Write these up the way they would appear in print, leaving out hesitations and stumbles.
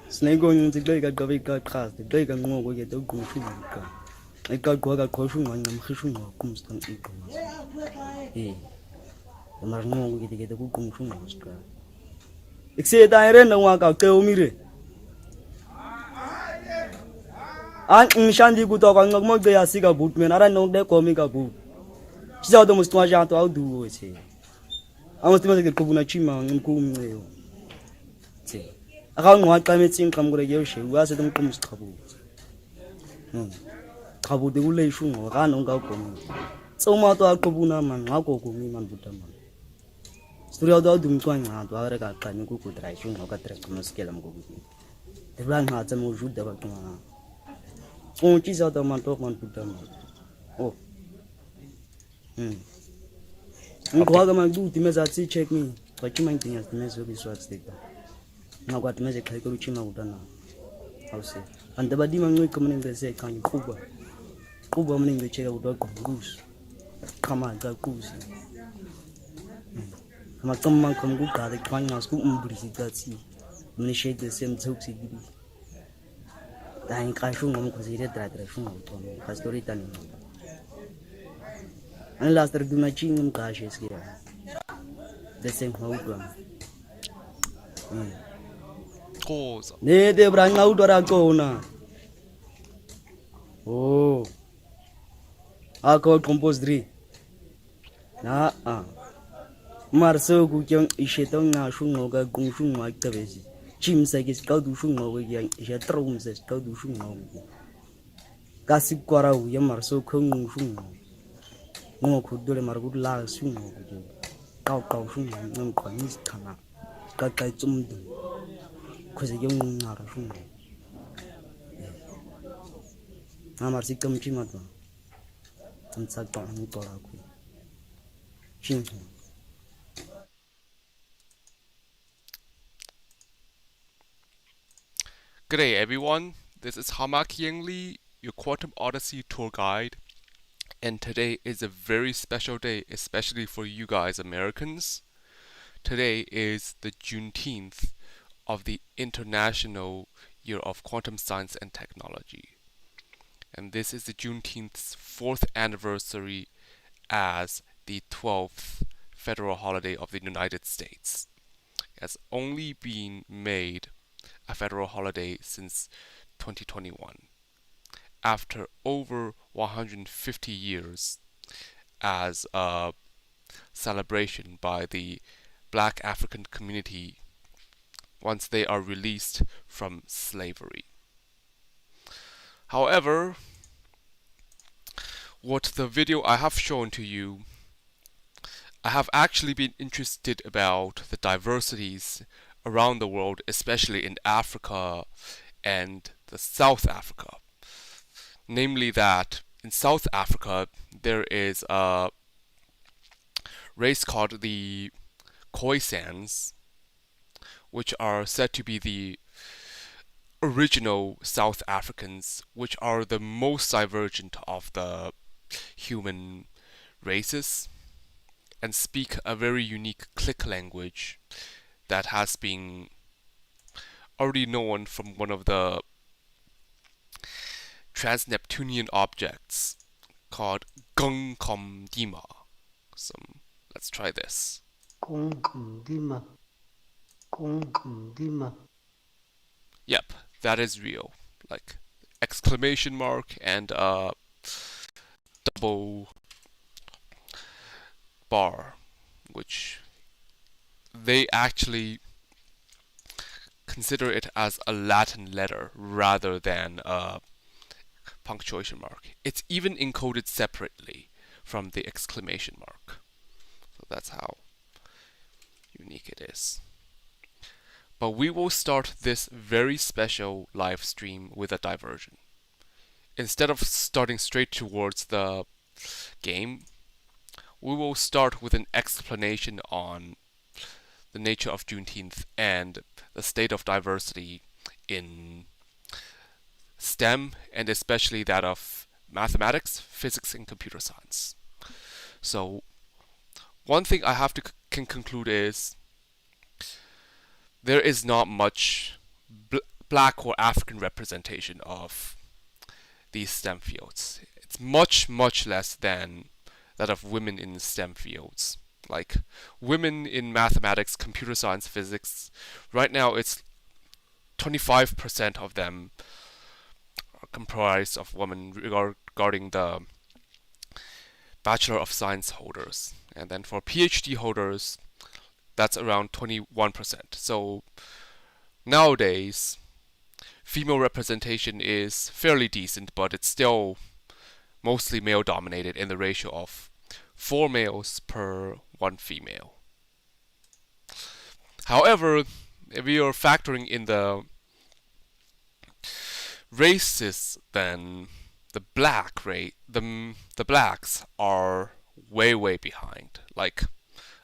Snake going to take a gavy got cast, the take and more get the good sugar. I got got a caution on the Hishun or constant equal. Eh, the Marno will get a good conscience. Except I ran the one out tell me. And in Shandy good talk on the mug they are sick of bootmen. I don't know they call me a boot. She's out almost too much out to outdo it. I must make a Kubuna Chima and Kum. Around one time it's in congregation, who has them comes trouble. Trouble the relation or run on Galcom. So much to Alcobuna man, Alco me man Butaman. Studio doing twine out to Araga can go to Trashun or Catrek on scale and go with me. The run had some more shoot the Bacana. Oh, she's out of man talk man Butaman. Oh, Quagaman do the message check me, but you might think as the mess will be swat stick. Now got magic like a China Udana. I'll say. And the Badiman coming in the say, can you Cuba? Cuba meaning the chair would goose. Come on, that goose. I'm a come man come good at the twine house, good breezy that sea. When shake the same toxi giddy. Dying crashung because he read that Rashun has to return. And last there do my chin cashes here. The same hologram. Ne de brang out or a go na. Oh, I call compost 3. Marso Gukyang Ishetong Nashunga Gungshung like the Vesi. Chim Sagis Kaudushung over Yang Ishetrums as Kaudushung. Gassip Quarau Yamarso Kung Shung. No could do a margood la swing over you. Cow Shung and Quanis Tana. Kakai Tumdu. Because a young Narashun. Amarsikam Chimata. And Satan Toraku. Chim. Good day everyone, this is Hamak Yingli, your Quantum Odyssey tour guide, and today is a very special day, especially for you guys Americans. Today is the Juneteenth of the International Year of Quantum Science and Technology, and this is the Juneteenth's 4th anniversary as the 12th federal holiday of the United States. It has only been made a federal holiday since 2021, after over 150 years as a celebration by the Black African community once they are released from slavery. However, what the video I have shown to you, I have actually been interested about the diversities around the world, especially in Africa and the South Africa. Namely that in South Africa there is a race called the Khoisans, which are said to be the original South Africans, which are the most divergent of the human races and speak a very unique click language that has been already known from one of the trans-Neptunian objects called Gungkomdima. So let's try this. Yep, that is real. Like exclamation mark and a double bar, which they actually consider it as a Latin letter rather than a punctuation mark. It's even encoded separately from the exclamation mark. So that's how unique it is. But we will start this very special live stream with a diversion. Instead of starting straight towards the game, we will start with an explanation on the nature of Juneteenth and the state of diversity in STEM, and especially that of mathematics, physics, and computer science. So one thing I have to can conclude is there is not much black or African representation of these STEM fields. It's much, much less than that of women in STEM fields. Like women in mathematics, computer science, physics, right now it's 25% of them are comprised of women regarding the Bachelor of Science holders. And then for PhD holders, that's around 21%. So nowadays, female representation is fairly decent, but it's still mostly male dominated in the ratio of 4 males per 1 female. However, if we are factoring in the races, then the blacks are way behind. Like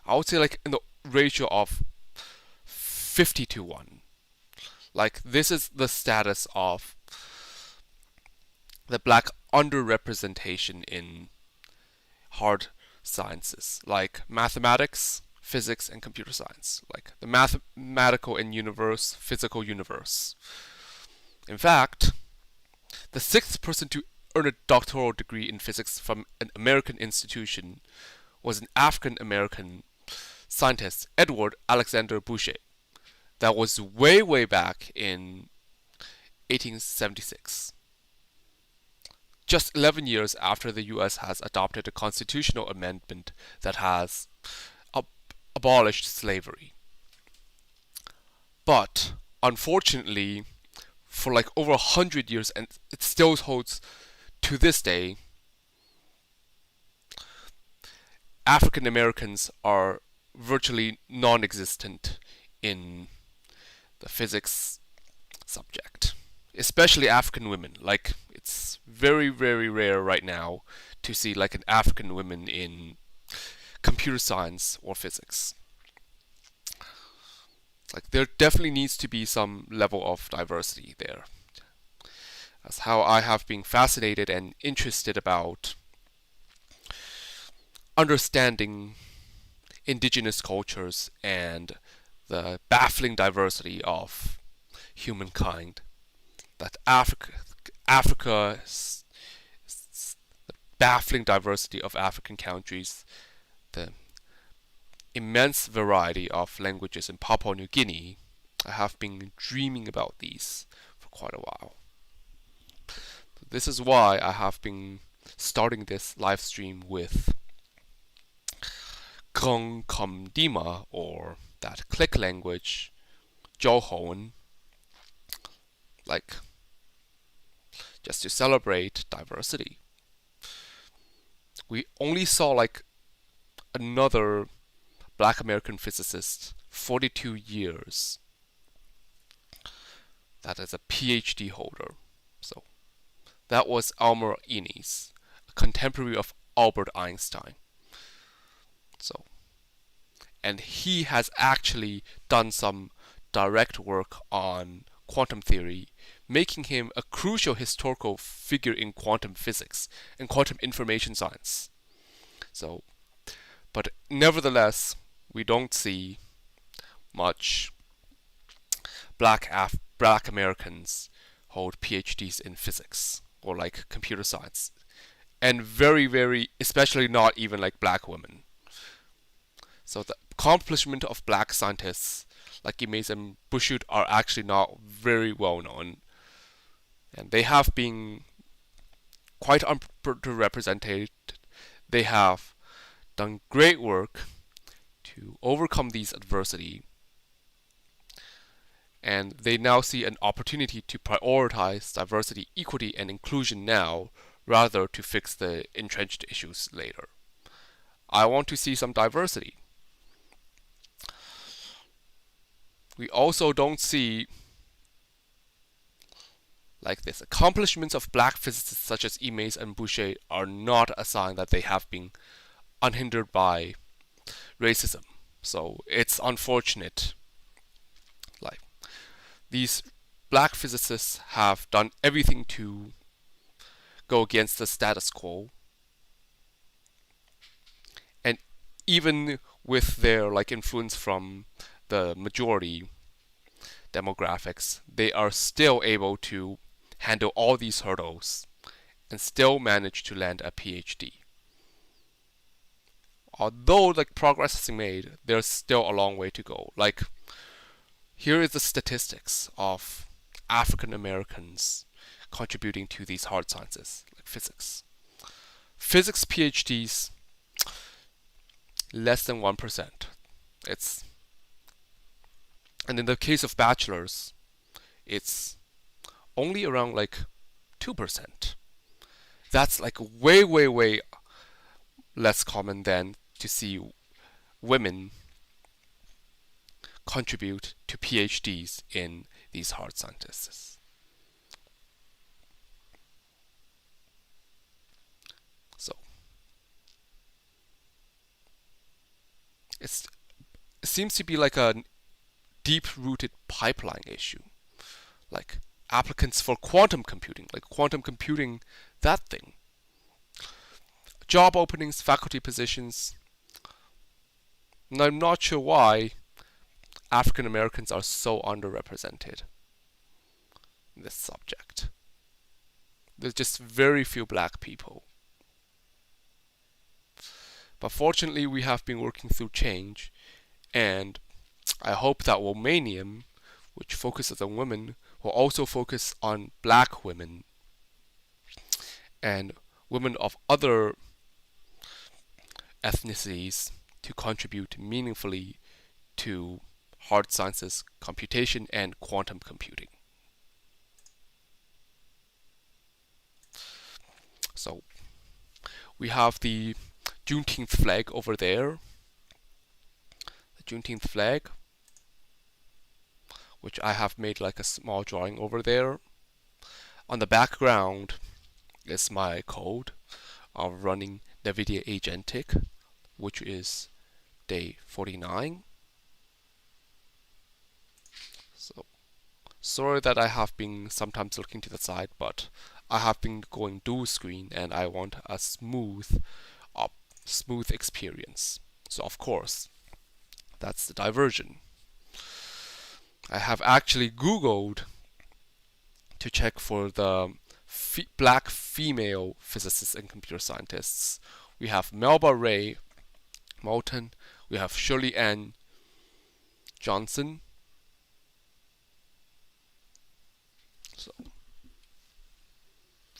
I would say like in the ratio of 50 to 1. Like this is the status of the black underrepresentation in hard sciences like mathematics, physics, and computer science. Like the mathematical and physical universe. In fact, the 6th person to earn a doctoral degree in physics from an American institution was an African American scientist, Edward Alexander Boucher. That was way back in 1876. Just 11 years after the US has adopted a constitutional amendment that has abolished slavery. But unfortunately, for like over 100 years, and it still holds to this day, African Americans are virtually non-existent in the physics subject, especially African women. Like it's very rare right now to see like an African woman in computer science or physics. Like there definitely needs to be some level of diversity there. That's how I have been fascinated and interested about understanding indigenous cultures and the baffling diversity of humankind. That Africa, the baffling diversity of African countries, the immense variety of languages in Papua New Guinea. I have been dreaming about these for quite a while. This is why I have been starting this live stream with Krong Kom Dima, or that click language, Johon, like just to celebrate diversity. We only saw like another Black American physicist, 42 years. That is a PhD holder. So that was Elmer Enes, a contemporary of Albert Einstein. So, and he has actually done some direct work on quantum theory, making him a crucial historical figure in quantum physics and quantum information science. So, but nevertheless, we don't see much black Americans hold PhDs in physics or like computer science, and very, especially not even like black women. So the accomplishment of black scientists like Imes and Bushut are actually not very well known, and they have been quite underrepresented. They have done great work to overcome these adversity, and they now see an opportunity to prioritize diversity, equity, and inclusion now, rather to fix the entrenched issues later. I want to see some diversity. We also don't see like this. Accomplishments of black physicists such as Imes and Boucher are not a sign that they have been unhindered by racism. So it's unfortunate. Like these black physicists have done everything to go against the status quo, and even with their like influence from the majority, demographics, they are still able to handle all these hurdles and still manage to land a PhD. Although like progress has been made, there's still a long way to go. Like, here is the statistics of African Americans contributing to these hard sciences, like physics. Physics PhDs, less than 1%. And in the case of bachelors, it's only around like 2%. That's like way, way, way less common than to see women contribute to PhDs in these hard sciences. So it seems to be like a deep-rooted pipeline issue, like applicants for quantum computing, that thing. Job openings, faculty positions. And I'm not sure why African Americans are so underrepresented in this subject. There's just very few black people. But fortunately, we have been working through change, and I hope that Womanium, which focuses on women, will also focus on black women and women of other ethnicities to contribute meaningfully to hard sciences, computation, and quantum computing. So we have the Juneteenth flag over there. The Juneteenth flag, which I have made like a small drawing over there. On the background is my code of running Nvidia AgentIQ, which is day 49. So sorry that I have been sometimes looking to the side, but I have been going dual screen and I want a smooth experience. So of course, that's the diversion. I have actually Googled to check for the black female physicists and computer scientists. We have Melba Ray Moulton, we have Shirley Ann Johnson. So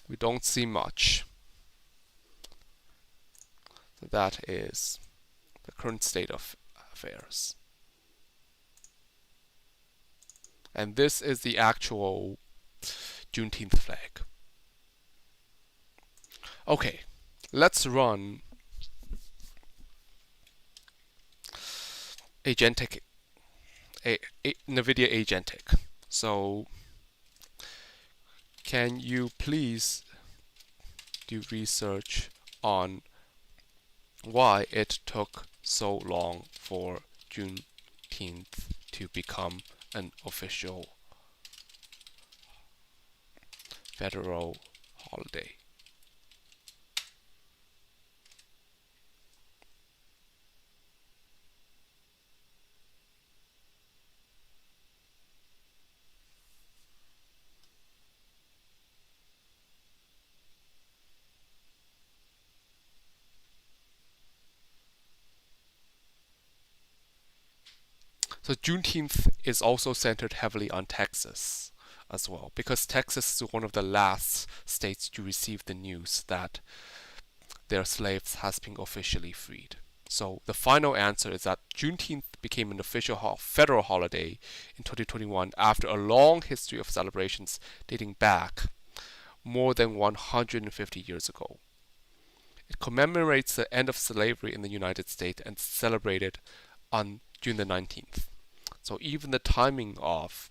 we don't see much. So that is the current state of affairs. And this is the actual Juneteenth flag. Okay, let's run Nvidia AgentIQ. So can you please do research on why it took so long for Juneteenth to become an official federal holiday? So Juneteenth is also centered heavily on Texas as well, because Texas is one of the last states to receive the news that their slaves has been officially freed. So the final answer is that Juneteenth became an official federal holiday in 2021 after a long history of celebrations dating back more than 150 years ago. It commemorates the end of slavery in the United States and celebrated on June the 19th. So even the timing of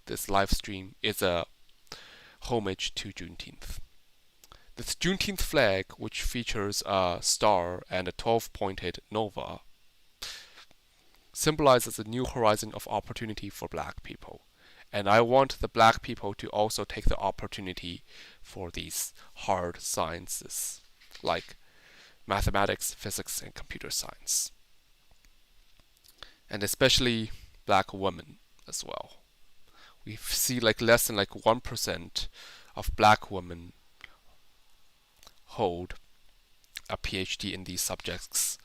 this live stream is a homage to Juneteenth. This Juneteenth flag, which features a star and a 12-pointed nova, symbolizes a new horizon of opportunity for black people. And I want the black people to also take the opportunity for these hard sciences, like mathematics, physics, and computer science. And especially black women as well. we see like less than like 1% of black women hold a PhD in these subjects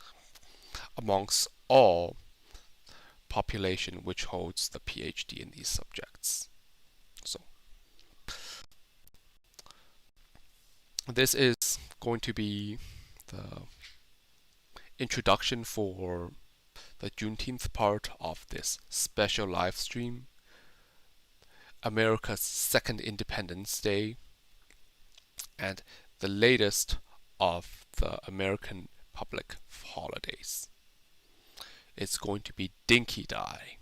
amongst all population which holds the PhD in these subjects. So this is going to be the introduction for the Juneteenth part of this special live stream, America's second Independence Day, and the latest of the American public holidays. It's going to be Dinky Die.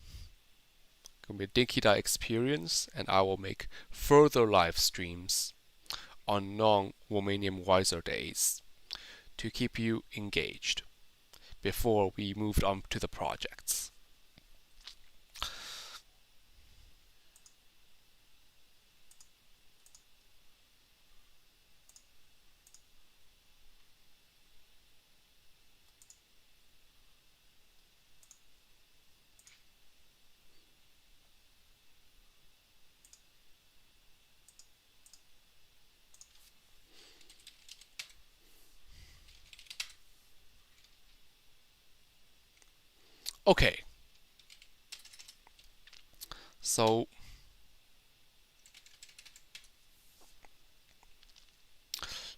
It's going to be a Dinky Die experience, and I will make further live streams on non-Womanium Wiser days to keep you engaged before we moved on to the projects. Okay, so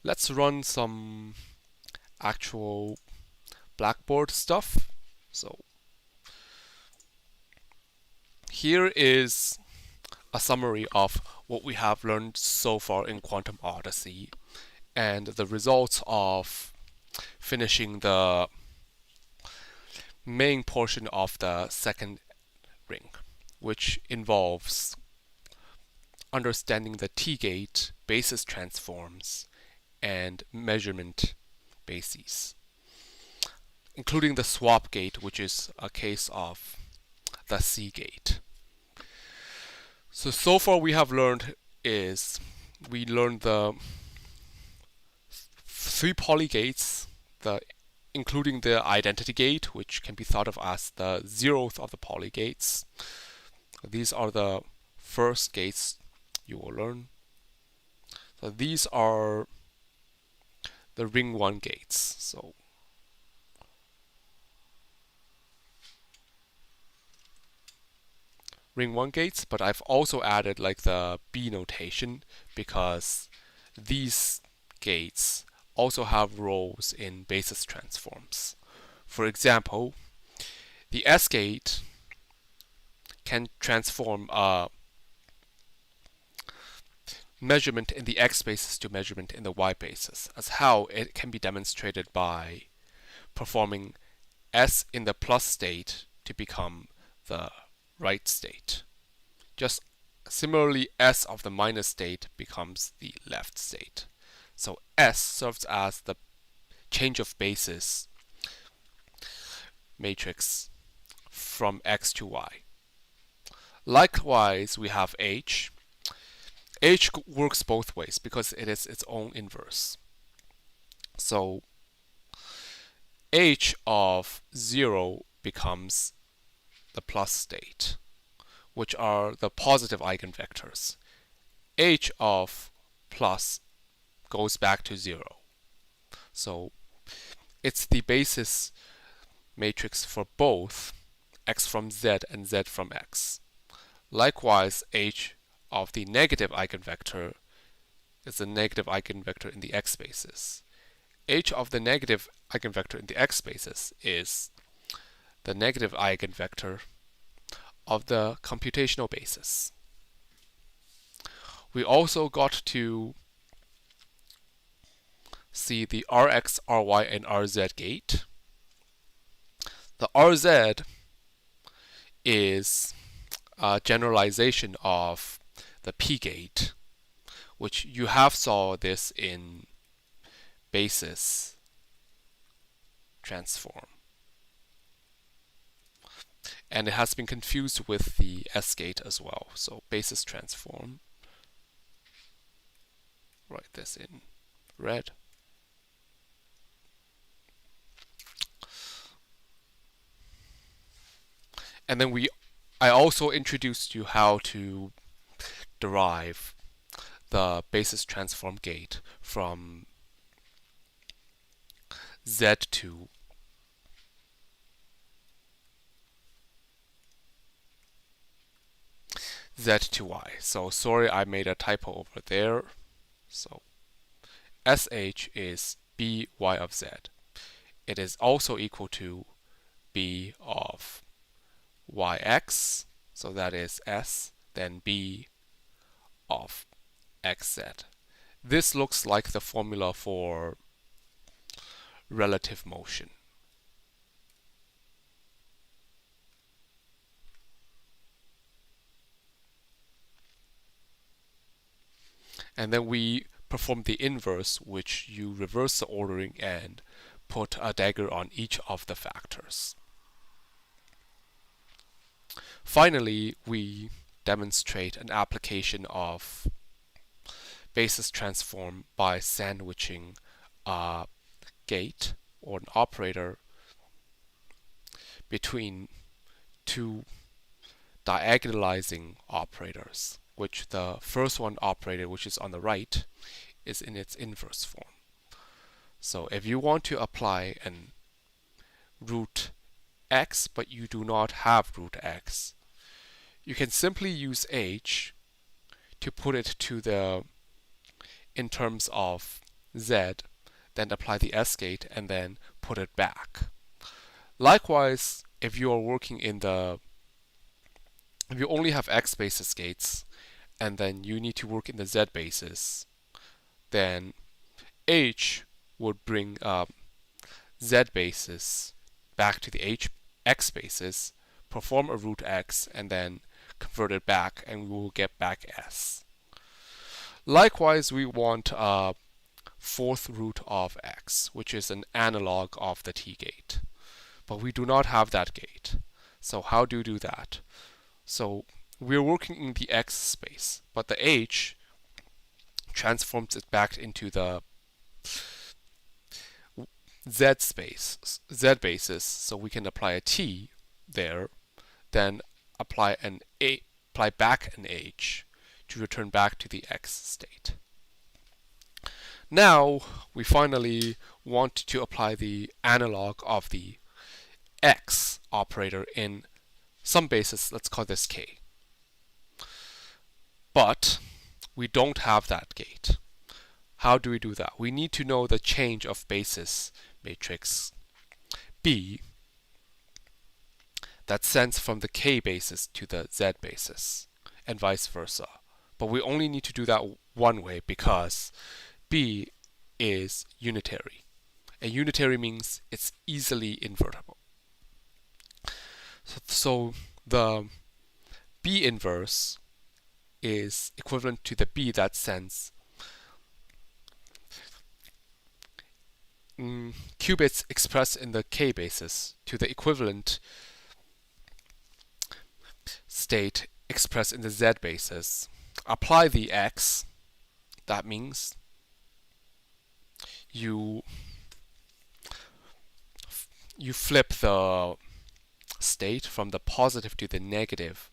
let's run some actual Blackboard stuff. So here is a summary of what we have learned so far in Quantum Odyssey and the results of finishing the main portion of the second ring, which involves understanding the T-gate basis transforms and measurement bases, including the swap gate, which is a case of the C-gate. So far we have learned is we learned the 3 poly gates, including the identity gate, which can be thought of as the 0th of the poly gates. These are the first gates you will learn. So these are the ring 1 gates. So ring 1 gates, but I've also added like the B notation because these gates also have roles in basis transforms. For example, the S gate can transform a measurement in the X basis to measurement in the Y basis, as how it can be demonstrated by performing S in the plus state to become the right state. Just similarly, S of the minus state becomes the left state. So S serves as the change of basis matrix from X to Y. Likewise, we have H. H works both ways because it is its own inverse. So H of 0 becomes the plus state, which are the positive eigenvectors. H of plus goes back to 0. So it's the basis matrix for both x from z and z from x. Likewise, H of the negative eigenvector is the negative eigenvector in the x basis. H of the negative eigenvector in the x basis is the negative eigenvector of the computational basis. We also got to see the Rx, Ry, and Rz gate. The Rz is a generalization of the P gate, which you have saw this in basis transform. And it has been confused with the S gate as well. So basis transform, write this in red. And then I also introduced you how to derive the basis transform gate from Z to Y. So sorry, I made a typo over there. So SH is by of Z. It is also equal to b of yx, so that is S, then b of xz. This looks like the formula for relative motion. And then we perform the inverse, which you reverse the ordering and put a dagger on each of the factors. Finally, we demonstrate an application of basis transform by sandwiching a gate or an operator between two diagonalizing operators, which the first one operator, which is on the right, is in its inverse form. So if you want to apply an root x, but you do not have root x, you can simply use h to put it to the in terms of z, then apply the s gate and then put it back. Likewise, if you are working in the if you only have x basis gates and then you need to work in the z basis, then h would bring z basis back to the x basis, perform a root x, and then convert it back, and we will get back s. Likewise, we want a fourth root of x, which is an analog of the t gate. But we do not have that gate. So how do you do that? So we're working in the x space, but the h transforms it back into the z space, z basis, so we can apply a t there, then apply back an h to return back to the x state. Now we finally want to apply the analog of the x operator in some basis. Let's call this k. But we don't have that gate. How do we do that? We need to know the change of basis matrix B that sends from the k basis to the z basis, and vice versa. But we only need to do that one way because B is unitary. And unitary means it's easily invertible. So the B inverse is equivalent to the B that sends qubits expressed in the k basis to the equivalent state expressed in the z basis. Apply the x. That means you flip the state from the positive to the negative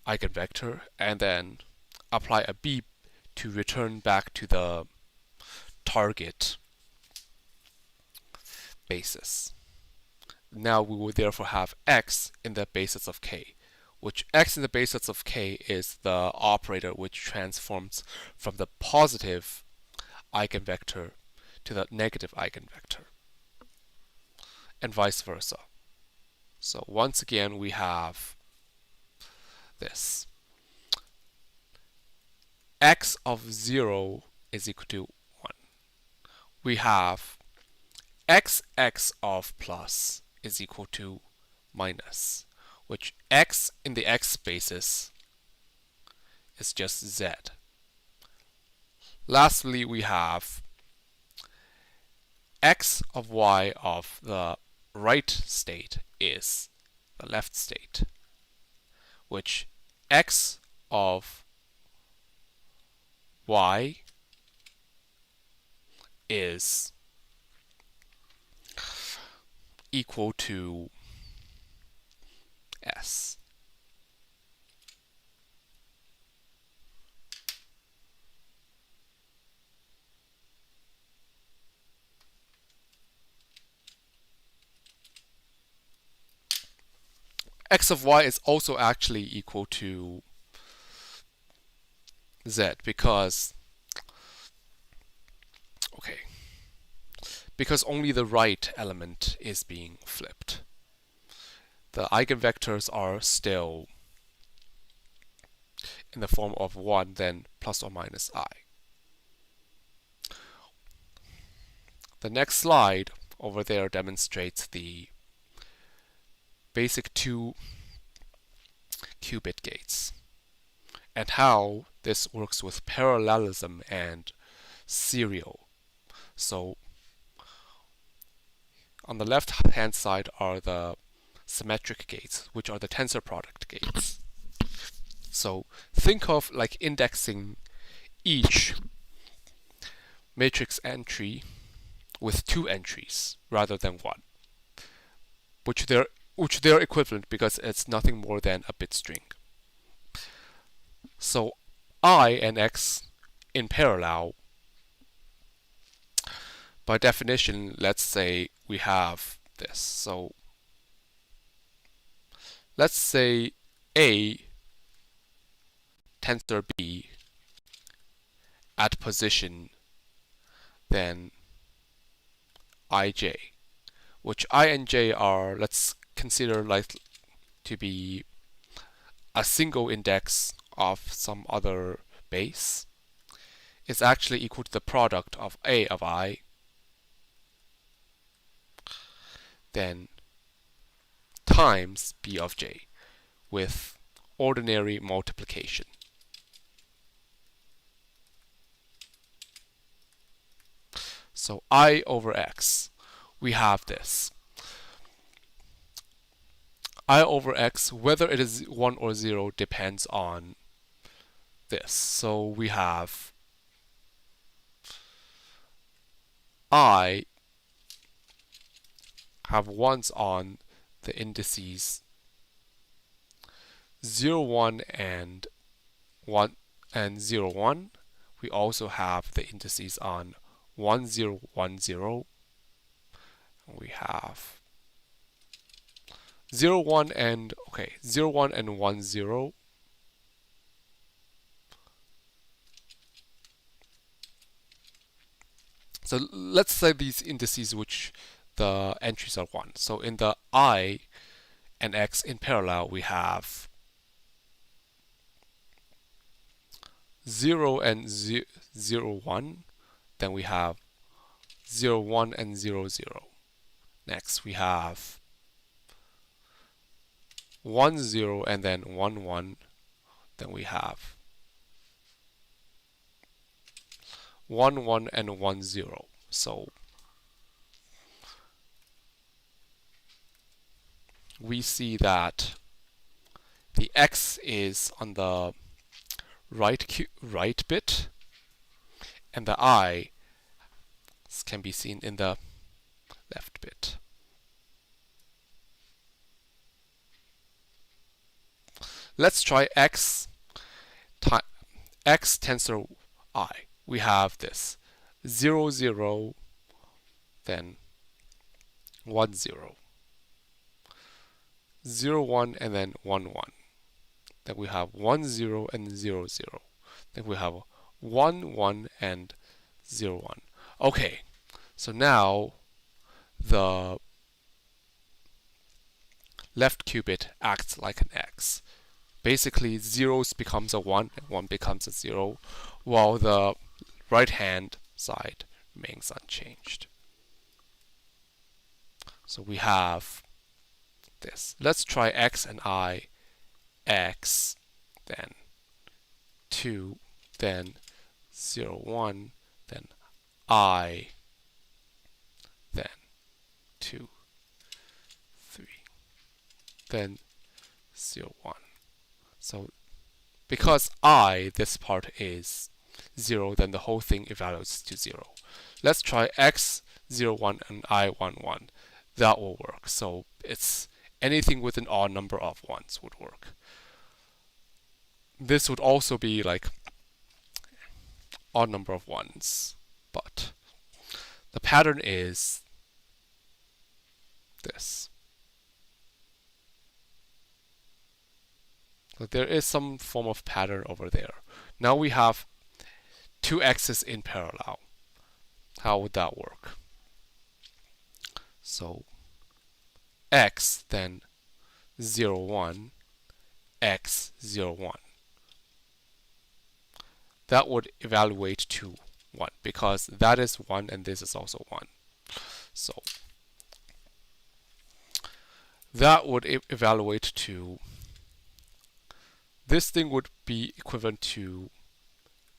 eigenvector, and then apply a b to return back to the target basis. Now we will therefore have x in the basis of k, which x in the basis of k is the operator which transforms from the positive eigenvector to the negative eigenvector, and vice versa. So once again we have this. X of 0 is equal to 1. We have xx of plus is equal to minus, which x in the x basis is just z. Lastly, we have x of y of the right state is the left state, which x of y is equal to s. x of y is also actually equal to z because only the right element is being flipped. The eigenvectors are still in the form of 1, then plus or minus I. The next slide over there demonstrates the basic 2-qubit gates and how this works with parallelism and serial. So on the left hand side are the symmetric gates, which are the tensor product gates. So think of like indexing each matrix entry with 2 entries rather than 1, which they're equivalent because it's nothing more than a bit string. So I and x in parallel, by definition, let's say we have this. So let's say A tensor B at position then ij, which I and j are, let's consider like to be a single index of some other base, is actually equal to the product of A of I then times B of j with ordinary multiplication. So I over x, we have this. I over x, whether it is 1 or 0 depends on this. So we have I have ones on the indices 0, 1 and 1 and 0, 1. We also have the indices on 1, 0, 1, 0. We have 0, 1 and 0, 1 and 1, 0. So let's say these indices which the entries are 1. So in the I and x in parallel, we have 0 and 0, 1. Then we have 0, 1 and 0, 0. Next we have 1, 0 and then 1, 1. Then we have 1, 1 and 1, 0. So we see that the x is on the right bit, and the I can be seen in the left bit. Let's try x tensor I. We have this 0, 0, then 1, 0. 0, 1 and then 1, 1. Then we have 1, 0 and 0, 0. Then we have 1, 1 and 0, 1. Okay, so now the left qubit acts like an x. Basically, 0 becomes a 1 and 1 becomes a 0, while the right hand side remains unchanged. So we have this. Let's try x and I, x, then 2, then 0, 1, then I, then 2, 3, then 0, 1. So because I, this part is 0, then the whole thing evaluates to 0. Let's try x, 0, 1 and I, 1, 1. That will work. So it's anything with an odd number of 1s would work. This would also be like odd number of 1s, but the pattern is this. So there is some form of pattern over there. Now we have two x's in parallel. How would that work? So x, then 0, 1, x, 0, 1. That would evaluate to 1 because that is 1 and this is also 1. So that would evaluate to, this thing would be equivalent to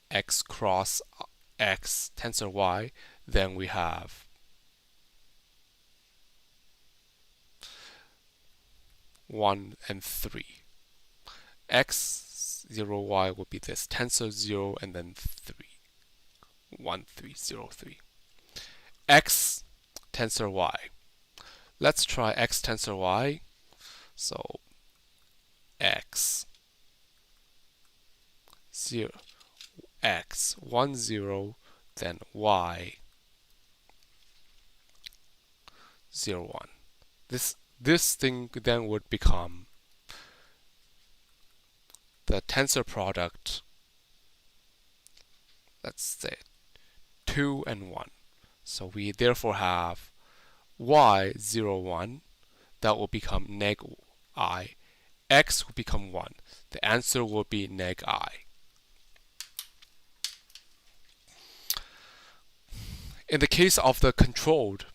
x cross x tensor y. Then we have 1 and 3. X 0 y would be this tensor 0 and then 3. 1 3 0 3. X tensor y. Let's try x tensor y. So x 0 x 1 0 then y 0 1. This thing then would become the tensor product, let's say 2 and 1. So we therefore have y 0 1, that will become neg I. X will become 1. The answer will be neg I. In the case of the controlled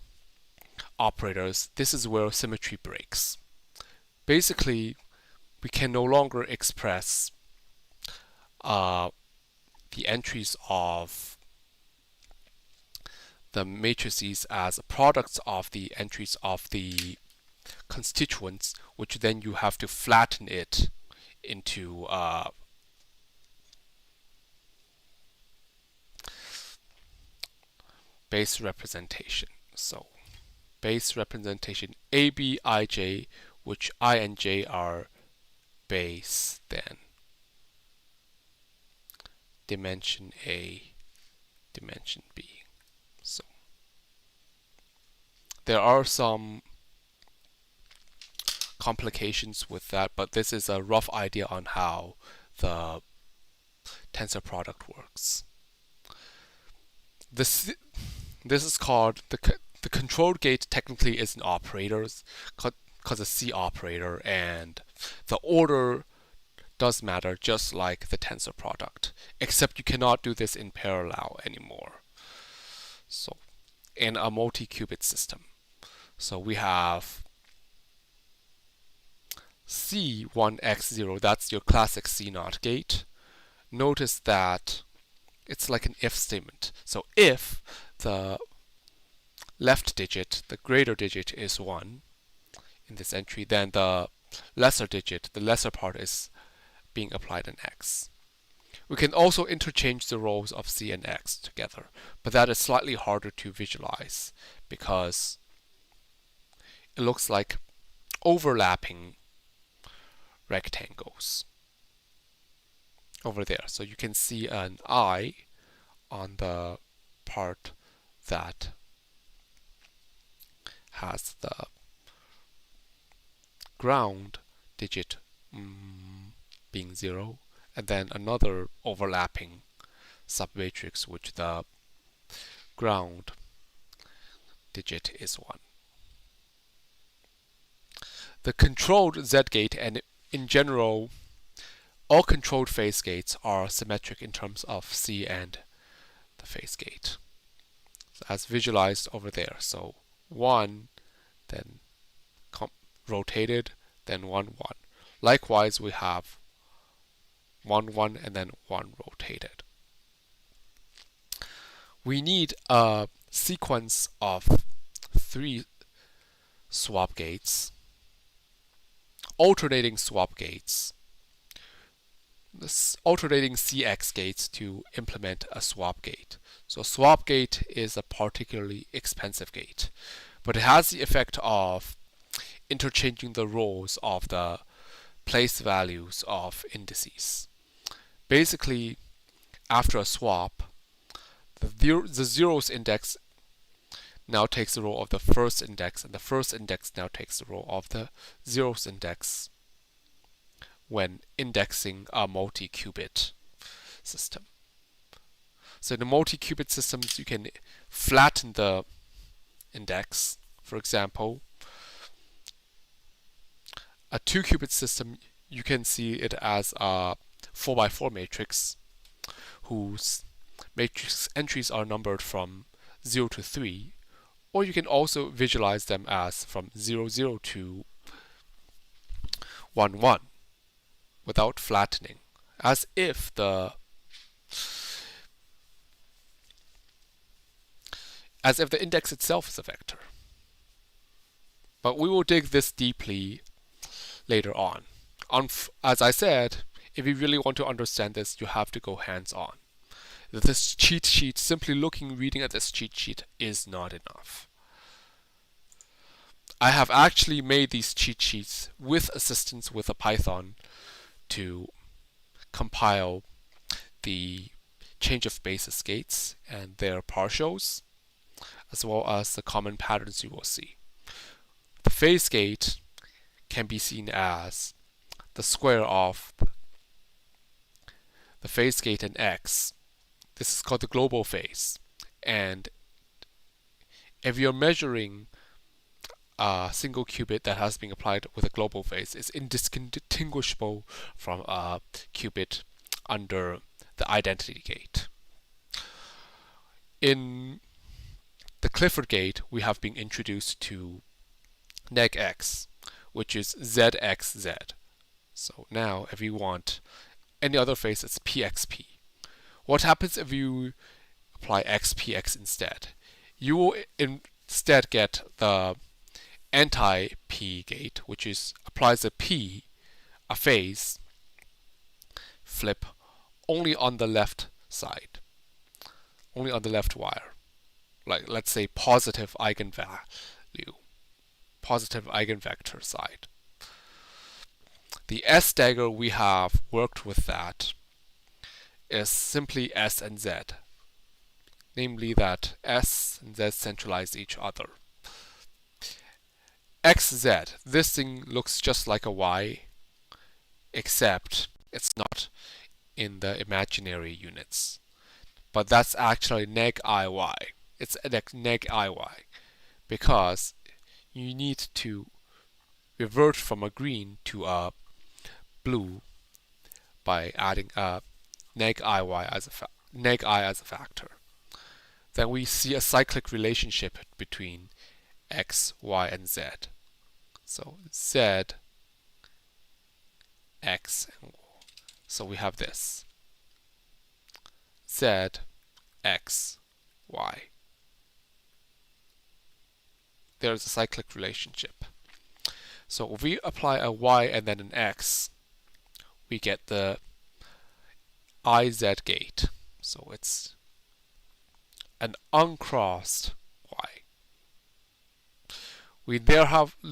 operators, this is where symmetry breaks. Basically, we can no longer express the entries of the matrices as products of the entries of the constituents, which then you have to flatten it into base representation. So base representation A, B, I, J, which I and J are base, then dimension A, dimension B. So there are some complications with that, but this is a rough idea on how the tensor product works. This is called the controlled gate. Technically is an operator because a C operator, and the order does matter just like the tensor product, except you cannot do this in parallel anymore. So in a multi-qubit system, so we have C1x0, that's your classic C0 gate. Notice that it's like an if statement. So if the left digit, the greater digit, is 1 in this entry, then the lesser digit, the lesser part, is being applied an x. We can also interchange the roles of C and x together, but that is slightly harder to visualize because it looks like overlapping rectangles over there. So you can see an I on the part that has the ground digit being 0, and then another overlapping submatrix which the ground digit is 1. The controlled Z gate, and in general all controlled phase gates, are symmetric in terms of C and the phase gate, so as visualized over there. So 1, then rotated, then 1 1. Likewise, we have 1 1 and then 1 rotated. We need a sequence of 3 swap gates, alternating swap gates, alternating CX gates to implement a swap gate. So swap gate is a particularly expensive gate, but it has the effect of interchanging the roles of the place values of indices. Basically, after a swap, the zeros index now takes the role of the first index, and the first index now takes the role of the zeros index when indexing a multi-qubit system. So in the multi-qubit systems, you can flatten the index. For example, a 2-qubit system, you can see it as a 4x4 matrix whose matrix entries are numbered from 0 to 3, or you can also visualize them as from 0, 0 to 1, 1 without flattening, as if the index itself is a vector. But we will dig this deeply later on. As I said, if you really want to understand this, you have to go hands-on. This cheat sheet, simply reading at this cheat sheet is not enough. I have actually made these cheat sheets with assistance with a Python to compile the change of basis gates and their partials, as well as the common patterns you will see. The phase gate can be seen as the square of the phase gate in X. This is called the global phase. And if you're measuring a single qubit that has been applied with a global phase, it's indistinguishable from a qubit under the identity gate. In the Clifford gate, we have been introduced to neg x, which is zxz. So now if you want any other phase, it's pxp. What happens if you apply xpx instead? You will instead get the anti-p gate, which is applies a p, a phase flip only on the left side, only on the left wire. Like, let's say positive eigenvalue, positive eigenvector side. The S dagger, we have worked with that, is simply S and Z, namely that S and Z centralize each other. XZ, this thing looks just like a Y, except it's not in the imaginary units. But that's actually neg IY. It's neg IY because you need to revert from a green to a blue by adding a neg IY as neg I as a factor. Then we see a cyclic relationship between X, Y, and Z. So Z, X, and Y. So we have this. Z, X, Y. There's a cyclic relationship. So if we apply a Y and then an X, we get the IZ gate. So it's an uncrossed Y.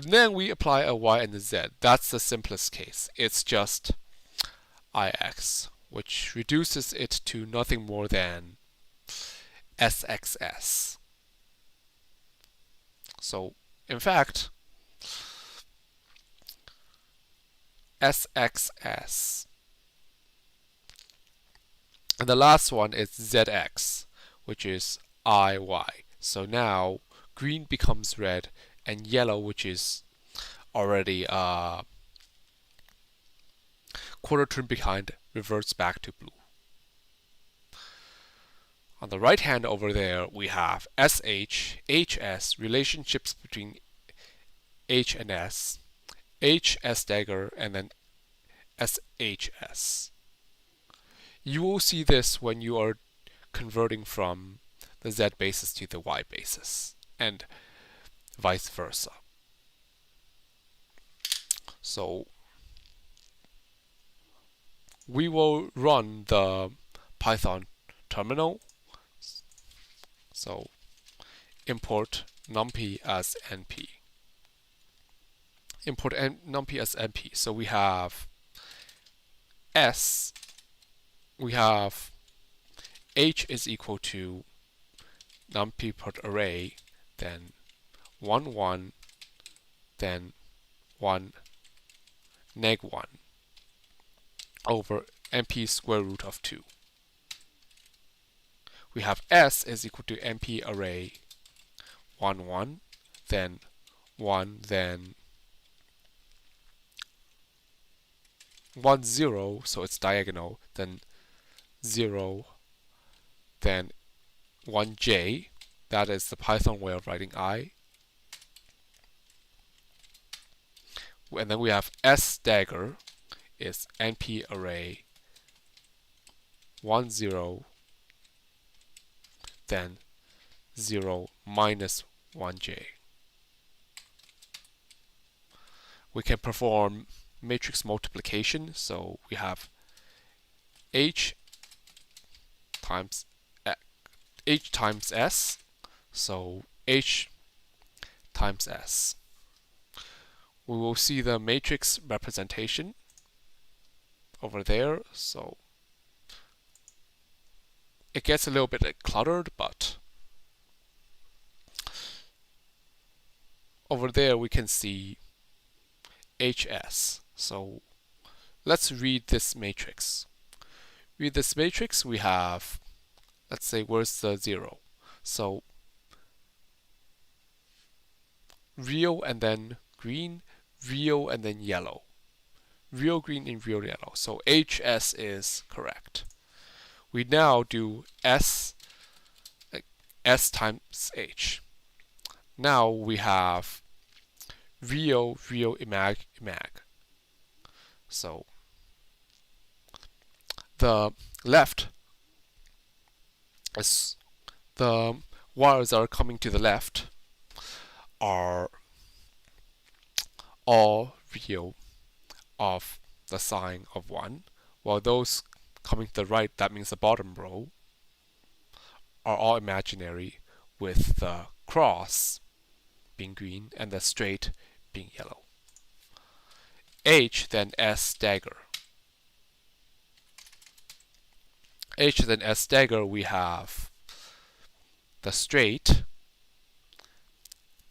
Then we apply a Y and a Z. That's the simplest case. It's just IX, which reduces it to nothing more than SXS. So, in fact, SXS. And the last one is ZX, which is IY. So now green becomes red, and yellow, which is already quarter turn behind, reverts back to blue. On the right hand over there, we have SH, HS, relationships between H and S, HS dagger, and then SHS. You will see this when you are converting from the Z basis to the Y basis, and vice versa. So we will run the Python terminal. So import NumPy as NP. Import NumPy as NP. So we have S, we have H is equal to NumPy put array, then 1, 1, then 1, neg 1. over NP square root of 2. We have S is equal to NP array 1, 1, then 1, then 1, 0, so it's diagonal, then 0, then 1J, that is the Python way of writing I. And then we have S dagger is NP array 1, 0, then 0 minus 1J. We can perform matrix multiplication, so we have H times S, so H times S. We will see the matrix representation over there, so it gets a little bit cluttered, but over there we can see HS. So let's read this matrix. Read this matrix, we have, let's say, where's the 0? So real and then green, real and then yellow. Real green and real yellow. So HS is correct. We now do S times H. Now we have real, real, imag. So the left is the wires that are coming to the left are all real of the sign of 1, while those coming to the right, that means the bottom row, are all imaginary, with the cross being green and the straight being yellow. H then S dagger. H then S dagger, we have the straight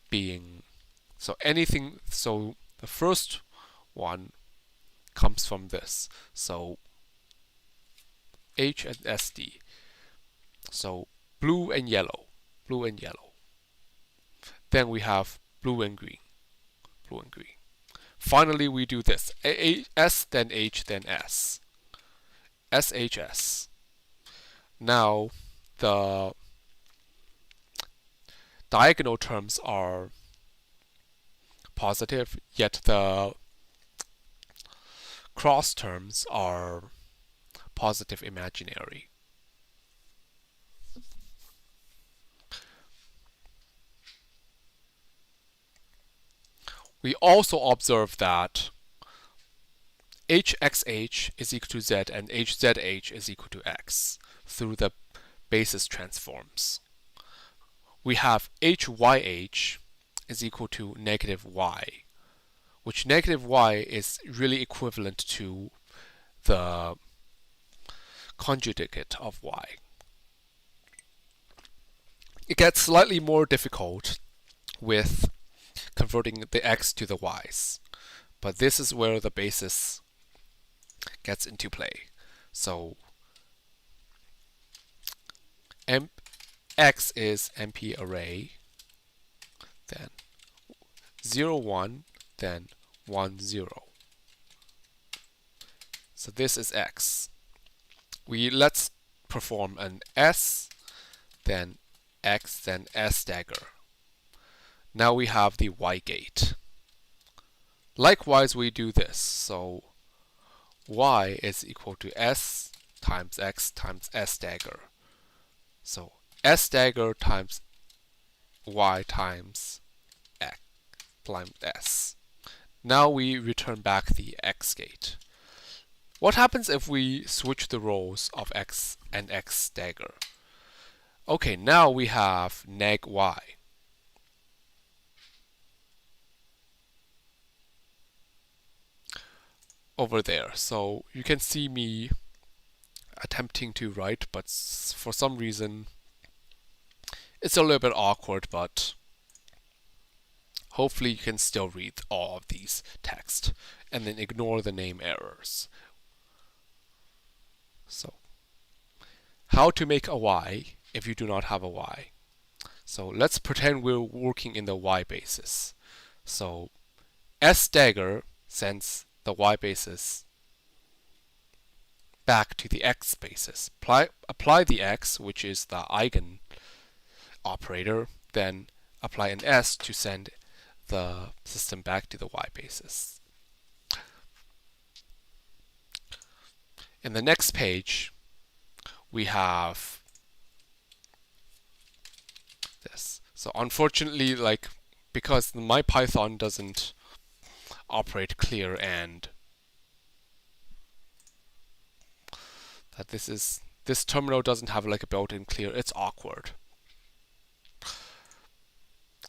being, so anything, so the first one comes from this, so H and SD. So blue and yellow, blue and yellow. Then we have blue and green, blue and green. Finally, we do this: S, then H, then S. SHS. Now the diagonal terms are positive, yet the cross terms are positive imaginary. We also observe that HXH is equal to Z and HZH is equal to X through the basis transforms. We have HYH is equal to negative Y, which negative Y is really equivalent to the conjugate of Y. It gets slightly more difficult with converting the X to the Y's, but this is where the basis gets into play. So X is NP array, then 0, 1, then 1, 0. So this is X. Let's perform an S, then X, then S dagger. Now we have the Y gate. Likewise, we do this. So Y is equal to S times X times S dagger. So S dagger times Y times X times S. Now we return back the X gate. What happens if we switch the roles of X and X dagger? Okay, now we have neg Y. Over there. So you can see me attempting to write, but for some reason it's a little bit awkward, but hopefully you can still read all of these text and then ignore the name errors. how to make a y if you do not have a y. So let's pretend we're working in the y basis. So S dagger sends the y basis back to the x basis. Apply the x, which is the eigen operator, then apply an S to send the system back to the y basis. In the next page, we have this. So unfortunately, because my Python doesn't operate clear and that this terminal doesn't have a built-in clear, it's awkward.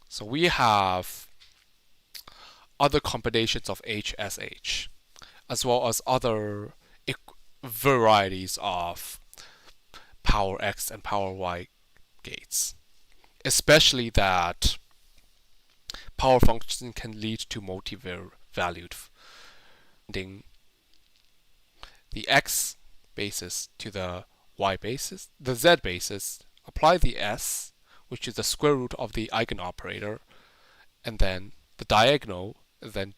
So we have other combinations of HSH, as well as other varieties of power X and power Y gates, especially that power function can lead to multi-valued. The X basis to the Y basis, the Z basis, apply the S, which is the square root of the eigenoperator, and then the diagonal, and then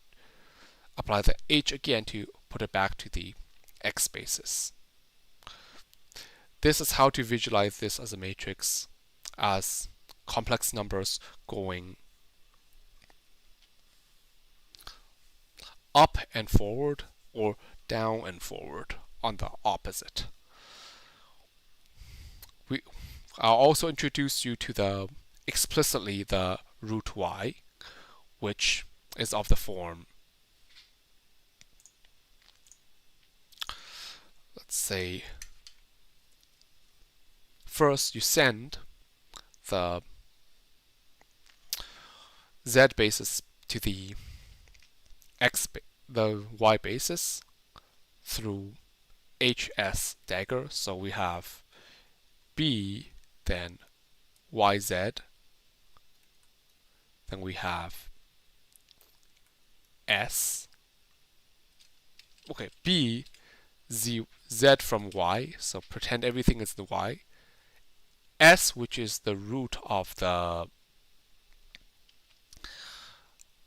apply the H again to put it back to the X basis. This is how to visualize this as a matrix, as complex numbers going up and forward or down and forward on the opposite. I'll also introduce you to explicitly the root y, which is of the form, let's say, first you send the z basis to the y basis through HS dagger. So we have B, then YZ, then we have S. Okay, B, Z from Y, so pretend everything is the Y. S, which is the root of the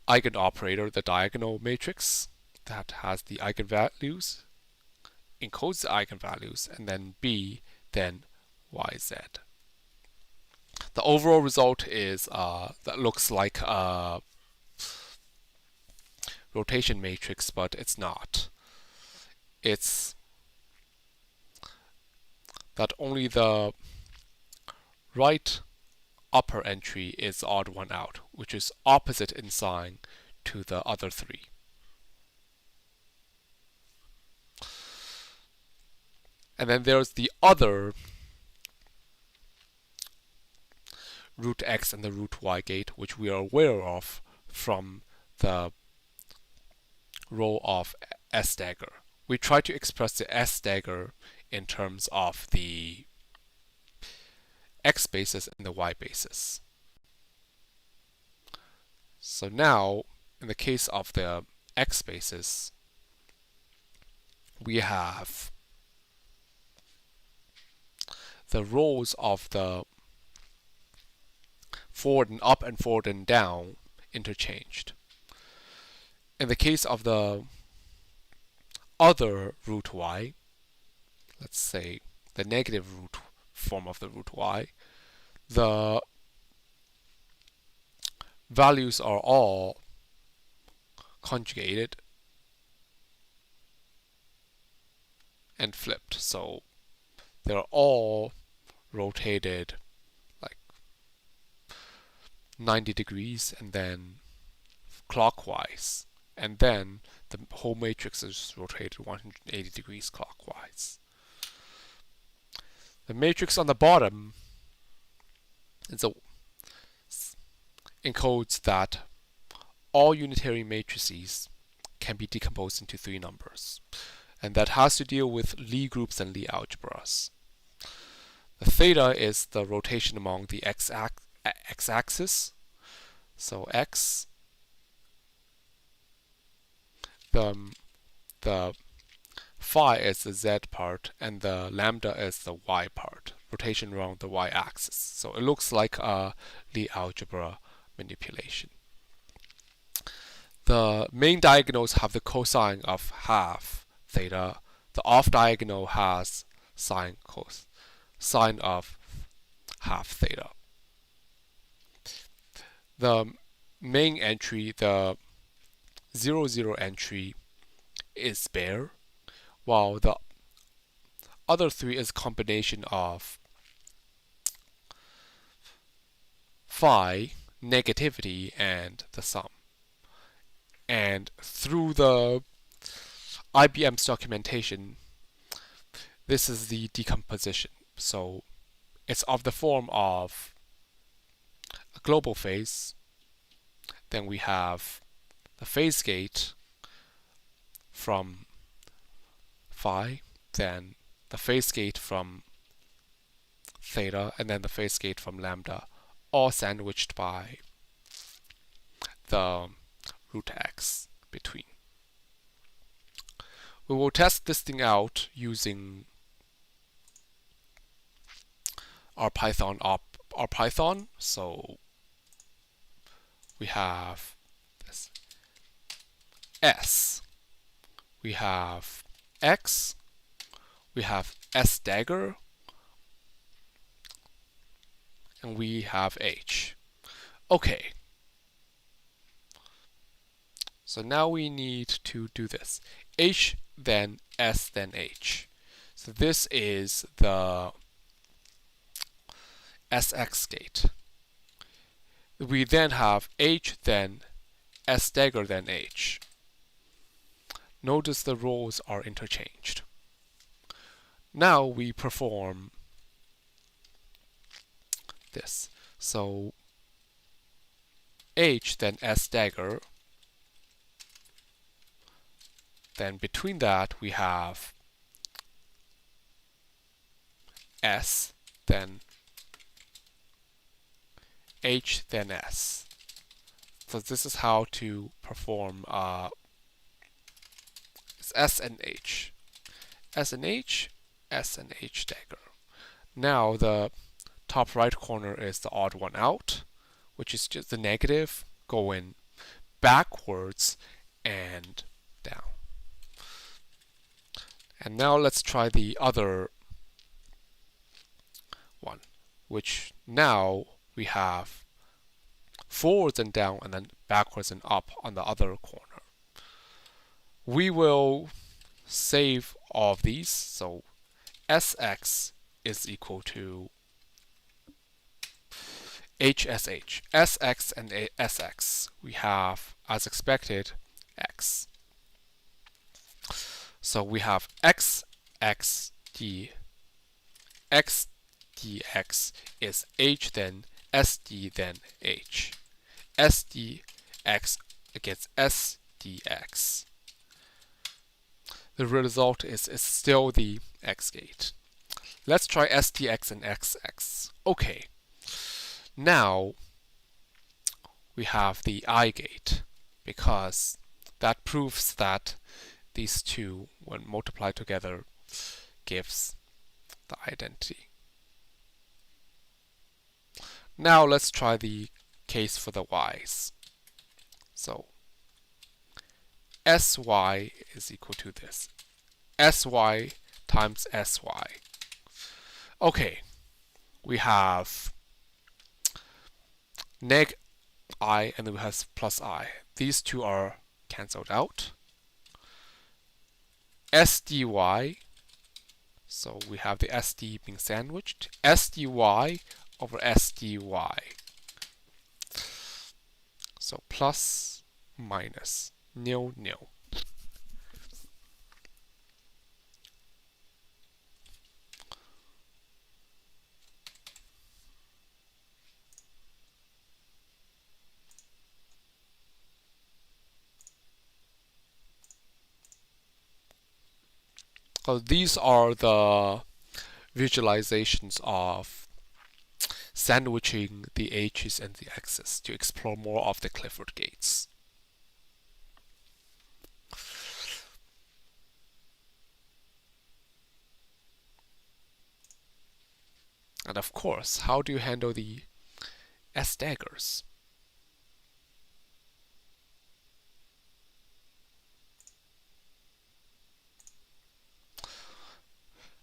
eigenoperator, the diagonal matrix that has the eigenvalues, encodes the eigenvalues, and then B, then YZ. The overall result is that looks like a rotation matrix, but it's not. It's that only the right upper entry is the odd one out, which is opposite in sign to the other three. And then there's the other root X and the root Y gate, which we are aware of from the role of S dagger. We try to express the S dagger in terms of the X basis and the Y basis. So now, in the case of the X basis, we have the roles of the forward and up and forward and down interchanged. In the case of the other root Y, let's say the negative root form of the root Y, the values are all conjugated and flipped. So they're all rotated like 90 degrees and then clockwise. And then the whole matrix is rotated 180 degrees clockwise. The matrix on the bottom encodes that all unitary matrices can be decomposed into three numbers, and that has to deal with Lie groups and Lie algebras. The theta is the rotation along the x-axis, so x, the phi is the z part and the lambda is the y part, rotation around the y-axis. So it looks like a Lie algebra manipulation. The main diagonals have the cosine of half theta. The off diagonal has sine of half theta. The main entry, the 0, 0 entry, is bare, while the other three is a combination of phi, negativity, and the sum. And through the IBM's documentation, this is the decomposition. So it's of the form of a global phase. Then we have the phase gate from phi, then the phase gate from theta, and then the phase gate from lambda, all sandwiched by the root x between. We will test this thing out using our Python. So we have this S, we have X, we have S dagger, and we have H. Okay. So now we need to do this. H, then S, then H. So this is the SX gate. We then have H, then S dagger, then H. Notice the roles are interchanged. Now we perform this. So H, then S dagger. Then between that we have S, then H, then S. So this is how to perform it's S and H. S and H, S and H dagger. Now the top right corner is the odd one out, which is just the negative going backwards and down. And now let's try the other one, which now we have forwards and down and then backwards and up on the other corner. We will save all of these. So SX is equal to HSH. SX and SX. We have, as expected, X. So we have XXD. X dx is H, then SD, then H. SDX against SDX. The result is still the X gate. Let's try SDX and XX. Okay. Now we have the I gate, because that proves that these two, when multiplied together, gives the identity. Now let's try the case for the y's. So sy is equal to this. Sy times sy. Okay, we have neg I and then we have plus I. These two are cancelled out. SDY, so we have the SD being sandwiched. SDY over SDY. So plus, minus, nil, nil. So these are the visualizations of sandwiching the H's and the X's to explore more of the Clifford gates. And of course, how do you handle the S daggers?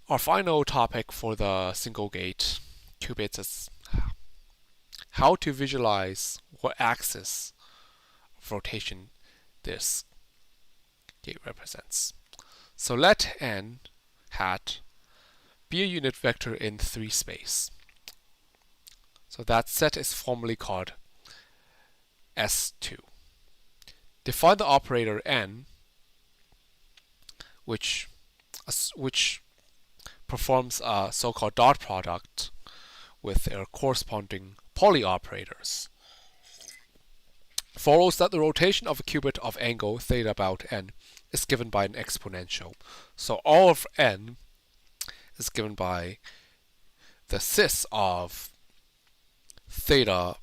Our final topic for the single gate qubits is how to visualize what axis of rotation this gate represents. So let n hat be a unit vector in 3 space. So that set is formally called S2. Define the operator n, which performs a so-called dot product with their corresponding Pauli operators. Follows that the rotation of a qubit of angle theta about n is given by an exponential. So all of n is given by the cis of theta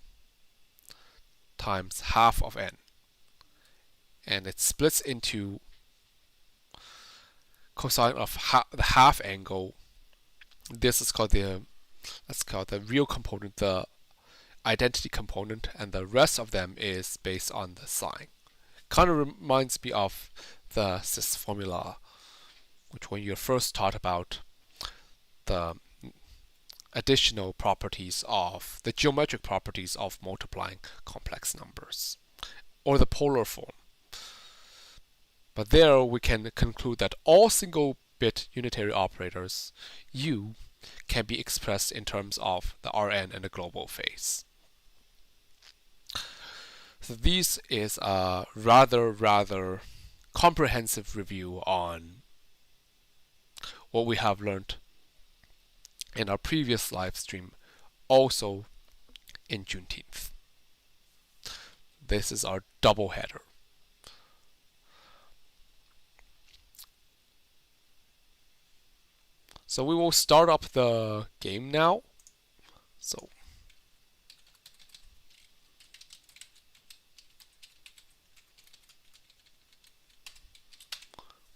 times half of n. And it splits into cosine of the half angle. This is called the real component, the identity component, and the rest of them is based on the sine. Kind of reminds me of the cis formula, which when you're first taught about the additional properties of the geometric properties of multiplying complex numbers, or the polar form. But there we can conclude that all single bit unitary operators U can be expressed in terms of the Rn and the global phase. So this is a rather comprehensive review on what we have learned in our previous live stream, also in Juneteenth. This is our doubleheader. So we will start up the game now. So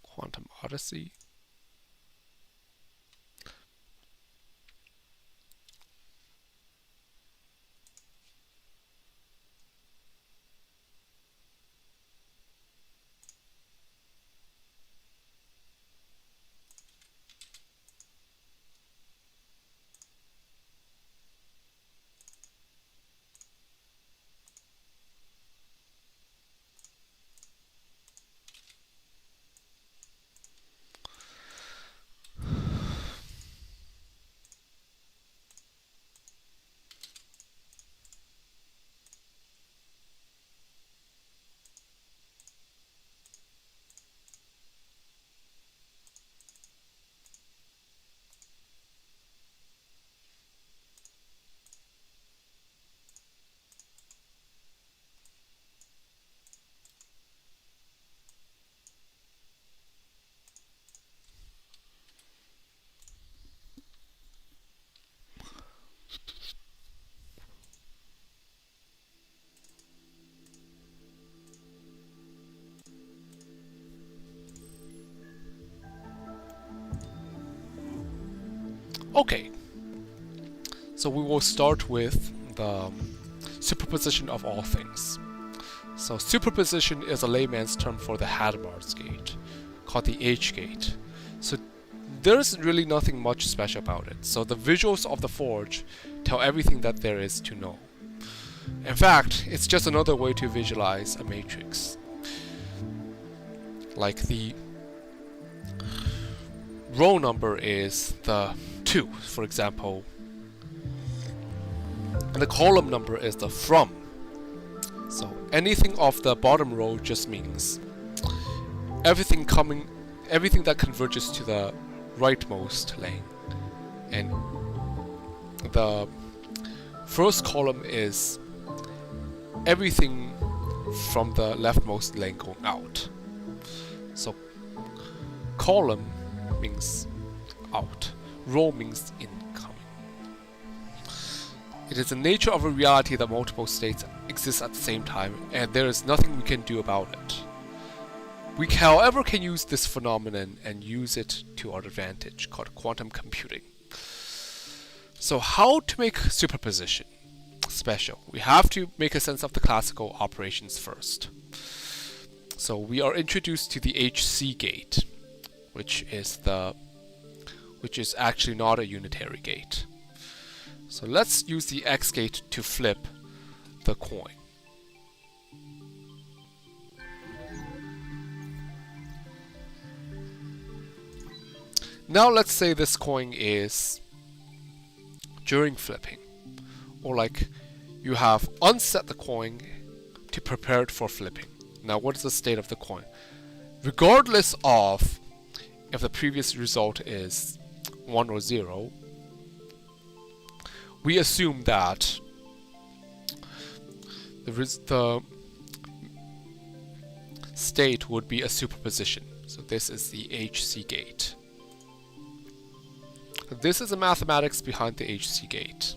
Quantum Odyssey. Okay, so we will start with the superposition of all things. So superposition is a layman's term for the Hadamard's gate, called the H gate. So there's really nothing much special about it. So the visuals of the forge tell everything that there is to know. In fact, it's just another way to visualize a matrix. Like the row number is the 2, for example, and the column number is the from. So anything off the bottom row just means everything that converges to the rightmost lane, and the first column is everything from the leftmost lane going out. So column means out, row means incoming. It is the nature of a reality that multiple states exist at the same time, and there is nothing we can do about it. We, however, can use this phenomenon and use it to our advantage, called quantum computing. So how to make superposition special? We have to make a sense of the classical operations first. So we are introduced to the HC gate, which is actually not a unitary gate. So let's use the X gate to flip the coin. Now let's say this coin is during flipping, or like you have unset the coin to prepare it for flipping. Now what is the state of the coin? Regardless of if the previous result is 1 or 0, we assume that the state would be a superposition. So this is the HC gate. This is the mathematics behind the HC gate.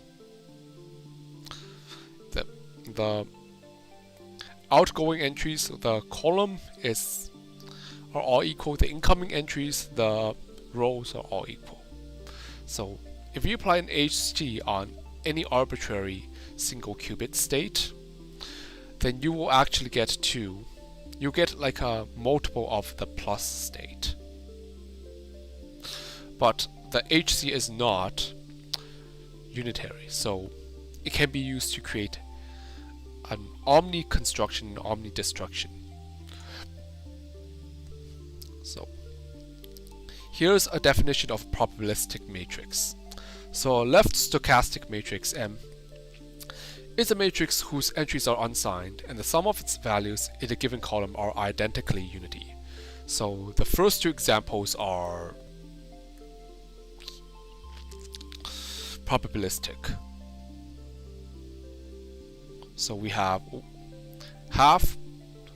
The outgoing entries, the column are all equal. The incoming entries, the rows are all equal. So if you apply an HC on any arbitrary single qubit state, then you will actually get you get like a multiple of the plus state. But the HC is not unitary, so it can be used to create an omni construction and omni destruction. So here's a definition of a probabilistic matrix. So a left stochastic matrix M is a matrix whose entries are unsigned and the sum of its values in a given column are identically unity. So the first two examples are probabilistic. So we have half,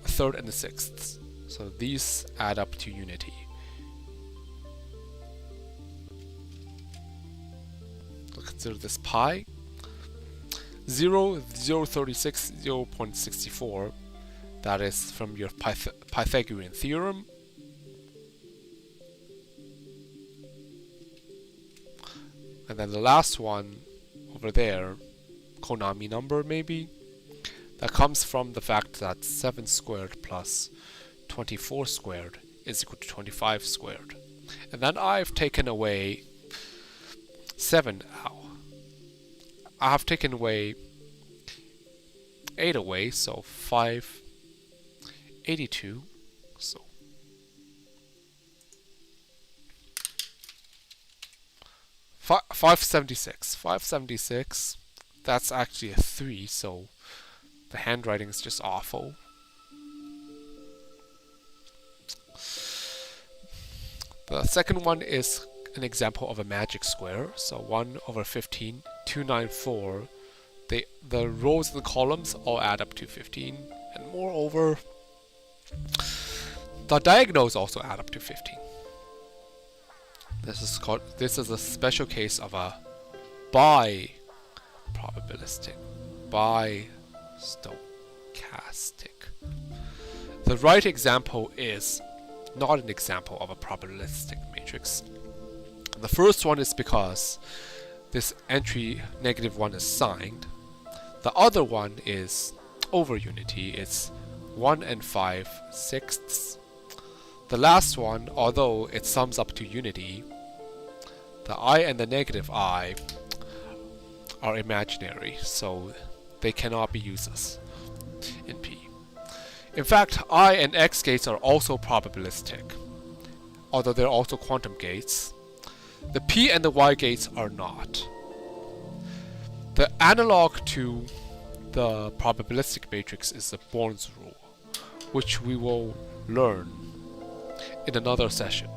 a third, and a sixth. So these add up to unity. So consider this pi. 0, 0.36, 0.64. That is from your Pythagorean theorem. And then the last one over there, Konami number maybe, that comes from the fact that 7 squared plus 24 squared is equal to 25 squared. And then I've taken away 7. I have taken away 8 away, so 582. So 576. 576. That's actually a 3, so the handwriting is just awful. The second one is an example of a magic square. So 1 over 15, 294. The rows and the columns all add up to 15, and moreover, the diagonals also add up to 15. This is a special case of a bi-probabilistic, bi-stochastic. The right example is not an example of a probabilistic matrix. The first one is because this entry -1 is signed. The other one is over unity. It's 1 and 5/6. The last one, although it sums up to unity, the I and the negative I are imaginary, so they cannot be used in P. In fact, I and X gates are also probabilistic, although they're also quantum gates. The P and the Y gates are not. The analog to the probabilistic matrix is the Born's rule, which we will learn in another session.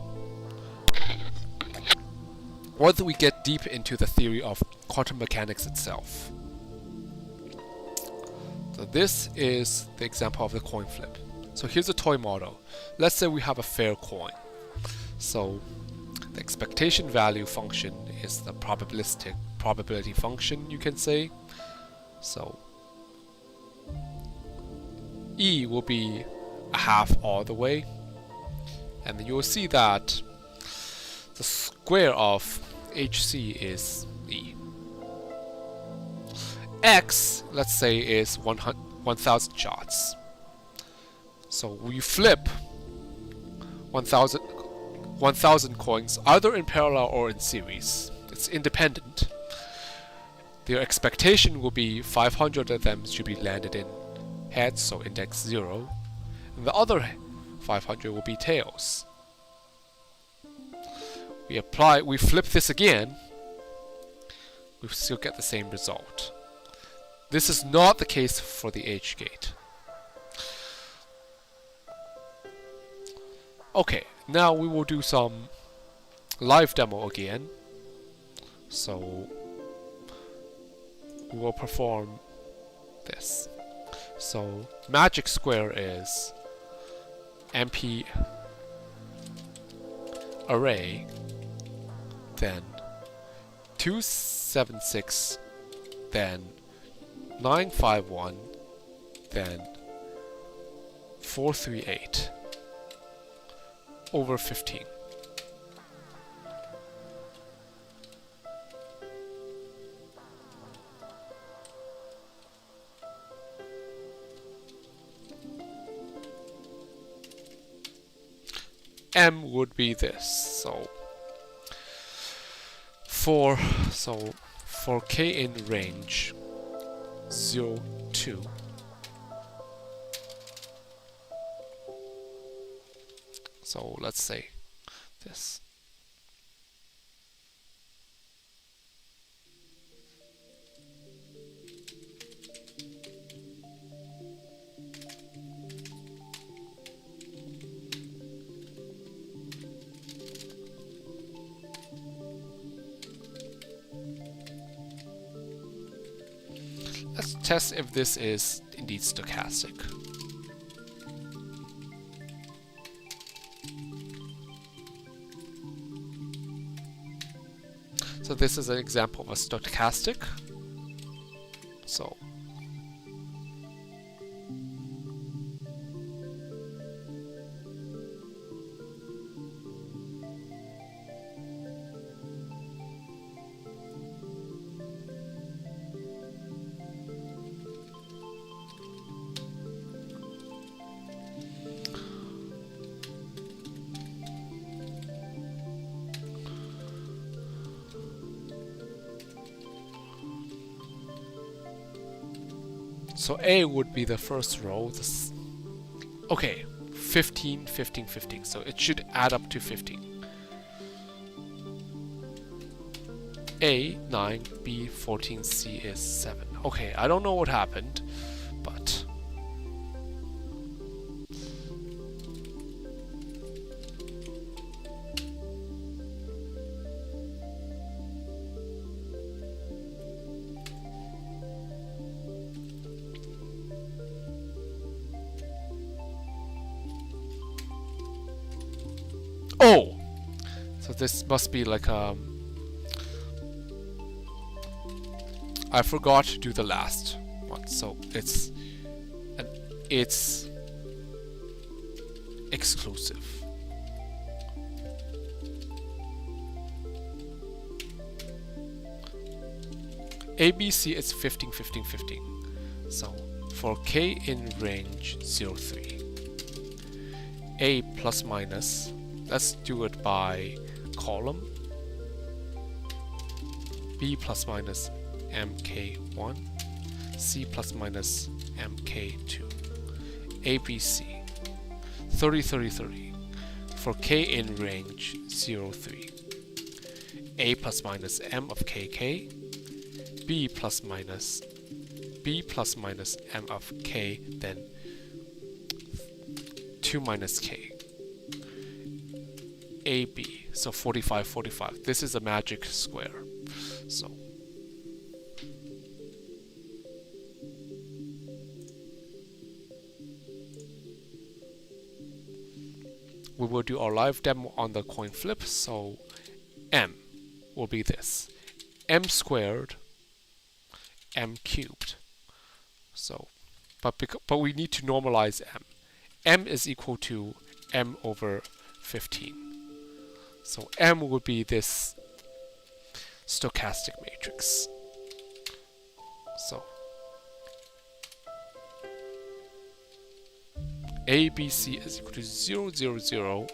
Once we get deep into the theory of quantum mechanics itself. So this is the example of the coin flip. So here's a toy model. Let's say we have a fair coin. So the expectation value function is the probability function, you can say. So E will be a half all the way. And then you will see that the square of HC is E. X, let's say, is 1,000 shots. So we flip 1,000 coins either in parallel or in series. It's independent. Their expectation will be 500 of them should be landed in heads, so index 0. And the other 500 will be tails. We flip this again, we still get the same result. This is not the case for the H gate. Okay, now we will do some live demo again. So we will perform this. So magic square is MP array, then 276, then 951, then 438 over 15. M would be this. So for k in range 0, 2, so let's say this. Let's test if this is indeed stochastic. So this is an example of a stochastic. So A would be the first row. Okay, 15, 15, 15. So it should add up to 15. A 9, B 14, C is 7. Okay, I don't know what happened, but oh! So this must be like I forgot to do the last one, so it's exclusive. ABC is 15, 15, 15. So for k in range 0, 3, A plus minus, let's do it by column, B plus minus mk1, C plus minus mk2, ABC 30, 30, 30. For k in range 0, 3, A plus minus m of kk, B plus minus m of k, then 2 minus k, AB, so 45, 45. This is a magic square. So we will do our live demo on the coin flip. So m will be this: m squared, m cubed. So but we need to normalize m. M is equal to m over 15. So M would be this stochastic matrix. So ABC is equal to 0, 0, 0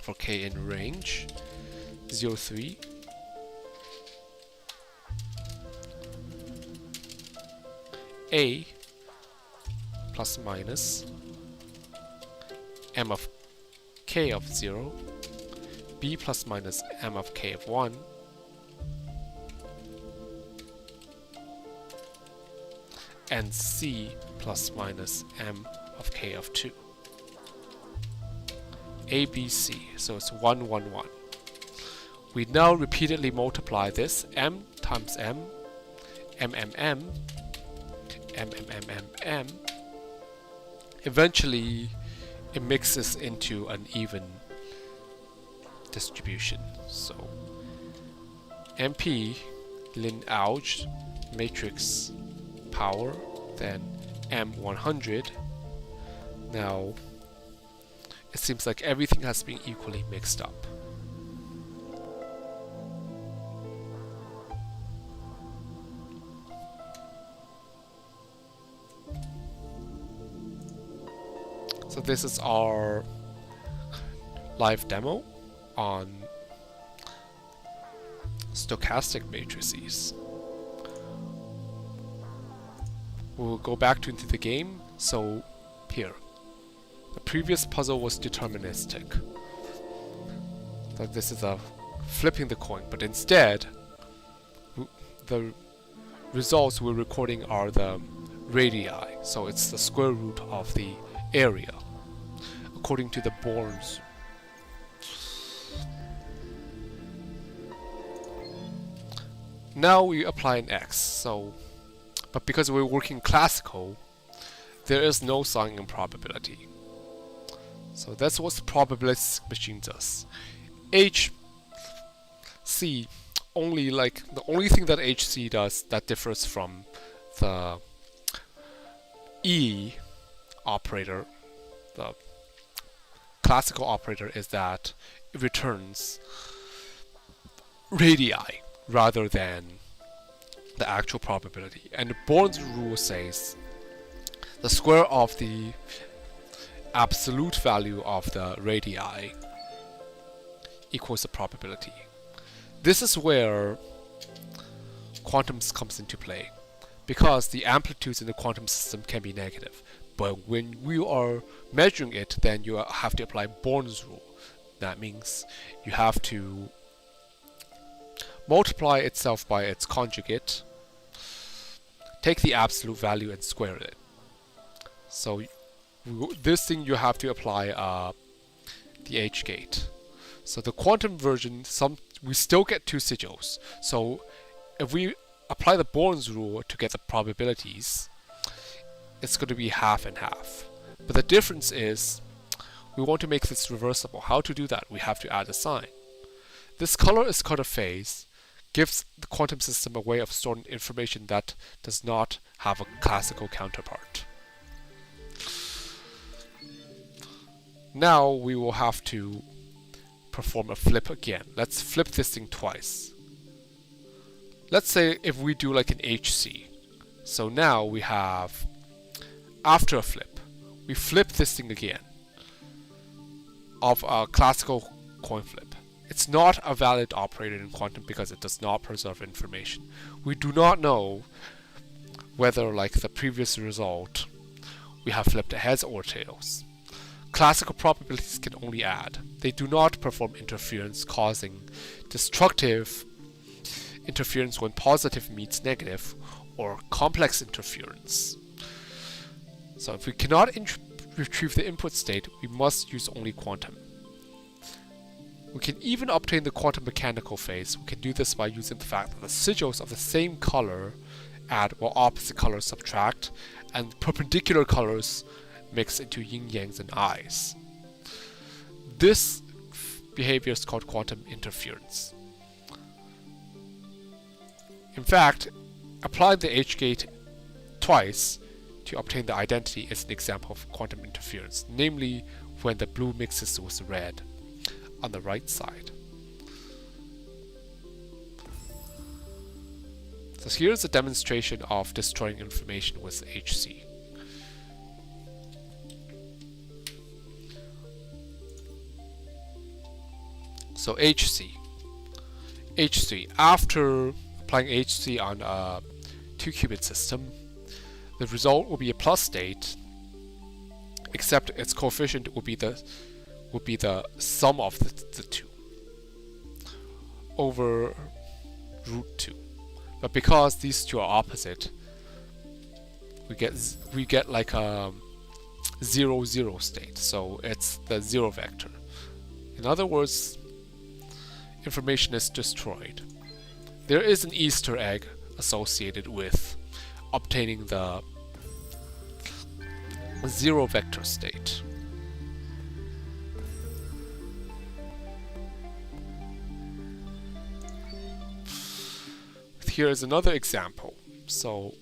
for k in range, 0, 3, A plus minus m of k of 0, B plus minus m of k of 1, and C plus minus m of k of 2. ABC, so it's 1, 1, 1. We now repeatedly multiply this, m times m, m, m, m, m, m, m, m, m. Eventually, it mixes into an even distribution. So, MP, lin alg, matrix power, then M100. Now, it seems like everything has been equally mixed up. So this is our live demo on stochastic matrices. We'll go back into the game. So here, the previous puzzle was deterministic. So this is a flipping the coin, but instead the results we're recording are the radii. So it's the square root of the area according to the Born's. Now we apply an x. So, but because we're working classical, there is no sign in probability. So that's what the probabilistic machine does. HC only, like, the only thing that HC does that differs from the E operator, the classical operator, is that it returns radii rather than the actual probability. And the Born's rule says the square of the absolute value of the radii equals the probability. This is where quantums comes into play, because the amplitudes in the quantum system can be negative. But when we are measuring it, then you have to apply Born's rule. That means you have to multiply itself by its conjugate, take the absolute value and square it. So this thing you have to apply the H-gate. So the quantum version, we still get two sigils. So if we apply the Born's rule to get the probabilities, it's going to be half and half. But the difference is, we want to make this reversible. How to do that? We have to add a sign. This color is called a phase, gives the quantum system a way of storing information that does not have a classical counterpart. Now we will have to perform a flip again. Let's flip this thing twice. Let's say if we do like an HC. So now we have, after a flip, we flip this thing again of a classical coin flip. It's not a valid operator in quantum because it does not preserve information. We do not know whether, like the previous result, we have flipped heads or tails. Classical probabilities can only add. They do not perform interference, causing destructive interference when positive meets negative, or complex interference. So if we cannot retrieve the input state, we must use only quantum. We can even obtain the quantum mechanical phase. We can do this by using the fact that the sigils of the same color add while opposite colors subtract, and perpendicular colors mix into yin-yangs and I's. This behavior is called quantum interference. In fact, applying the H-gate twice to obtain the identity is an example of quantum interference, namely when the blue mixes with red on the right side. So here's a demonstration of destroying information with HC. So HC. After applying HC on a 2-qubit system, the result will be a plus state, except its coefficient will be the sum of the two over root 2. But because these two are opposite, we get like a 0, 0 state. So it's the 0 vector. In other words, information is destroyed. There is an Easter egg associated with obtaining the 0 vector state. Here is another example. So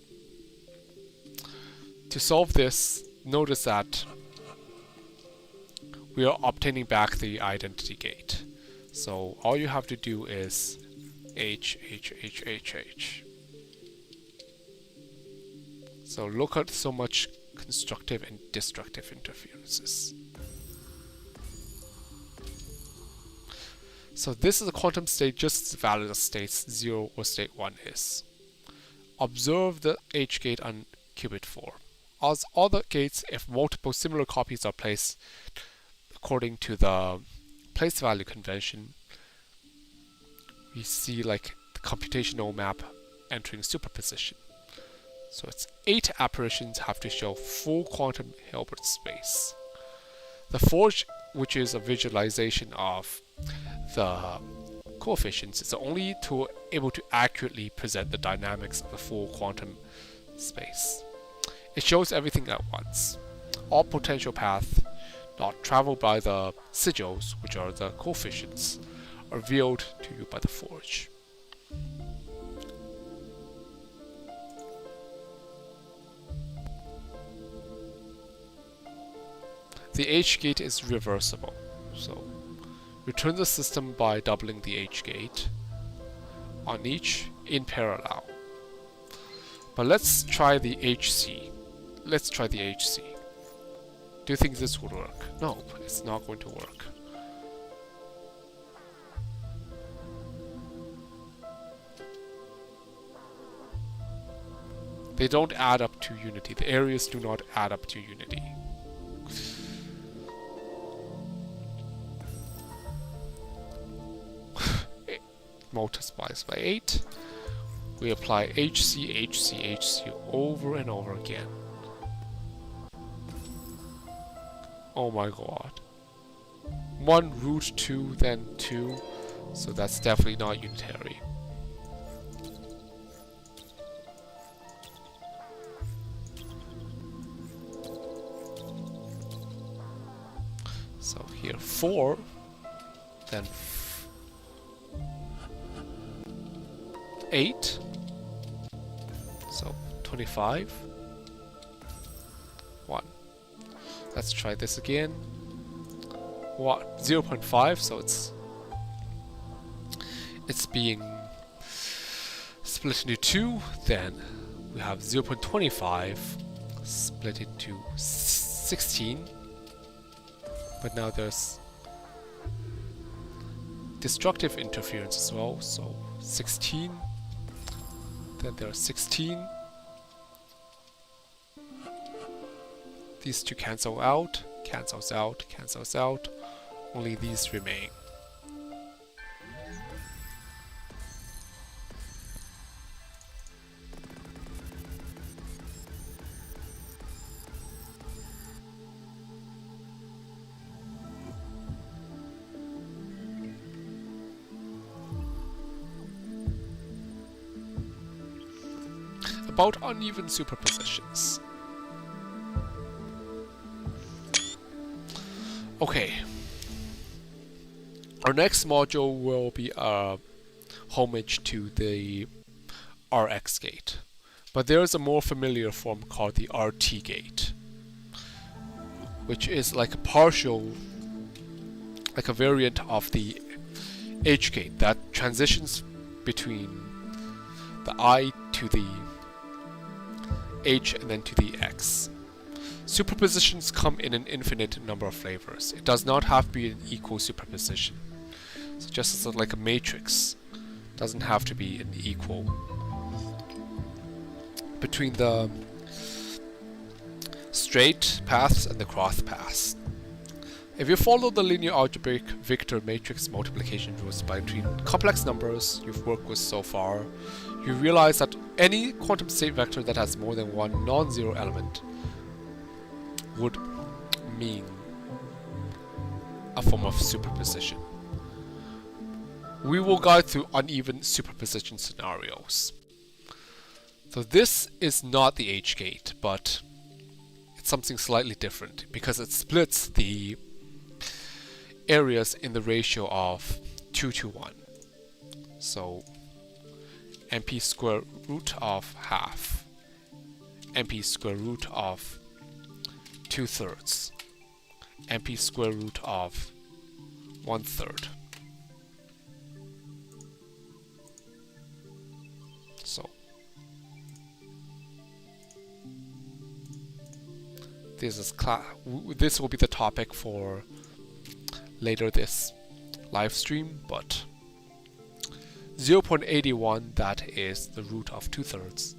to solve this, notice that we are obtaining back the identity gate. So all you have to do is H. So look at so much constructive and destructive interferences. So this is a quantum state just as valid as states 0 or state 1 is. Observe the H gate on qubit 4. As all the gates, if multiple similar copies are placed according to the place value convention, we see like the computational map entering superposition. So it's 8 apparitions have to show full quantum Hilbert space. The forge, which is a visualization of the coefficients, is the only tool able to accurately present the dynamics of the full quantum space. It shows everything at once. All potential paths not traveled by the sigils, which are the coefficients, are revealed to you by the forge. The H gate is reversible, so return the system by doubling the H gate on each in parallel. But let's try the HC. Do you think this would work? No, it's not going to work. They don't add up to unity. The areas do not add up to unity. Multiplies by 8. We apply HC over and over again. Oh my god. 1 root 2, then 2. So that's definitely not unitary. So here 4, then 8, so 25, 1. Let's try this again. What? 0.5, so it's being split into 2. Then we have 0.25 split into 16. But now there's destructive interference as well, so 16. Then there are 16. These two cancels out. Only these remain. About uneven superpositions. Okay. Our next module will be a homage to the Rx gate. But there is a more familiar form called the RT gate, which is like a partial, like a variant of the H gate that transitions between the I to the H and then to the X. Superpositions come in an infinite number of flavors. It does not have to be an equal superposition. So just as like a matrix, doesn't have to be an equal between the straight paths and the cross paths. If you follow the linear algebraic vector matrix multiplication rules between complex numbers you've worked with so far, you realize that any quantum state vector that has more than one non-zero element would mean a form of superposition. We will guide through uneven superposition scenarios. So this is not the H-gate, but it's something slightly different because it splits the areas in the ratio of 2 to 1. So np square root of half, np square root of 2/3, np square root of 1/3. So this will be the topic for later this live stream, but 0.81, that is the root of 2/3.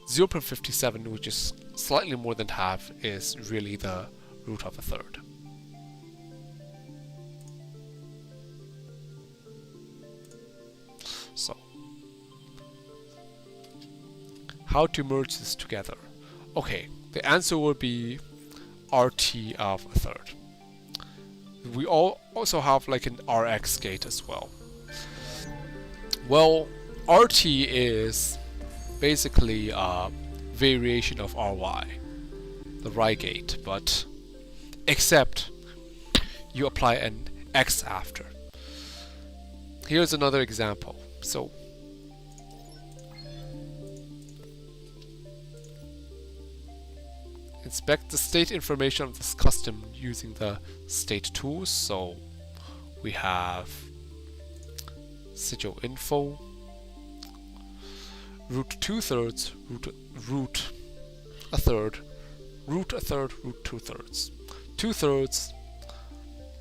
0.57, which is slightly more than half, is really the root of 1/3. So, how to merge this together? Okay, the answer will be RT of 1/3. We also have like an RX gate as well. Well, RT is basically a variation of RY, the RY gate, but except you apply an X after. Here's another example. So inspect the state information of this custom using the state tools. So we have sigil info, root 2/3, root 1/3, root 1/3, root 2/3, 2/3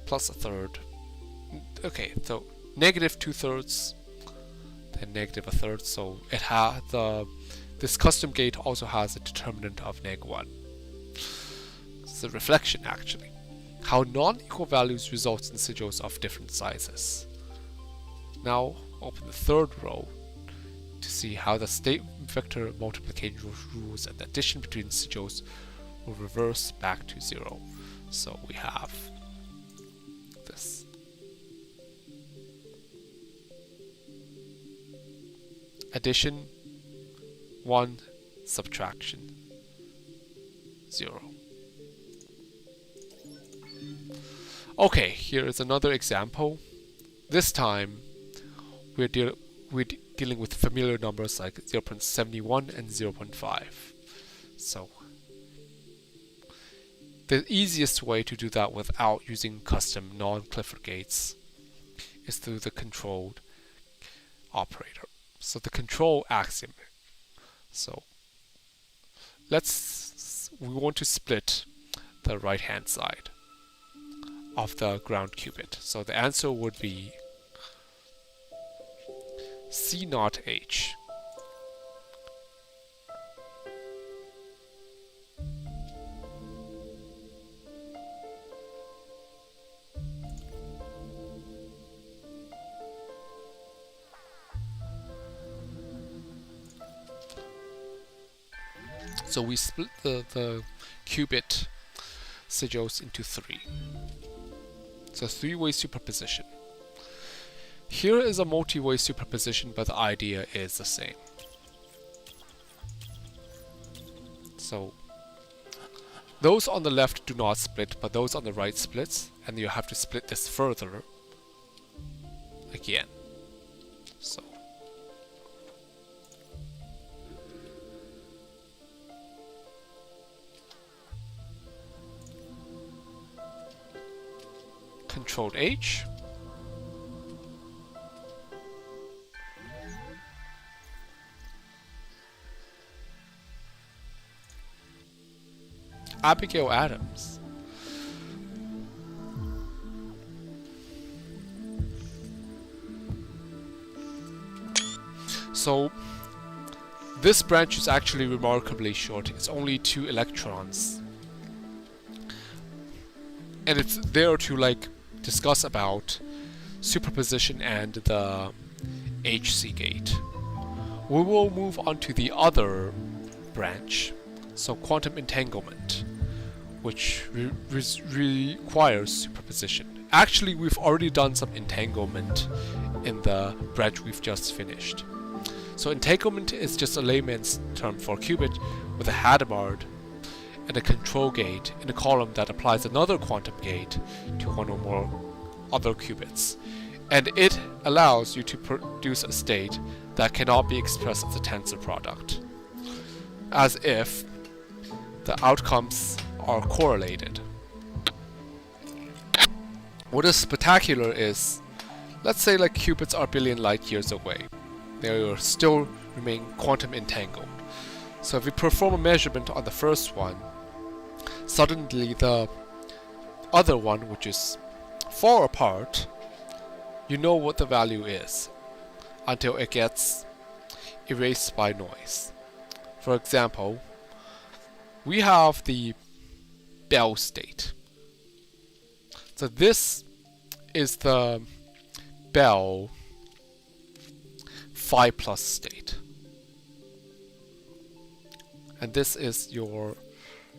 plus 1/3. Okay, so negative 2/3, then negative 1/3. So it this custom gate also has a determinant of -1. It's a reflection actually. How non-equal values results in sigils of different sizes. Now open the third row to see how the state vector multiplication rules and the addition between sigils will reverse back to 0. So we have this. Addition 1, subtraction 0. Okay, here is another example. This time we're dealing with familiar numbers like 0.71 and 0.5. So the easiest way to do that without using custom non-Clifford gates is through the controlled operator. So the control axiom. So we want to split the right hand side of the ground qubit. So the answer would be C0H. So we split the qubit sigils into 3. So 3-way superposition. Here is a multi-way superposition, but the idea is the same. So those on the left do not split, but those on the right splits, and you have to split this further again. So Control H. Abigail Adams. So this branch is actually remarkably short. It's only 2 electrons. And it's there to like discuss about superposition and the HC gate. We will move on to the other branch, so quantum entanglement, which requires superposition. Actually, we've already done some entanglement in the branch we've just finished. So entanglement is just a layman's term for qubit with a Hadamard and a control gate in a column that applies another quantum gate to one or more other qubits. And it allows you to produce a state that cannot be expressed as a tensor product, as if the outcomes are correlated. What is spectacular is, let's say like qubits are a billion light years away. They still remain quantum entangled. So if we perform a measurement on the first one, suddenly the other one, which is far apart, you know what the value is until it gets erased by noise. For example, we have the Bell state. So this is the Bell phi plus state. And this is your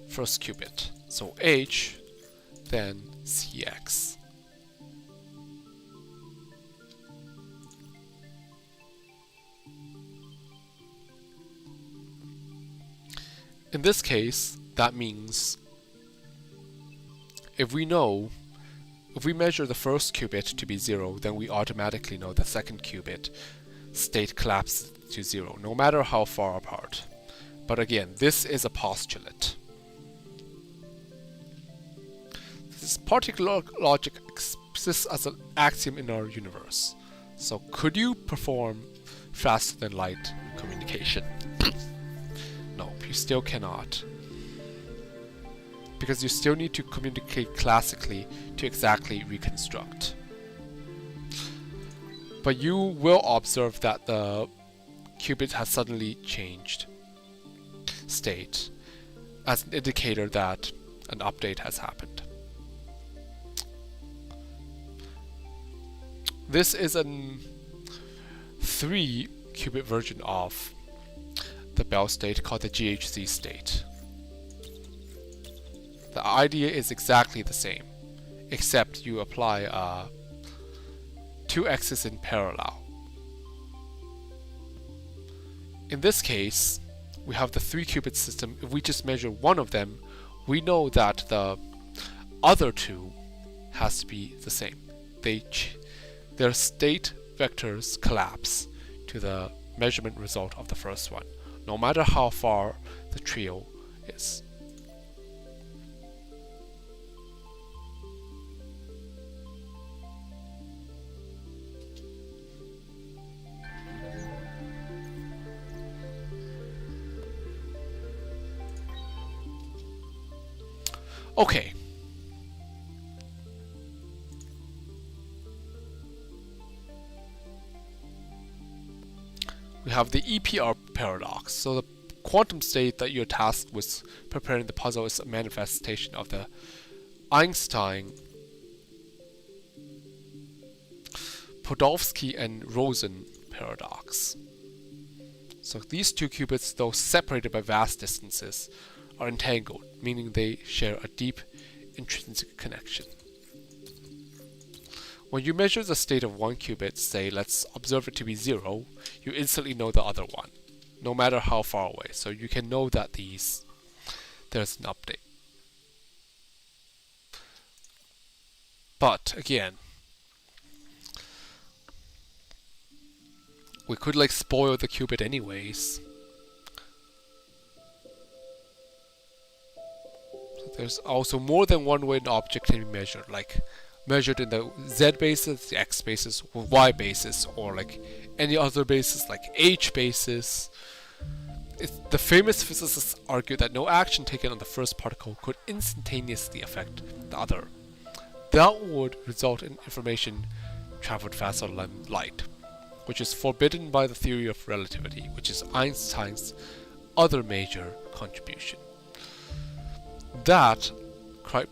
first qubit. So H, then Cx. In this case, that means if we measure the first qubit to be 0, then we automatically know the second qubit state collapses to 0, no matter how far apart. But again, this is a postulate. This particular logic exists as an axiom in our universe. So could you perform faster than light communication? No, you still cannot. Because you still need to communicate classically to exactly reconstruct. But you will observe that the qubit has suddenly changed state as an indicator that an update has happened. This is a 3-qubit version of the Bell state called the GHZ state. The idea is exactly the same, except you apply 2 x's in parallel. In this case, we have the 3-qubit system. If we just measure one of them, we know that the other 2 has to be the same. Their state vectors collapse to the measurement result of the first one, no matter how far the trio is. Okay. We have the EPR paradox. So the quantum state that you're tasked with preparing the puzzle is a manifestation of the Einstein, Podolsky, and Rosen paradox. So these 2 qubits, though separated by vast distances, are entangled, meaning they share a deep intrinsic connection. When you measure the state of one qubit, say let's observe it to be 0, you instantly know the other one, no matter how far away. So you can know that there's an update. But again, we could like spoil the qubit anyways. So there's also more than one way an object can be measured, like measured in the Z basis, the X basis, or Y basis, or like any other basis like H basis. The famous physicists argue that no action taken on the first particle could instantaneously affect the other. That would result in information traveled faster than light. which is forbidden by the theory of relativity, which is Einstein's other major contribution. That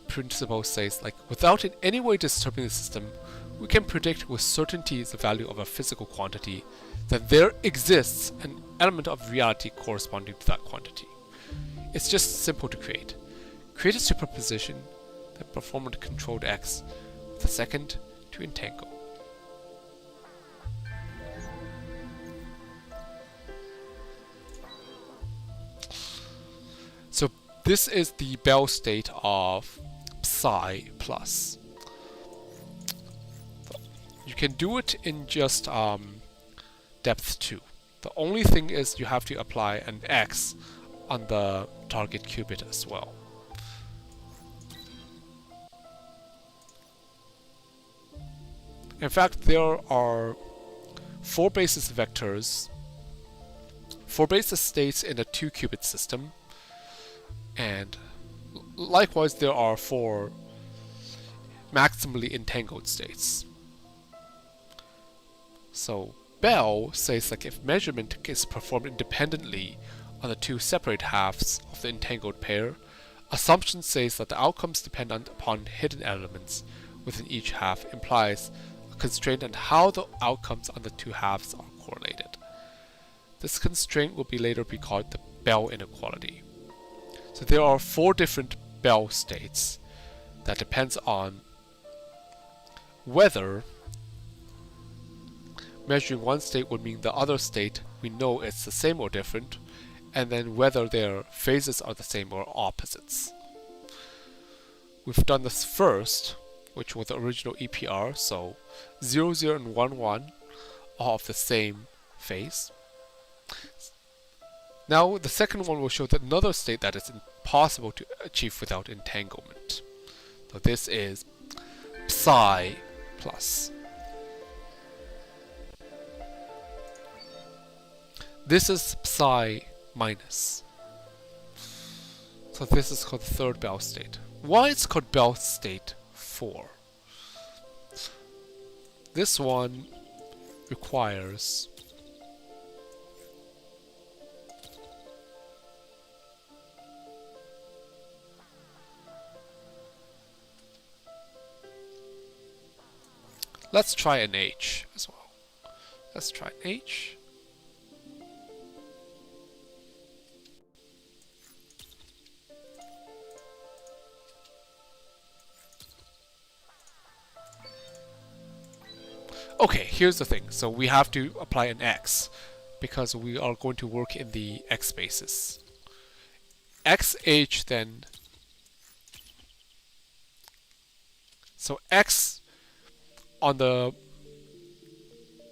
principle says, like, without in any way disturbing the system, we can predict with certainty the value of a physical quantity, that there exists an element of reality corresponding to that quantity. It's just simple to create. Create a superposition that perform a controlled X with a second to entangle. So this is the Bell state of psi plus. You can do it in just depth 2. The only thing is you have to apply an X on the target qubit as well. In fact, there are 4 basis vectors, 4 basis states in a 2-qubit system, and likewise there are 4 maximally entangled states. So Bell says, like, if measurement is performed independently on the 2 separate halves of the entangled pair, assumption says that the outcomes depend upon hidden elements within each half implies a constraint on how the outcomes on the 2 halves are correlated. This constraint will later be called the Bell inequality. So there are 4 different Bell states that depends on whether measuring one state would mean the other state we know it's the same or different, and then whether their phases are the same or opposites. We've done this first, which was the original EPR, so 0, 0 and 1, 1 are of the same phase. Now the second one will show that another state that is impossible to achieve without entanglement. So this is psi plus. This is psi minus. So this is called the third Bell state. Why it's called Bell state 4? This one requires let's try an H as well. Let's try an H. Okay, here's the thing. So we have to apply an X because we are going to work in the X basis. XH then. So X on the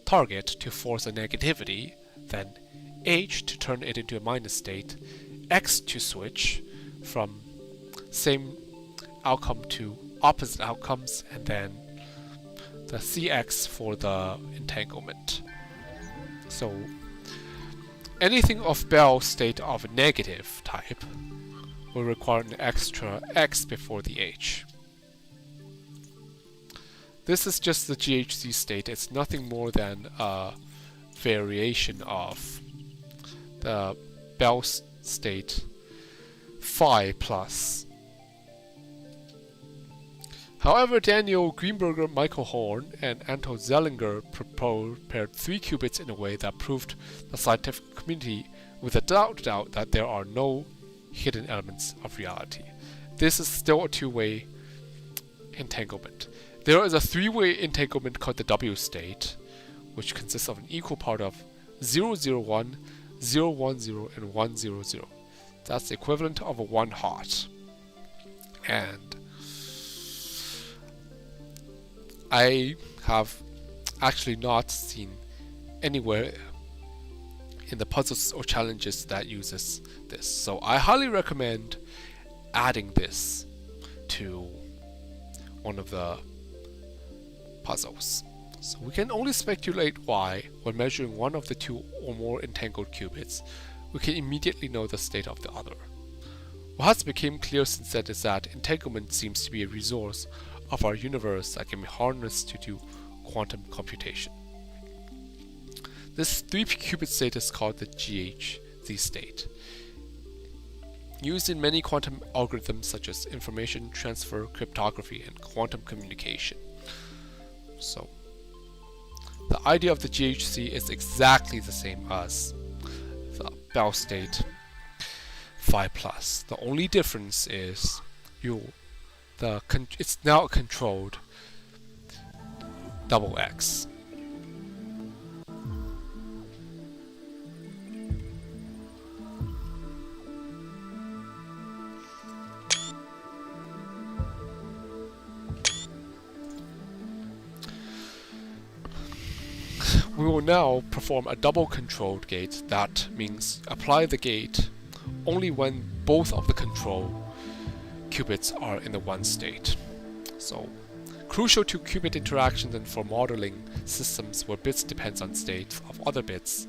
target to force a negativity, then H to turn it into a minus state, X to switch from same outcome to opposite outcomes, and then the CX for the entanglement. So anything of Bell state of a negative type will require an extra X before the H. This is just the GHZ state. It's nothing more than a variation of the Bell state phi plus. However, Daniel Greenberger, Michael Horn, and Anton Zellinger prepared 3 qubits in a way that proved the scientific community without doubt that there are no hidden elements of reality. This is still a 2-way entanglement. There is a 3-way entanglement called the W state, which consists of an equal part of 001, 010, and 100. That's the equivalent of a 1 hot. And I have actually not seen anywhere in the puzzles or challenges that uses this. So I highly recommend adding this to one of the puzzles. So we can only speculate why, when measuring one of the 2 or more entangled qubits, we can immediately know the state of the other. What has become clear since then is that entanglement seems to be a resource of our universe that can be harnessed to do quantum computation. This 3-qubit state is called the GHZ state, used in many quantum algorithms such as information transfer, cryptography, and quantum communication. So, the idea of the GHZ is exactly the same as the Bell state phi plus. The only difference is it's now a controlled double X. We will now perform a double controlled gate. That means apply the gate only when both of the control qubits are in the one state. So, crucial to qubit interactions and for modeling systems where bits depends on states of other bits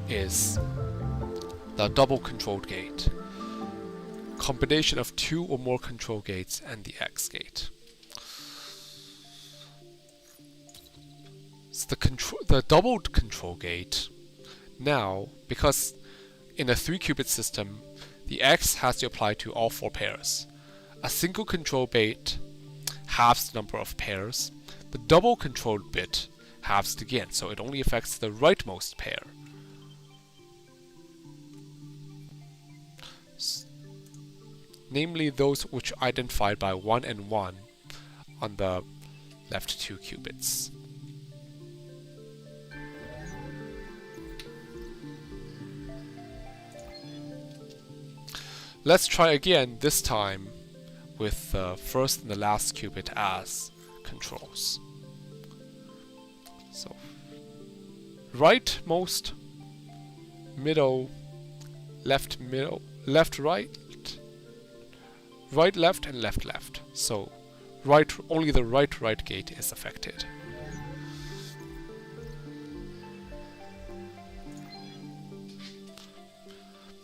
is the double controlled gate, combination of 2 or more control gates, and the X gate. So the double control gate, now, because in a 3-qubit system, the X has to apply to all 4 pairs. A single control bit halves the number of pairs. The double controlled bit halves it again, so it only affects the rightmost pair. Namely those which are identified by 1 and 1 on the left 2 qubits. Let's try again, this time with the first and the last qubit as controls. So, rightmost, middle, left, right, right, left, and left, left. So, only the right gate is affected.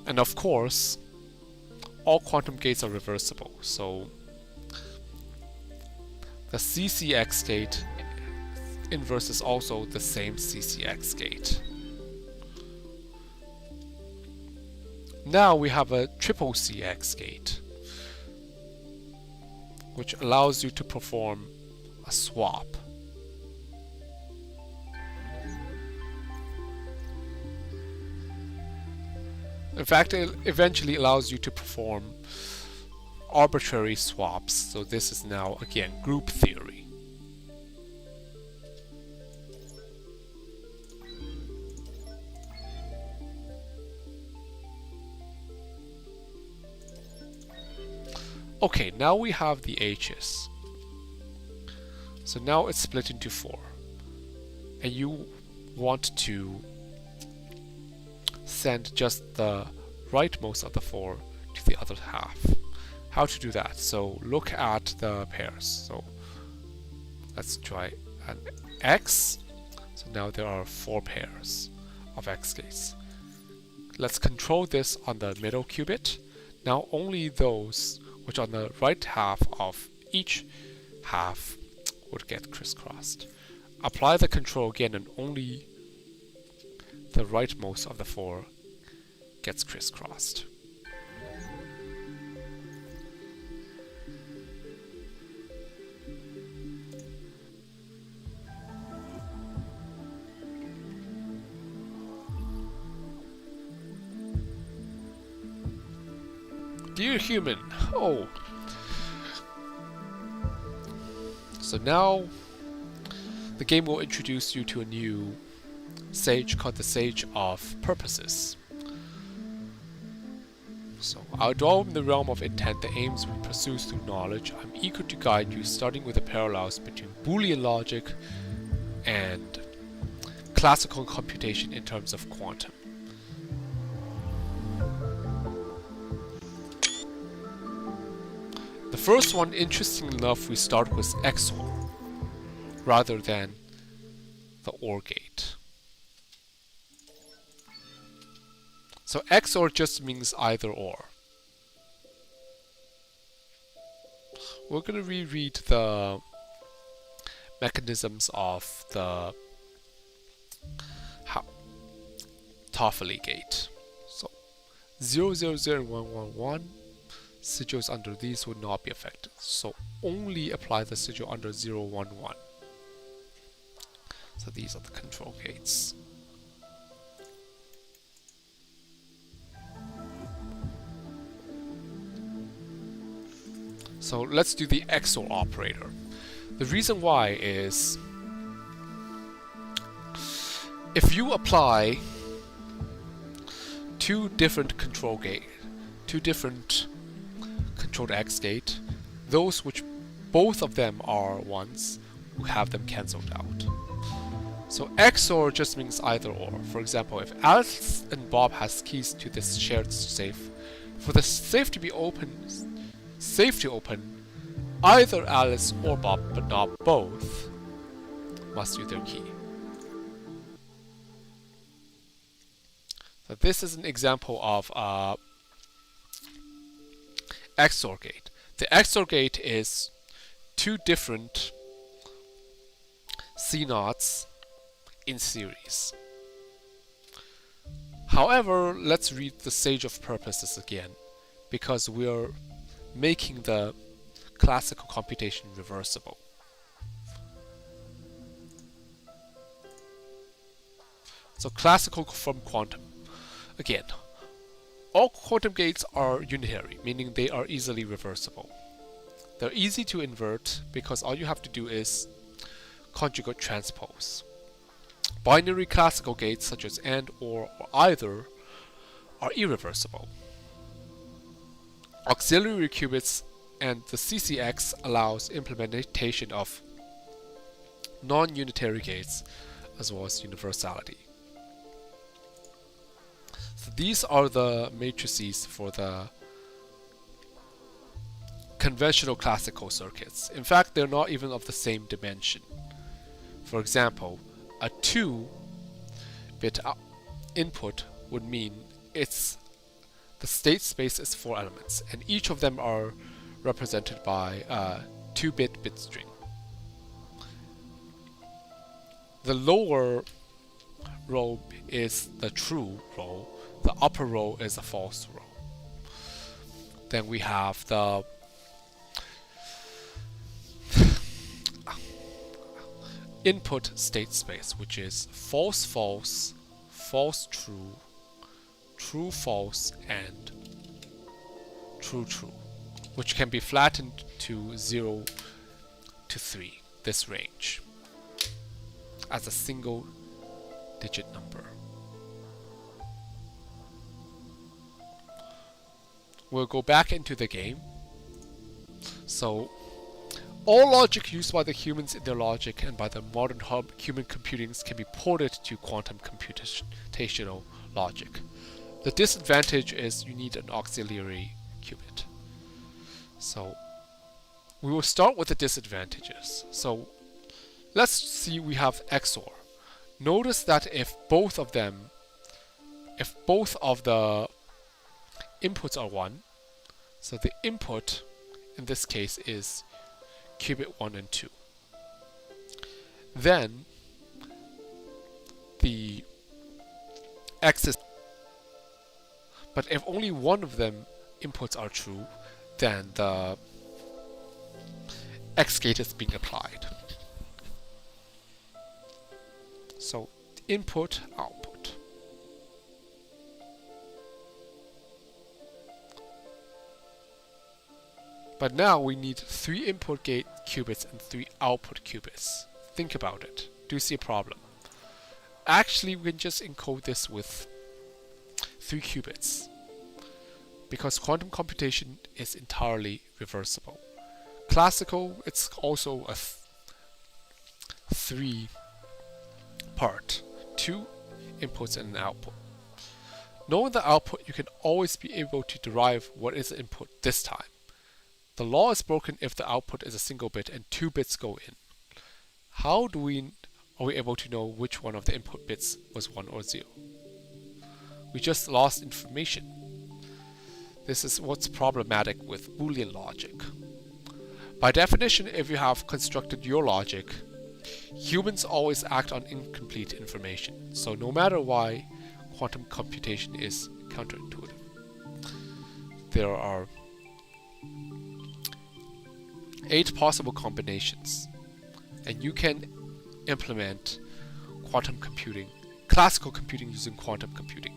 And of course, all quantum gates are reversible, so the CCX state inverse is also the same CCX gate. Now we have a triple CX gate, which allows you to perform a swap. In fact, it eventually allows you to perform arbitrary swaps. So this is now, again, group theory. Okay, now we have the H's. So now it's split into 4. And you want to send just the rightmost of the 4 to the other half. How to do that? So look at the pairs. So let's try an X. So now there are 4 pairs of X gates. Let's control this on the middle qubit. Now only those which are on the right half of each half would get crisscrossed. Apply the control again and only the rightmost of the 4 gets crisscrossed. Dear human, oh. So now the game will introduce you to a new sage called the Sage of Purposes. So, I'll dwell in the realm of intent, the aims we pursue through knowledge. I'm eager to guide you, starting with the parallels between Boolean logic and classical computation in terms of quantum. The first one, interestingly enough, we start with XOR rather than the OR gate. So XOR just means either or. We're going to reread the mechanisms of the Toffoli gate. So 0, 0, 0, and 1, 1, 1 sigils under these would not be affected. So only apply the sigil under 0, 1, 1. So these are the control gates. So let's do the XOR operator. The reason why is if you apply two different control controlled X gate, those which both of them are ones, we have them cancelled out. So XOR just means either or. For example, if Alice and Bob has keys to this shared safe, for the safe to be open, either Alice or Bob, but not both, must use their key. So this is an example of XOR gate. The XOR gate is two different C0s in series. However, let's read the sage of purposes again, because we are making the classical computation reversible. So classical from quantum. Again, all quantum gates are unitary, meaning they are easily reversible. They're easy to invert because all you have to do is conjugate transpose. Binary classical gates such as AND, or either are irreversible. Auxiliary qubits and the CCX allows implementation of non-unitary gates as well as universality. So these are the matrices for the conventional classical circuits. In fact, they're not even of the same dimension. For example, a 2-bit input would mean the state space is 4 elements, and each of them are represented by a 2-bit bit string. The lower row is the true row, the upper row is a false row. Then we have the input state space, which is false false, false true, true false, and true true, which can be flattened to 0 to 3, this range, as a single digit number. We'll go back into the game. So all logic used by the humans in their logic and by the modern human computings can be ported to quantum computational logic. The disadvantage is you need an auxiliary qubit. So we will start with the disadvantages. So let's see, we have XOR. Notice that if both of the inputs are 1, so the input in this case is qubit 1 and 2. Then the X is, but if only one of them inputs are true, then the X gate is being applied. So input, output. But now we need 3 input gate qubits and 3 output qubits. Think about it. Do you see a problem? Actually, we can just encode this with 3 qubits, because quantum computation is entirely reversible. Classical, it's also a 3-part, 2 inputs and an output. Knowing the output, you can always be able to derive what is the input this time. The law is broken if the output is a single bit and 2 bits go in. How are we able to know which one of the input bits was 1 or 0? We just lost information. This is what's problematic with Boolean logic. By definition, if you have constructed your logic, humans always act on incomplete information. So no matter why, quantum computation is counterintuitive. There are 8 possible combinations, and you can implement quantum computing, classical computing using quantum computing.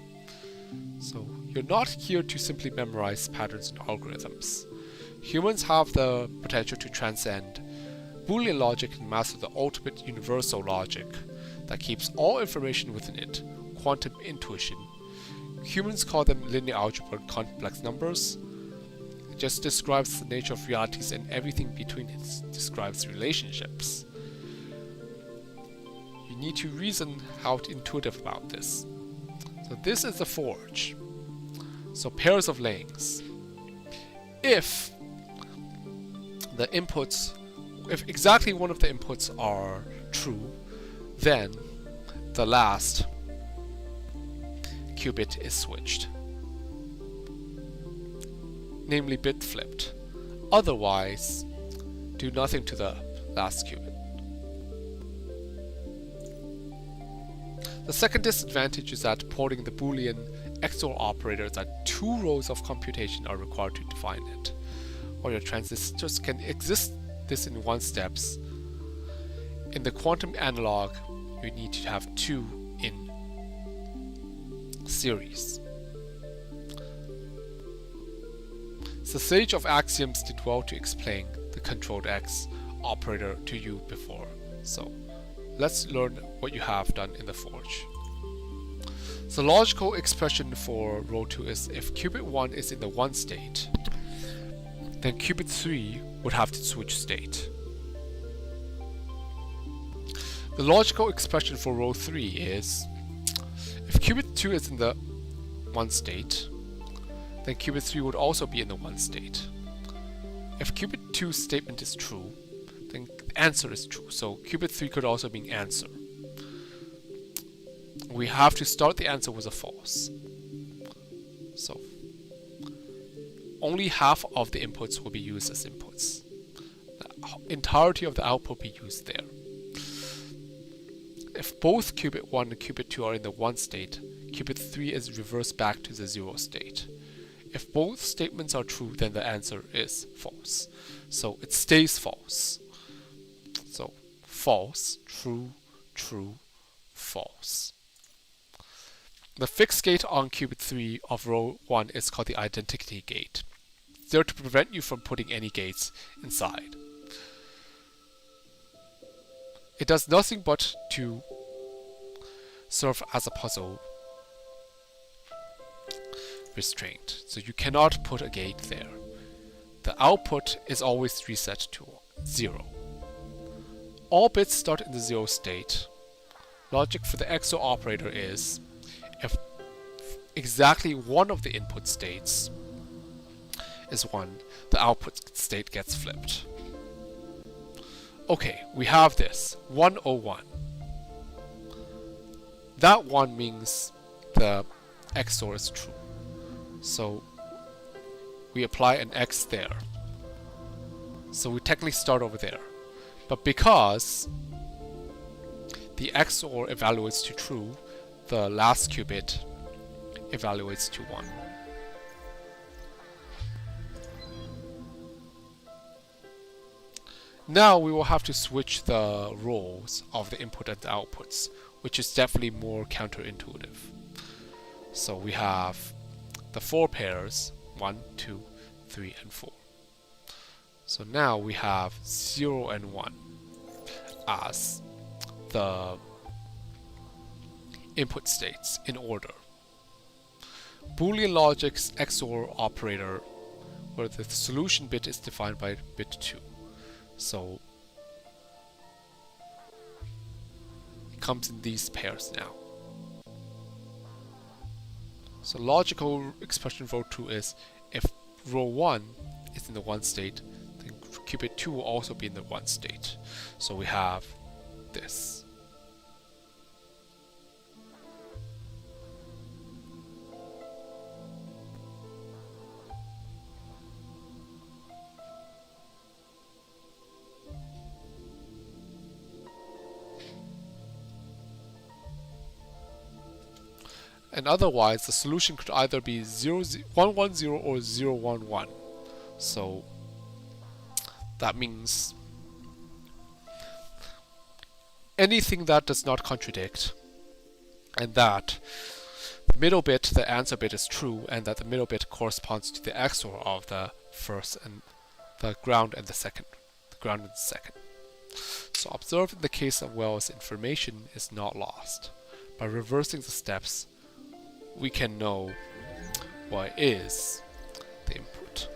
So you're not here to simply memorize patterns and algorithms. Humans have the potential to transcend Boolean logic and master the ultimate universal logic that keeps all information within it, quantum intuition. Humans call them linear algebra and complex numbers. It just describes the nature of realities, and everything between it describes relationships. You need to reason how intuitive about this. So this is the forge. So pairs of lanes. If exactly one of the inputs are true, then the last qubit is switched, namely bit flipped. Otherwise, do nothing to the last qubit. The second disadvantage is that porting the Boolean XOR operator is that 2 rows of computation are required to define it. Or your transistors can exist this in 1 steps. In the quantum analog, you need to have 2 in series. The sage of axioms did well to explain the controlled X operator to you before. So let's learn what you have done in the forge. The logical expression for row 2 is if qubit 1 is in the 1 state, then qubit 3 would have to switch state. The logical expression for row 3 is if qubit 2 is in the 1 state, then qubit 3 would also be in the 1 state. If qubit 2's statement is true, then the answer is true, so qubit 3 could also be an answer. We have to start the answer with a false. So only half of the inputs will be used as inputs. The entirety of the output will be used there. If both qubit 1 and qubit 2 are in the 1 state, qubit 3 is reversed back to the 0 state. If both statements are true, then the answer is false. So it stays false. So false, true, true, false. The fixed gate on qubit 3 of row 1 is called the identity gate. It's there to prevent you from putting any gates inside. It does nothing but to serve as a puzzle restraint. So you cannot put a gate there. The output is always reset to 0. All bits start in the 0 state. Logic for the XOR operator is if exactly one of the input states is 1, the output state gets flipped. Okay, we have this 101. That 1 means the XOR is true. So we apply an X there. So we technically start over there. But because the XOR evaluates to true, the last qubit evaluates to 1. Now we will have to switch the roles of the input and the outputs, which is definitely more counterintuitive. So we have the 4 pairs, 1, 2, 3, and 4. So now we have 0 and 1 as the input states in order. Boolean logic's XOR operator, where the solution bit is defined by bit 2. So it comes in these pairs now. So logical expression for row 2 is if row 1 is in the 1 state, then qubit 2 will also be in the 1 state. So we have this. And otherwise, the solution could either be 110 or 011. So that means anything that does not contradict, and that the middle bit, the answer bit, is true, and that the middle bit corresponds to the XOR of the first and the ground and the second. The ground and the second. So observe in the case of Wells, information is not lost. By reversing the steps, we can know what is the input.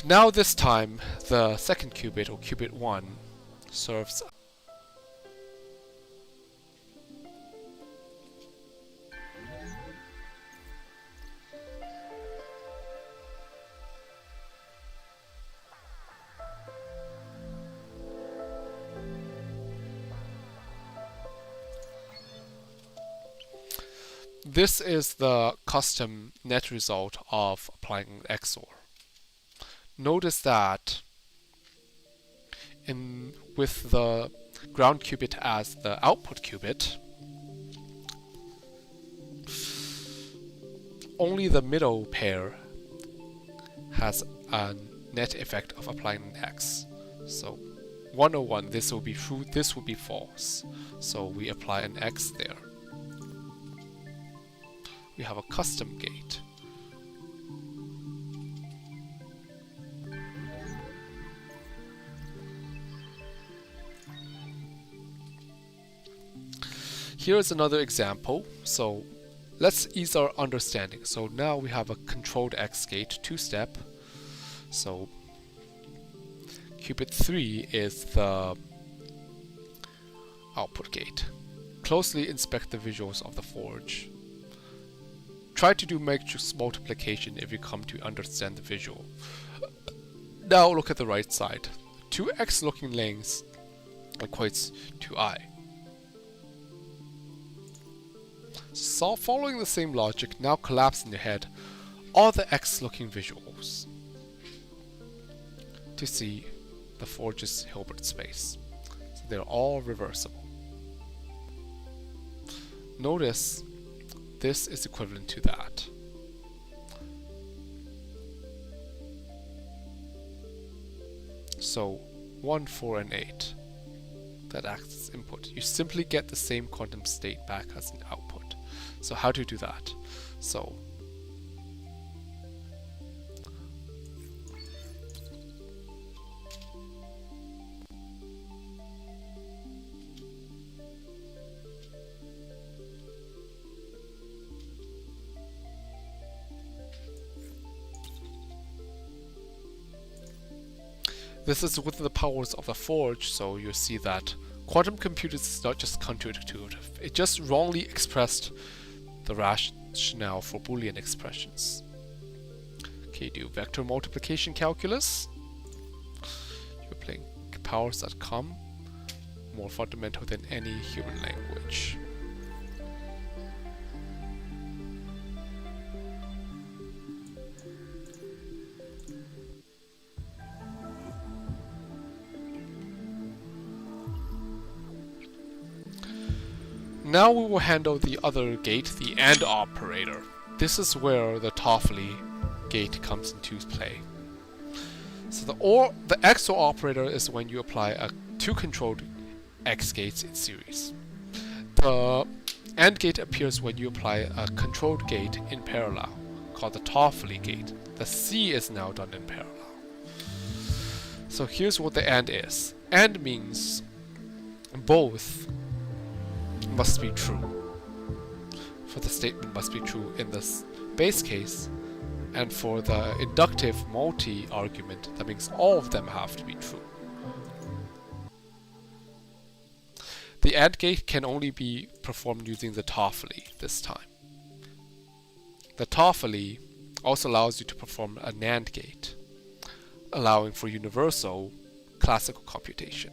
Now this time, the second qubit, or qubit 1, serves this is the custom net result of applying XOR. Notice that with the ground qubit as the output qubit, only the middle pair has a net effect of applying an X. So 101, this will be true, this will be false. So we apply an X there. We have a custom gate. Here's another example. So let's ease our understanding. So now we have a controlled X gate, two-step. So qubit 3 is the output gate. Closely inspect the visuals of the forge. Try to do matrix multiplication if you come to understand the visual. Now look at the right side. Two X looking lengths equates to I. So following the same logic, now collapse in your head all the X looking visuals to see the forge's Hilbert space. So they're all reversible. Notice this is equivalent to that. So 1, 4, and 8, that acts as input. You simply get the same quantum state back as an output. So how to do that? So this is with the powers of the forge, so you see that quantum computers is not just counterintuitive. It just wrongly expressed the rationale for Boolean expressions. Okay, do vector multiplication calculus. You're playing powers that come more fundamental than any human language. Now we will handle the other gate, the AND operator. This is where the Toffoli gate comes into play. So the XOR operator is when you apply two controlled X gates in series. The AND gate appears when you apply a controlled gate in parallel, called the Toffoli gate. The C is now done in parallel. So here's what the AND is. AND means both must be true. For the statement must be true in this base case, and for the inductive multi-argument, that means all of them have to be true. The AND gate can only be performed using the Toffoli this time. The Toffoli also allows you to perform a NAND gate, allowing for universal classical computation.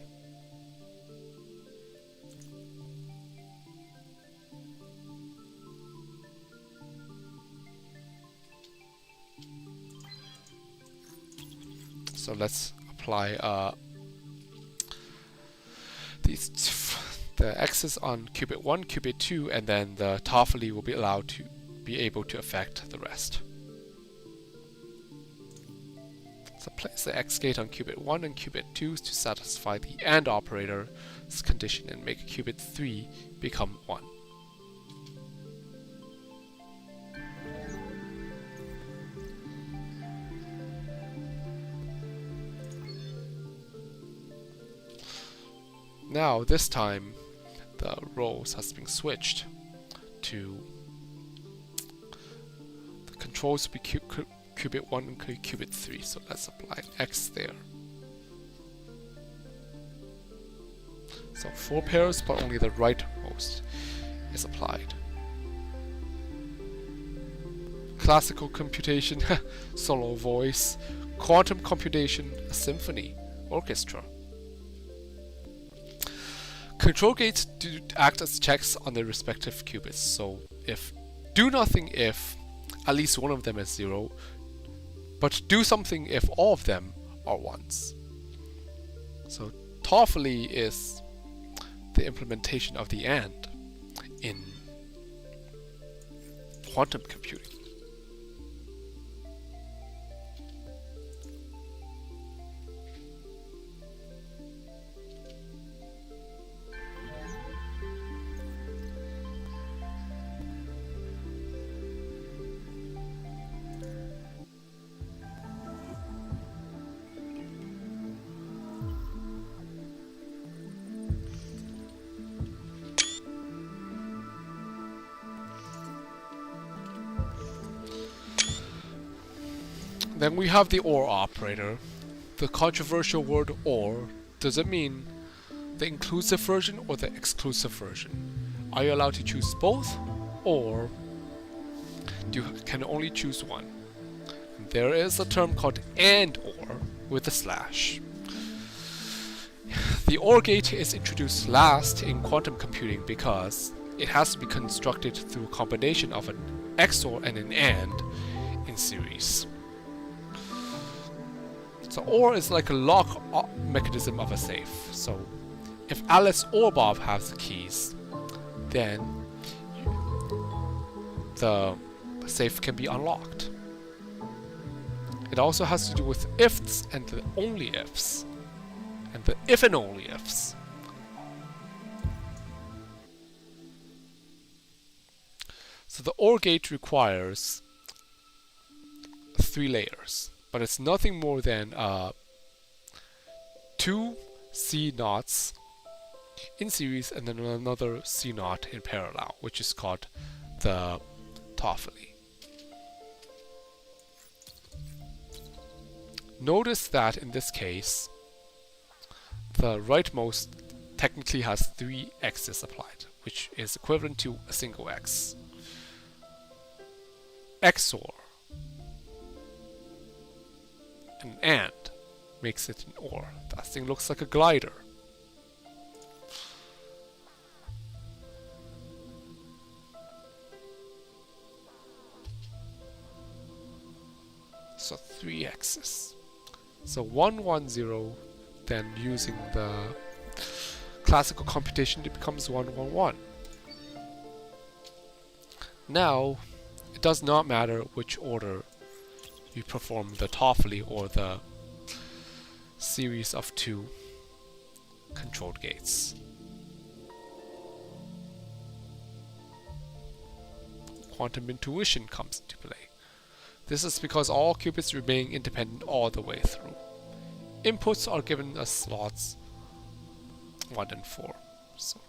So let's apply these the X's on qubit 1, qubit 2, and then the Toffoli will be allowed to be able to affect the rest. So place the X gate on qubit 1 and qubit 2 to satisfy the AND operator's condition and make qubit 3 become 1. Now, this time, the roles has been switched to the controls will be qubit 1 and qubit 3, so let's apply X there. So 4 pairs, but only the rightmost is applied. Classical computation, solo voice. Quantum computation, a symphony, orchestra. Control gates do act as checks on their respective qubits, so do nothing if at least one of them is 0, but do something if all of them are 1s. So Toffoli is the implementation of the AND in quantum computing. Then we have the OR operator. The controversial word OR, does it mean the inclusive version or the exclusive version? Are you allowed to choose both, or can only choose one? There is a term called AND OR with a slash. The OR gate is introduced last in quantum computing because it has to be constructed through a combination of an XOR and an AND in series. So OR is like a lock mechanism of a safe. So if Alice or Bob have the keys, then the safe can be unlocked. It also has to do with ifs and the only ifs, and the if and only ifs. So the OR gate requires 3 layers. But it's nothing more than 2 C naughts in series and then another C naught in parallel, which is called the Toffoli. Notice that in this case, the rightmost technically has 3 X's applied, which is equivalent to a single X. XOR an AND makes it an OR. That thing looks like a glider. So 3 X's. So 1, 1, 0, then using the classical computation it becomes 1, 1, 1. Now, it does not matter which order you perform the Toffoli or the series of 2 controlled gates. Quantum intuition comes into play. This is because all qubits remain independent all the way through. Inputs are given as slots 1 and 4. So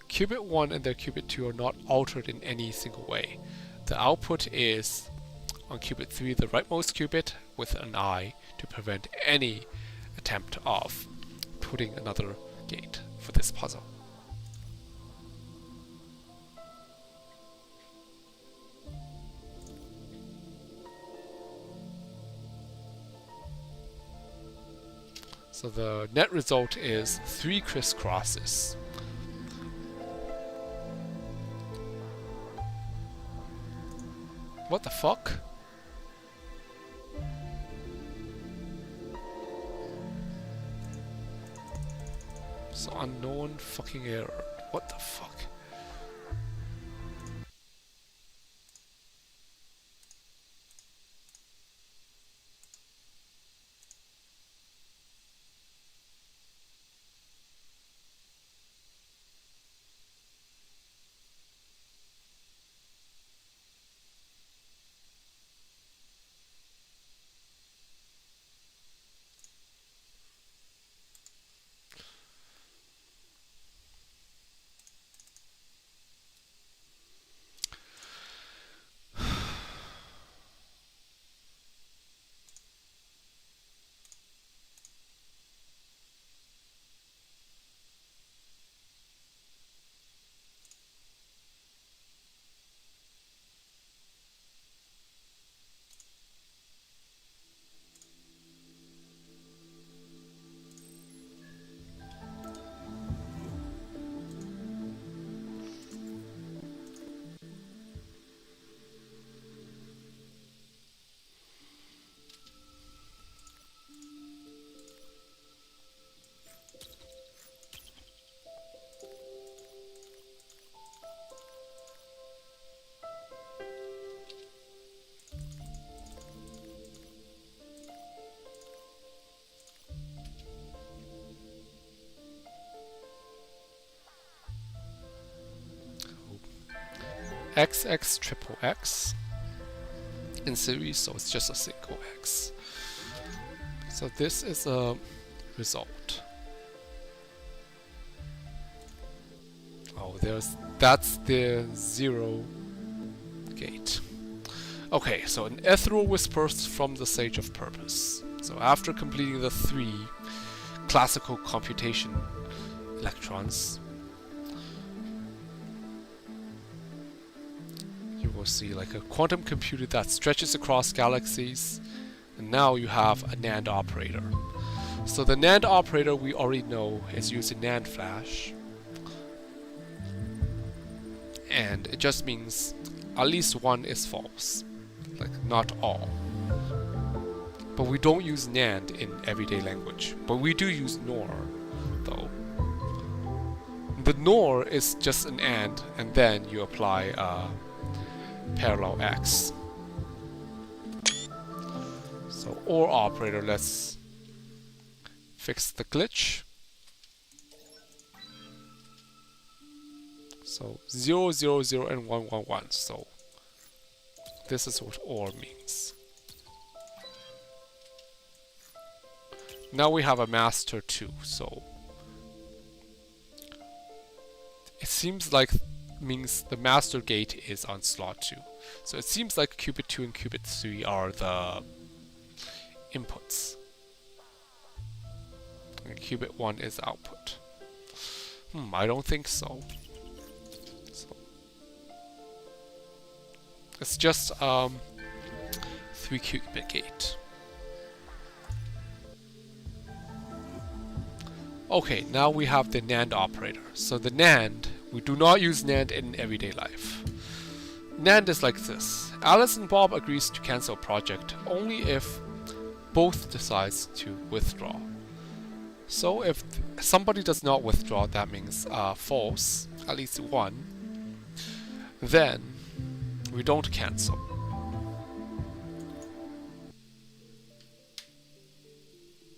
qubit 1 and their qubit 2 are not altered in any single way. The output is on qubit 3 the rightmost qubit with an eye to prevent any attempt of putting another gate for this puzzle. So the net result is 3 crisscrosses. What the fuck? So unknown fucking error. What the fuck? XX triple X in series, so it's just a single X. So this is a result. Oh, that's the 0 gate. Okay, so an ethereal whispers from the sage of purpose. So after completing the 3 classical computation electrons, you will see like a quantum computer that stretches across galaxies, and now you have a NAND operator. So the NAND operator we already know is using NAND flash, and it just means at least one is false, like not all. But we don't use NAND in everyday language, but we do use NOR though. The NOR is just an AND, and then you apply a parallel X. So OR operator, let's fix the glitch. So 0, 0, 0 and 1, 1, 1. So this is what OR means. Now we have a master 2, so it seems like means the master gate is on slot 2. So it seems like qubit 2 and qubit 3 are the inputs, and qubit 1 is output. I don't think so. It's just 3 qubit gate. Okay, now we have the NAND operator. So the NAND, we do not use NAND in everyday life. NAND is like this. Alice and Bob agrees to cancel a project only if both decides to withdraw. So if somebody does not withdraw, that means false, at least one, then we don't cancel.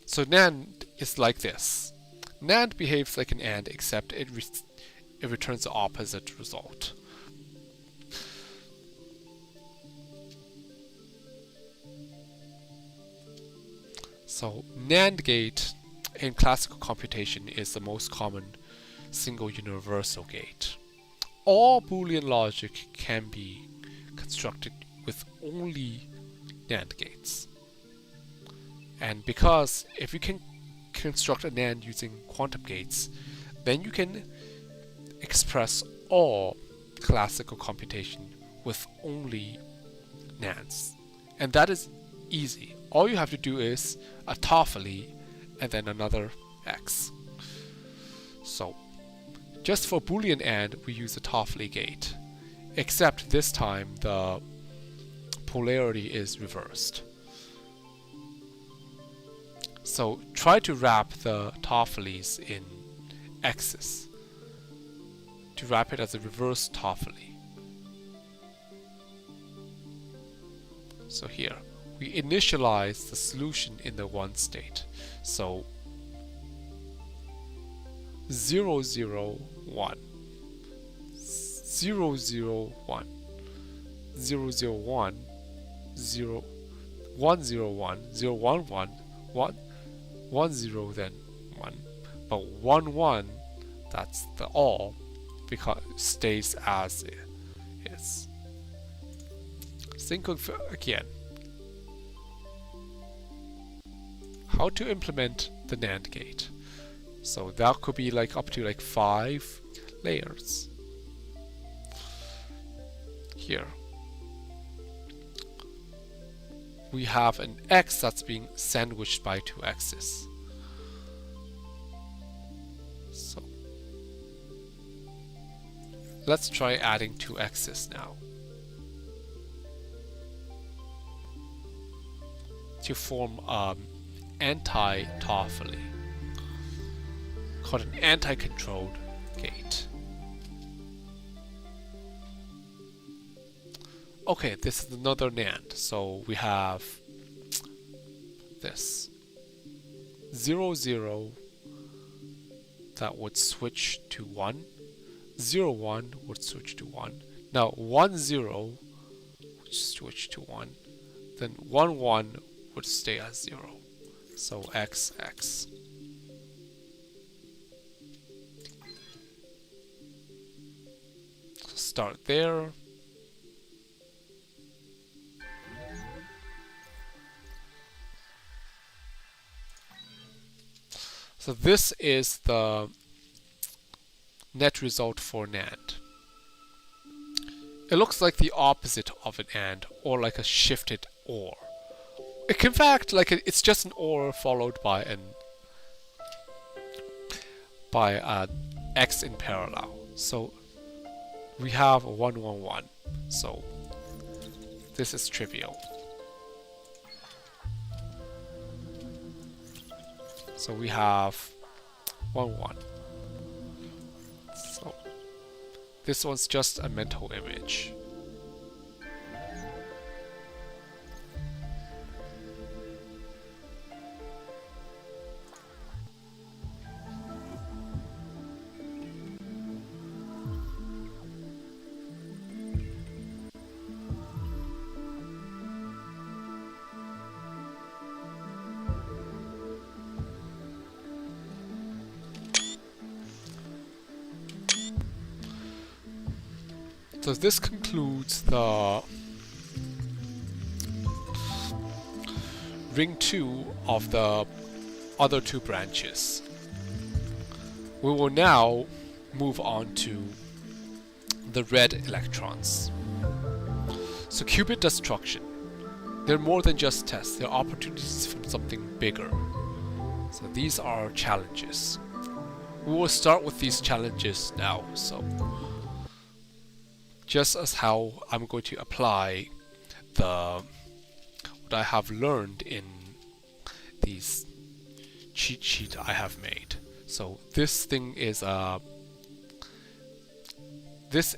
So NAND is like this. NAND behaves like an AND, except it returns the opposite result. So NAND gate in classical computation is the most common single universal gate. All Boolean logic can be constructed with only NAND gates. And because if you can construct a NAND using quantum gates, then you can express all classical computation with only NANDs. And that is easy. All you have to do is a Toffoli and then another X. So just for Boolean AND, we use a Toffoli gate, except this time the polarity is reversed. So try to wrap the Toffolis in x's to wrap it as a reverse Toffoli. So here, we initialize the solution in the 1 state. So 0, 0, 1, 0, 0, 1, 0, 0, 1, 0, 1, 0, 1, 0, 1, 1, 1, 1, 0, then 1. But 1, 1, that's the all, because it stays as it is. Think of again how to implement the NAND gate. So that could be like up to like 5 layers. Here we have an X that's being sandwiched by 2 X's. So let's try adding 2 X's now to form anti-Toffoli, called an anti-controlled gate. Okay, this is another NAND. So we have this 0, 0 that would switch to 1, 0, 1 would switch to 1. Now 1, 0 would switch to 1, then 1, 1 would stay as 0. So X, X. Start there. So this is the net result for NAND. It looks like the opposite of an AND, or like a shifted OR. In fact, like it's just an OR followed by an X in parallel. So we have a 1, 1, 1. So this is trivial. So we have 1, 1. So this one's just a mental image. So this concludes the ring 2 of the other 2 branches. We will now move on to the red electrons. So Qubit Destruction. They're more than just tests, they're opportunities for something bigger. So these are challenges. We will start with these challenges now. So just as how I'm going to apply what I have learned in these cheat sheet I have made. So this thing is this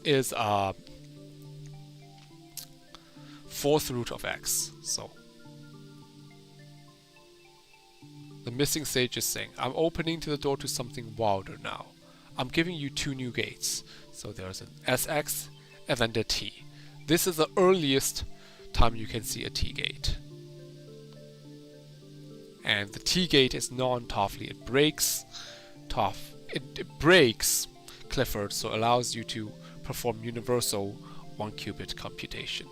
is a 4th root of x. So the missing sage is saying, I'm opening to the door to something wilder now. I'm giving you 2 new gates. So there's an SX and then the T. This is the earliest time you can see a T gate. And the T gate is non-Toffoli. It breaks it breaks Clifford, so allows you to perform universal 1-qubit computation.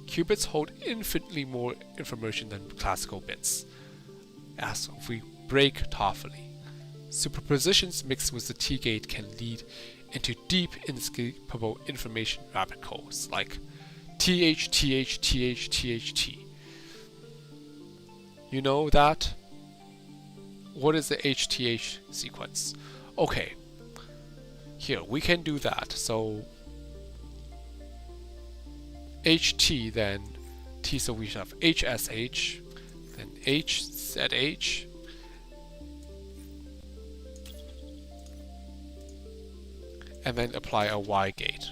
Qubits hold infinitely more information than classical bits, as if we break Toffoli. Superpositions mixed with the T gate can lead into deep, inescapable information rabbit holes like TH, TH, TH, TH, T. You know that? What is the HTH sequence? Okay, here we can do that. So HT, then T, so we have HSH, then HZH, and then apply a Y gate.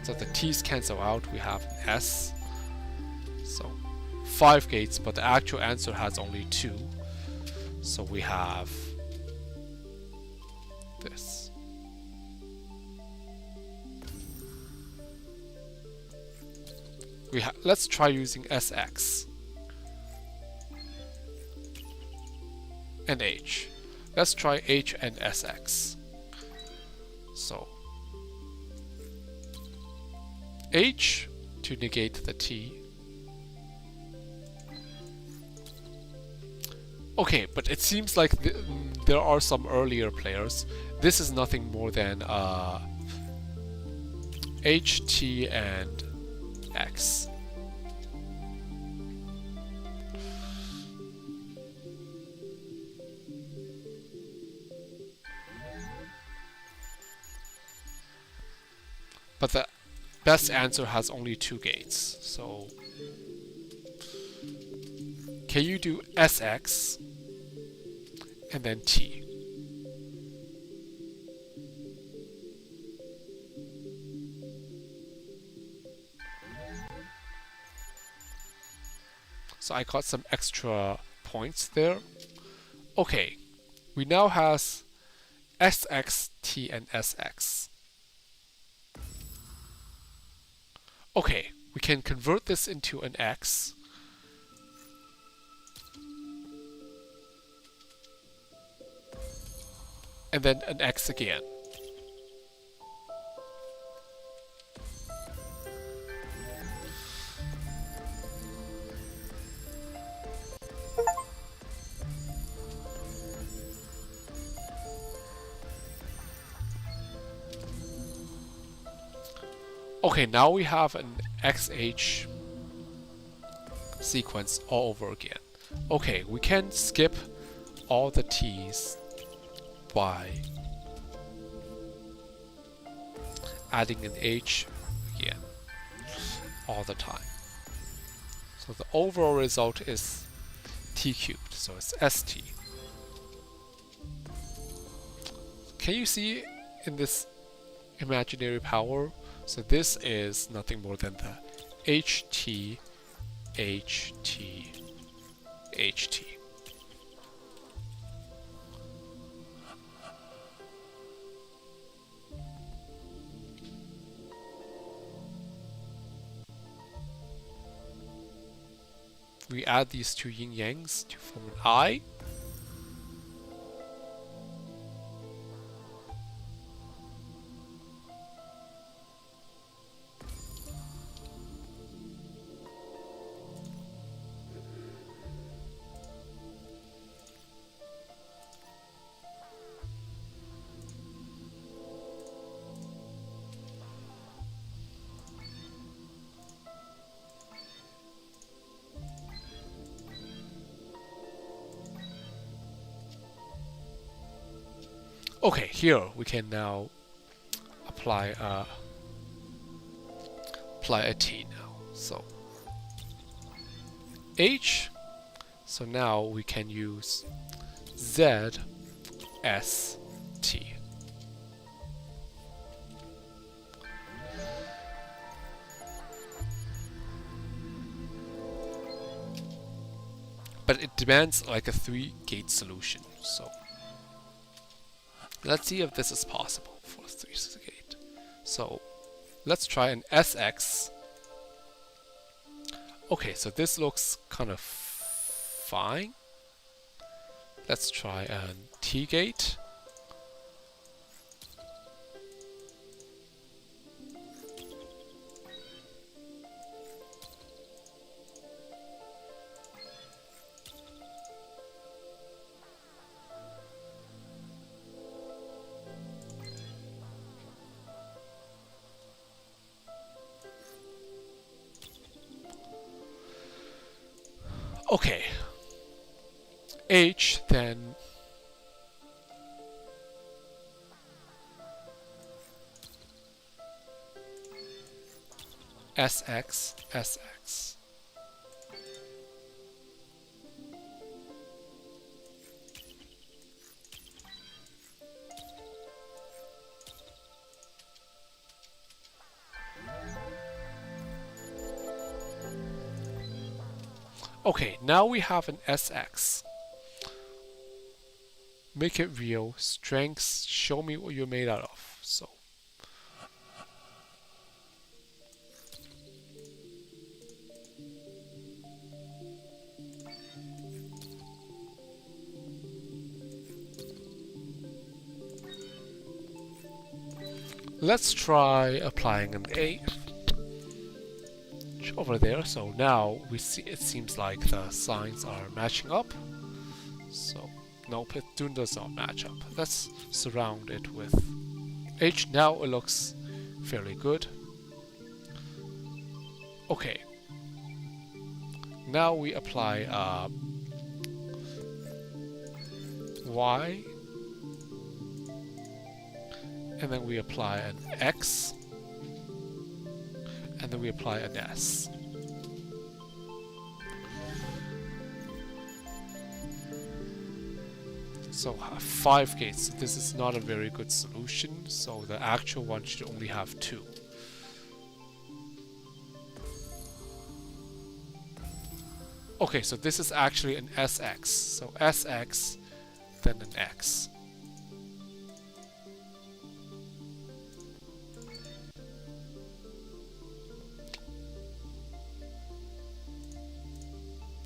So the T's cancel out, we have S. So 5 gates, but the actual answer has only 2. So we have this. Let's try using SX and H. Let's try H and SX. So H to negate the T. Okay, but it seems like there are some earlier players. This is nothing more than H, T, and X. But the best answer has only 2 gates, so can you do SX and then T? So I got some extra points there. Okay, we now have SX, T, and SX. Okay, we can convert this into an X. And then an X again. Okay, now we have an XH sequence all over again. Okay, we can skip all the T's by adding an H again all the time. So the overall result is T cubed, so it's ST. Can you see in this imaginary power? So this is nothing more than the HT, HT, HT. We add these two yin-yangs to form an I. Okay, here we can now apply a T now. So H. So now we can use Z, S, T. But it demands like a 3-gate solution. So let's see if this is possible for a 3-gate. So let's try an SX. Okay, so this looks kind of fine. Let's try an T gate. Okay, H, then SX, SX. Okay, now we have an SX. Make it real. Strengths, show me what you're made out of. So let's try applying an 8 over there. So now we see it seems like the signs are matching up. So nope, it does not match up. Let's surround it with H. Now it looks fairly good. Okay. Now we apply Y. And then we apply an X. And then we apply an S. So 5 gates. This is not a very good solution, so the actual one should only have 2. Okay, so this is actually an SX. So SX, then an X.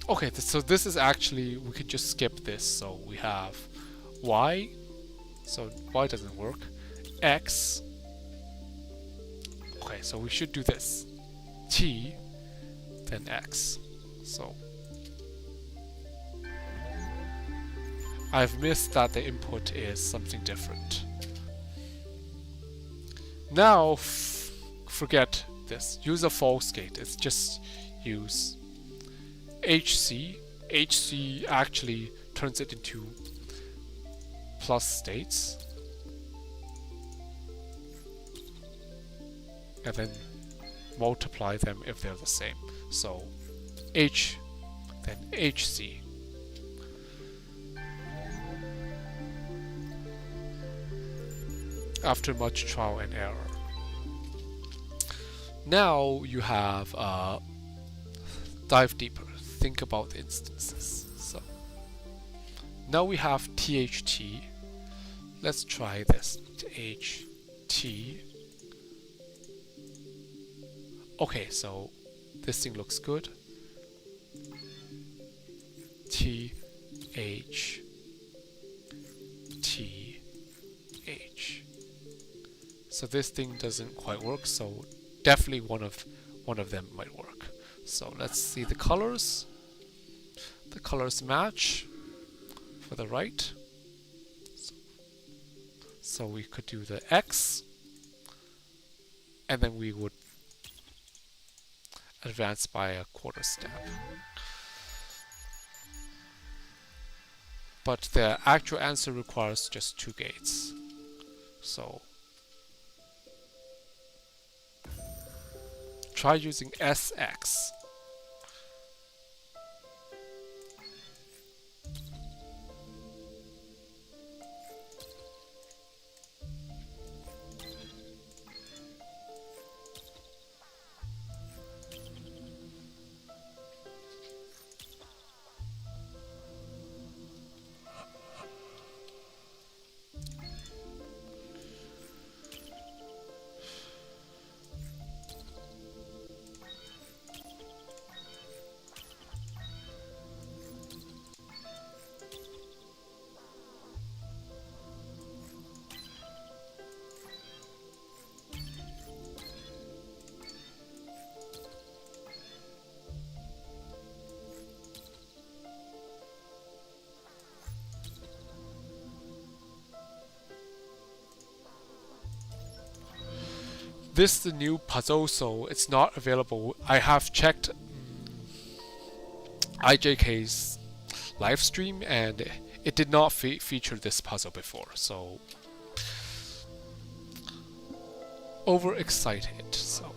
Okay, so this is actually, we could just skip this. So we have Y, so Y doesn't work. X, okay, so we should do this. T, then X. So I've missed that the input is something different. Now forget this. Use a false gate. It's just use HC. HC actually turns it into plus states. And then multiply them if they're the same. So H, then HC. After much trial and error. Now you have dive deeper. Think about the instances. So now we have THT. Let's try this. THT. Okay, so this thing looks good. TH. So this thing doesn't quite work, so definitely one of them might work. So let's see the colors. The colors match for the right. So we could do the X, and then we would advance by a quarter step. But the actual answer requires just 2 gates. So try using SX. This is the new puzzle, so it's not available. I have checked IJK's live stream, and it did not feature this puzzle before, so overexcited. So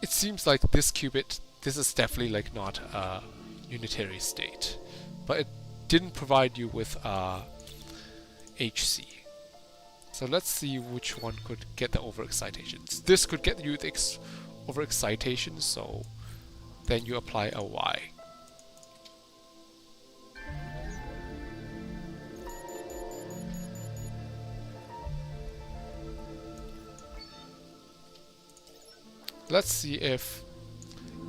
it seems like this qubit, this is definitely like not a unitary state, but it didn't provide you with HC. So let's see which one could get the overexcitation. This could get you the overexcitation, so then you apply a y. Let's see if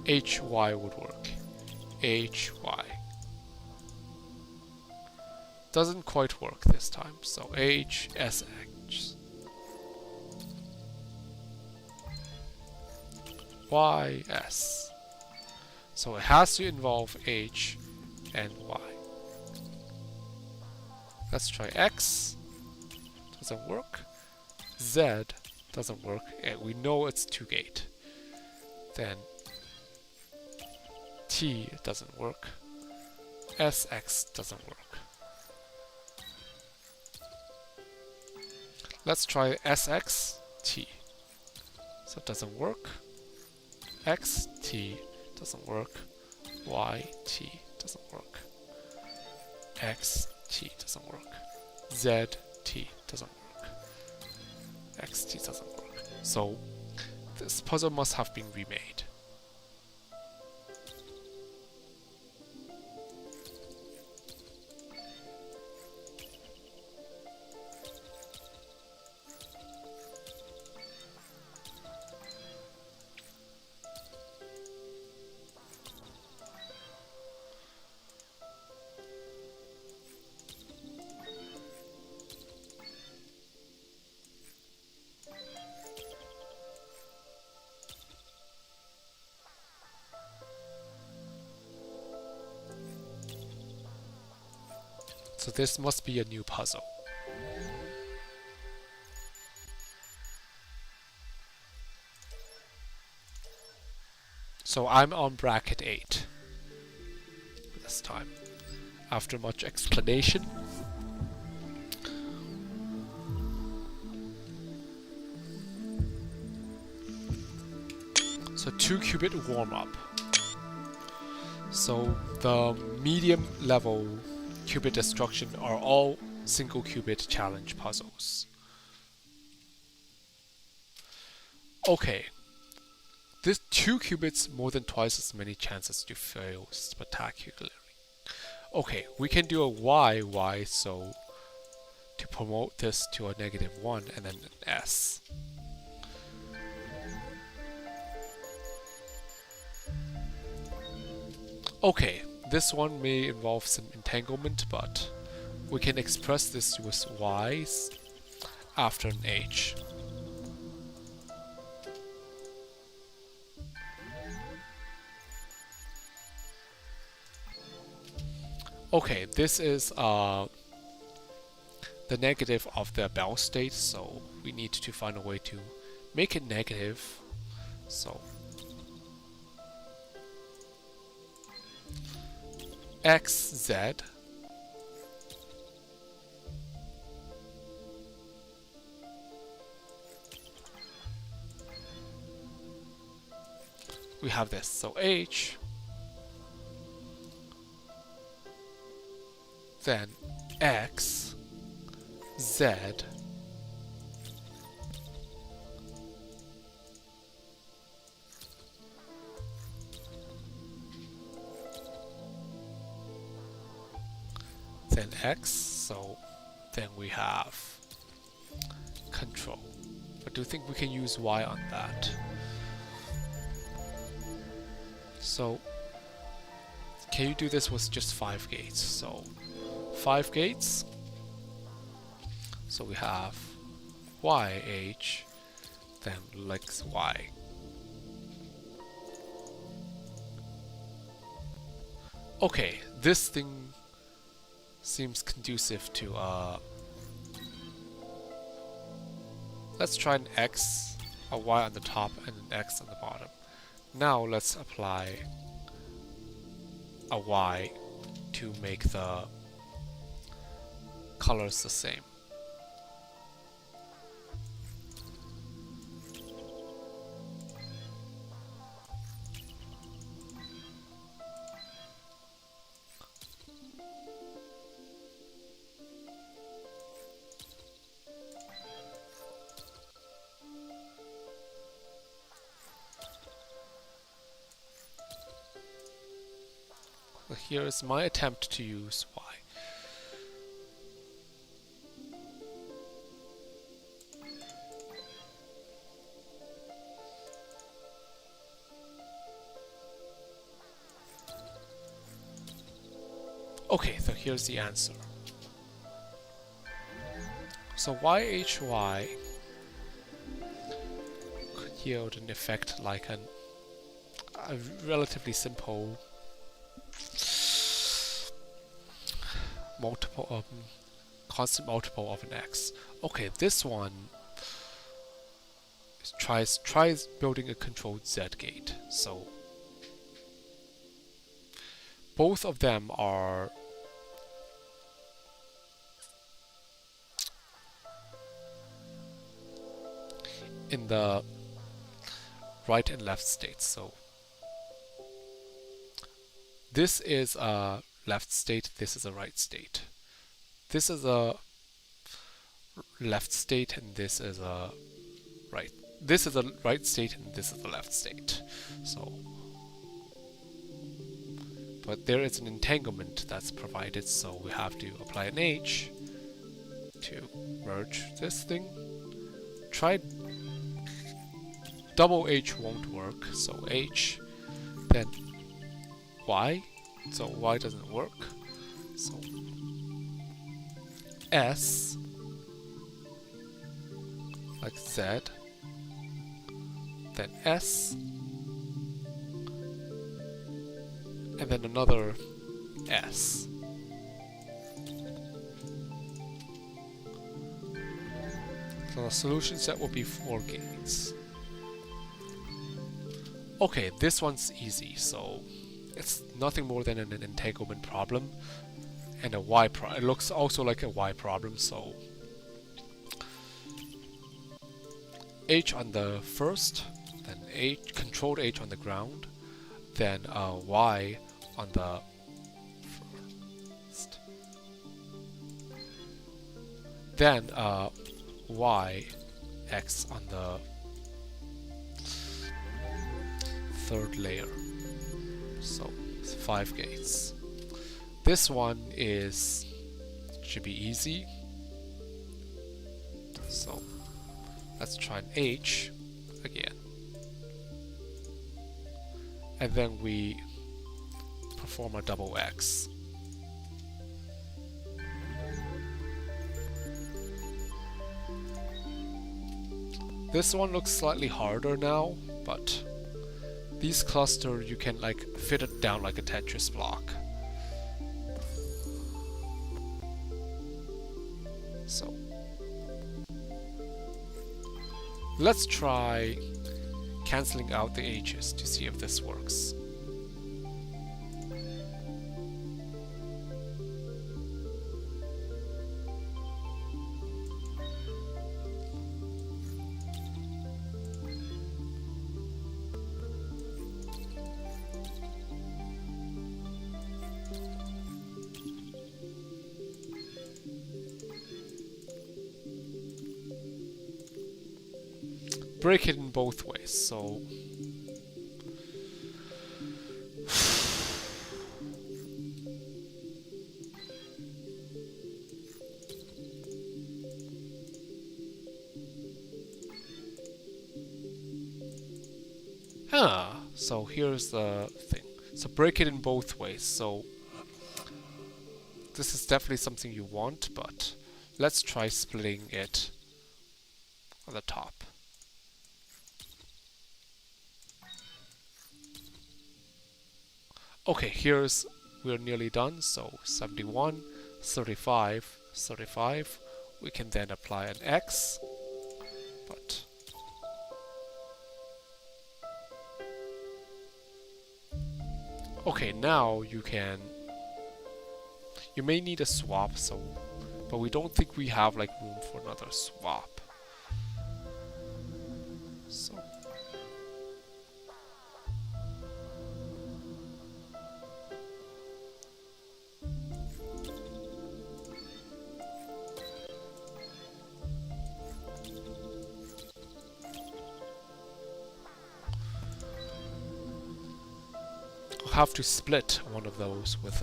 hy would work. Hy. Doesn't quite work this time, so hsx. ys. So it has to involve h and y. Let's try x. Doesn't work. Z doesn't work, and we know it's 2-gate. Then T doesn't work. SX doesn't work. Let's try SXT. So it doesn't work. XT doesn't work. YT doesn't work. XT doesn't work. ZT doesn't work. XT doesn't work. So this puzzle must have been remade. So this must be a new puzzle. So I'm on bracket 8 this time. After much explanation. So 2-qubit warm-up. So the medium level Qubit Destruction are all single-qubit challenge puzzles. Okay, this 2 qubits more than twice as many chances to fail spectacularly. Okay, we can do a y, so to promote this to a -1 and then an s. Okay, this one may involve some entanglement, but we can express this with y's after an h. Okay, this is the negative of the bound state, so we need to find a way to make it negative. So xz we have this, so h, then x, z, then x, so then we have control. But do you think we can use y on that? So can you do this with just 5 gates? So 5 gates. So we have y, h, then x, y. Okay, this thing seems conducive to let's try an x, a y on the top, and an x on the bottom. Now let's apply a y to make the colors the same. here's my attempt to use y. Okay, so here's the answer. So YHY could yield an effect like a relatively simple multiple constant multiple of an x. Okay, this one tries building a controlled Z gate. So both of them are in the right and left states. So this is a left state, this is a right state. This is a left state and this is a right. This is a right state and this is a left state. So, but there is an entanglement that's provided, so we have to apply an H to merge this thing. Try double H won't work, so H, then Y, so Y doesn't work, so S, like Z, then S, and then another S. So the solution set will be 4 gates. Okay, this one's easy, so it's nothing more than an entanglement problem and a Y problem. It looks also like a Y problem, so H on the first, then H, controlled H on the ground, then Y on the first, then Y, X on the third layer. So it's 5 gates. This one should be easy. So let's try an H again. And then we perform a double X. This one looks slightly harder now, but these clusters you can like fit it down like a Tetris block. So let's try cancelling out the H's to see if this works. Break it in both ways, so so here's the thing. So break it in both ways. So this is definitely something you want, but let's try splitting it on the top. Okay, we're nearly done, so 71, 35, 35. We can then apply an X, but okay, now you may need a swap, but we don't think we have like room for another swap. So have to split one of those with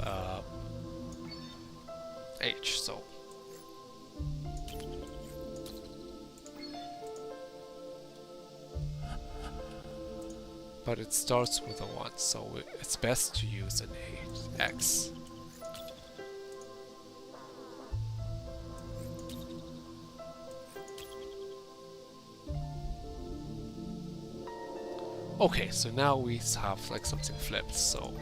H, so but it starts with a 1, so it's best to use an X. Okay, so now we have like something flipped, so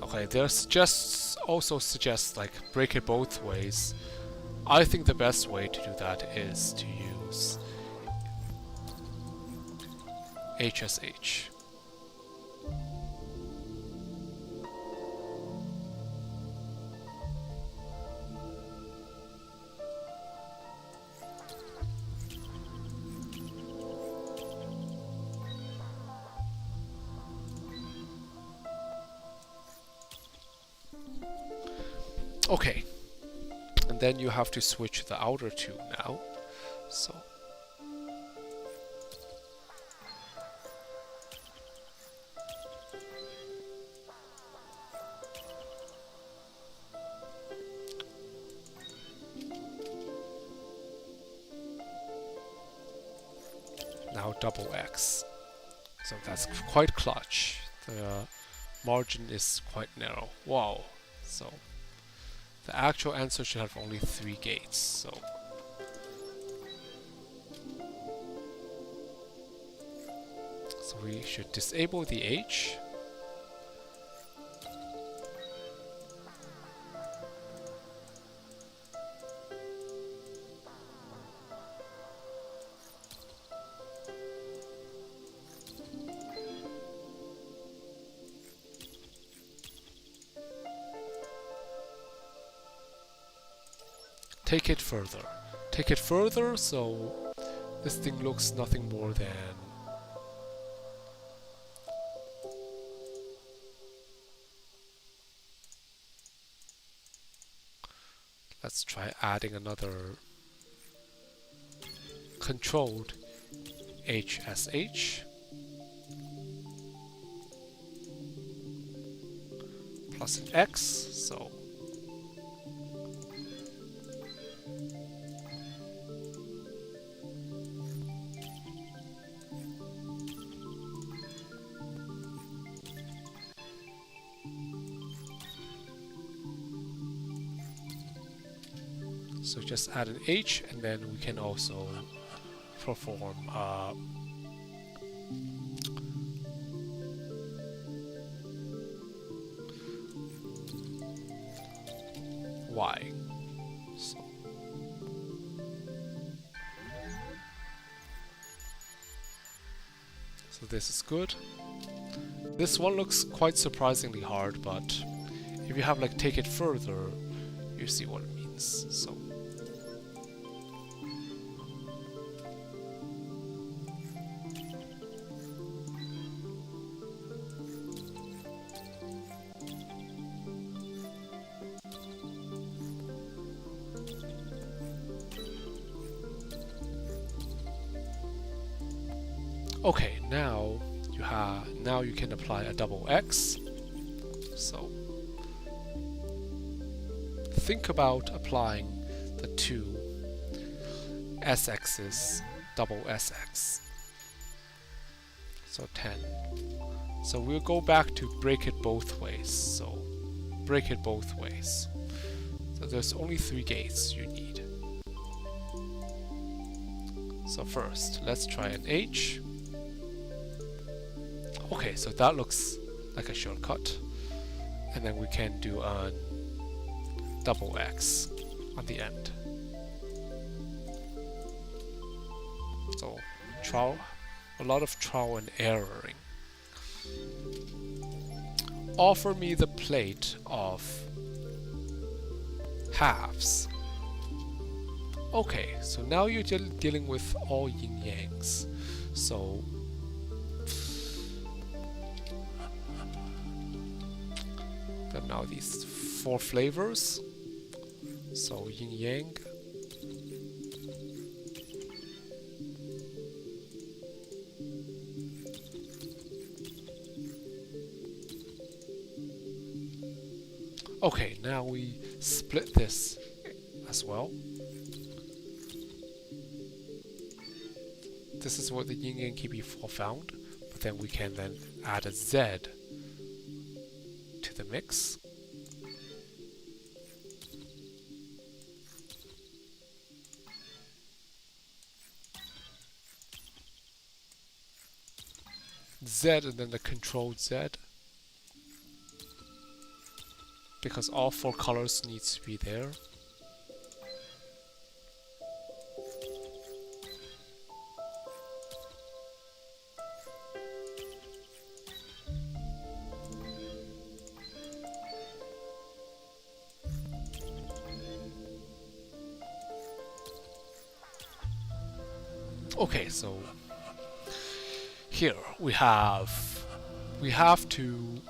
okay, there's also suggests like break it both ways. I think the best way to do that is to use HSH. Okay, and then you have to switch the outer two now, so now double X, so that's quite clutch. The margin is quite narrow. Wow, so the actual answer should have only 3 gates, so we should disable the H. Take it further. Take it further, so this thing looks nothing more than let's try adding another controlled HSH plus an X, so just add an H, and then we can also perform Y. So this is good. This one looks quite surprisingly hard, but if you have like take it further, you see what it means. So okay, now you can apply a double X. So think about applying the two SX's double SX. So 10. So we'll go back to break it both ways. So break it both ways. So there's only 3 gates you need. So first, let's try an H. Okay, so that looks like a shortcut. And then we can do a double X on the end. So a lot of trial and erroring. Offer me the plate of halves. Okay, so now you're dealing with all yin yangs. So there are now these 4 flavors. So yin yang. Okay, now we split this as well. This is what the yin yang key before found, but then we can then add a Z to the mix. Z and then the control Z, because all 4 colors needs to be there. Okay, so here we have to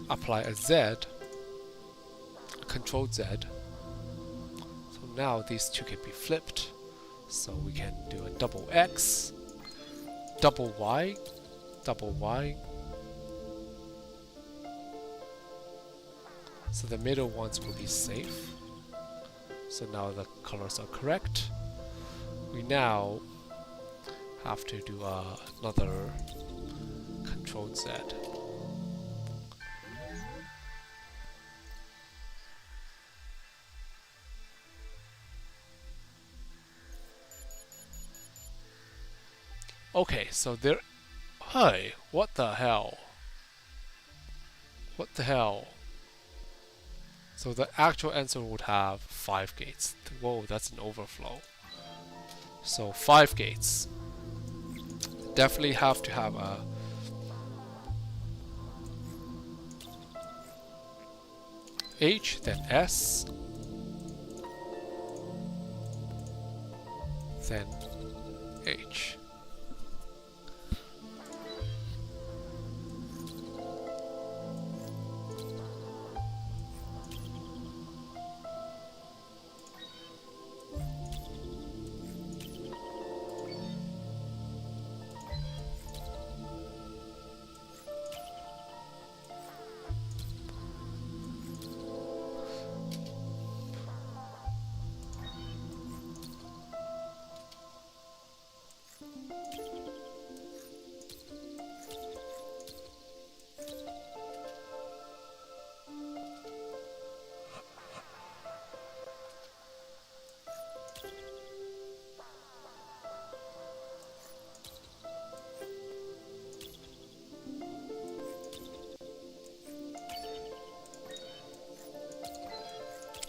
apply a Z, control Z. So now these two can be flipped. So we can do a double X, double Y, double Y. So the middle ones will be safe. So now the colors are correct. We now have to do another control Z. Okay, so there... Hey, what the hell? What the hell? So the actual answer would have 5 gates. Whoa, that's an overflow. So 5 gates. Definitely have to have a... H, then S, then H.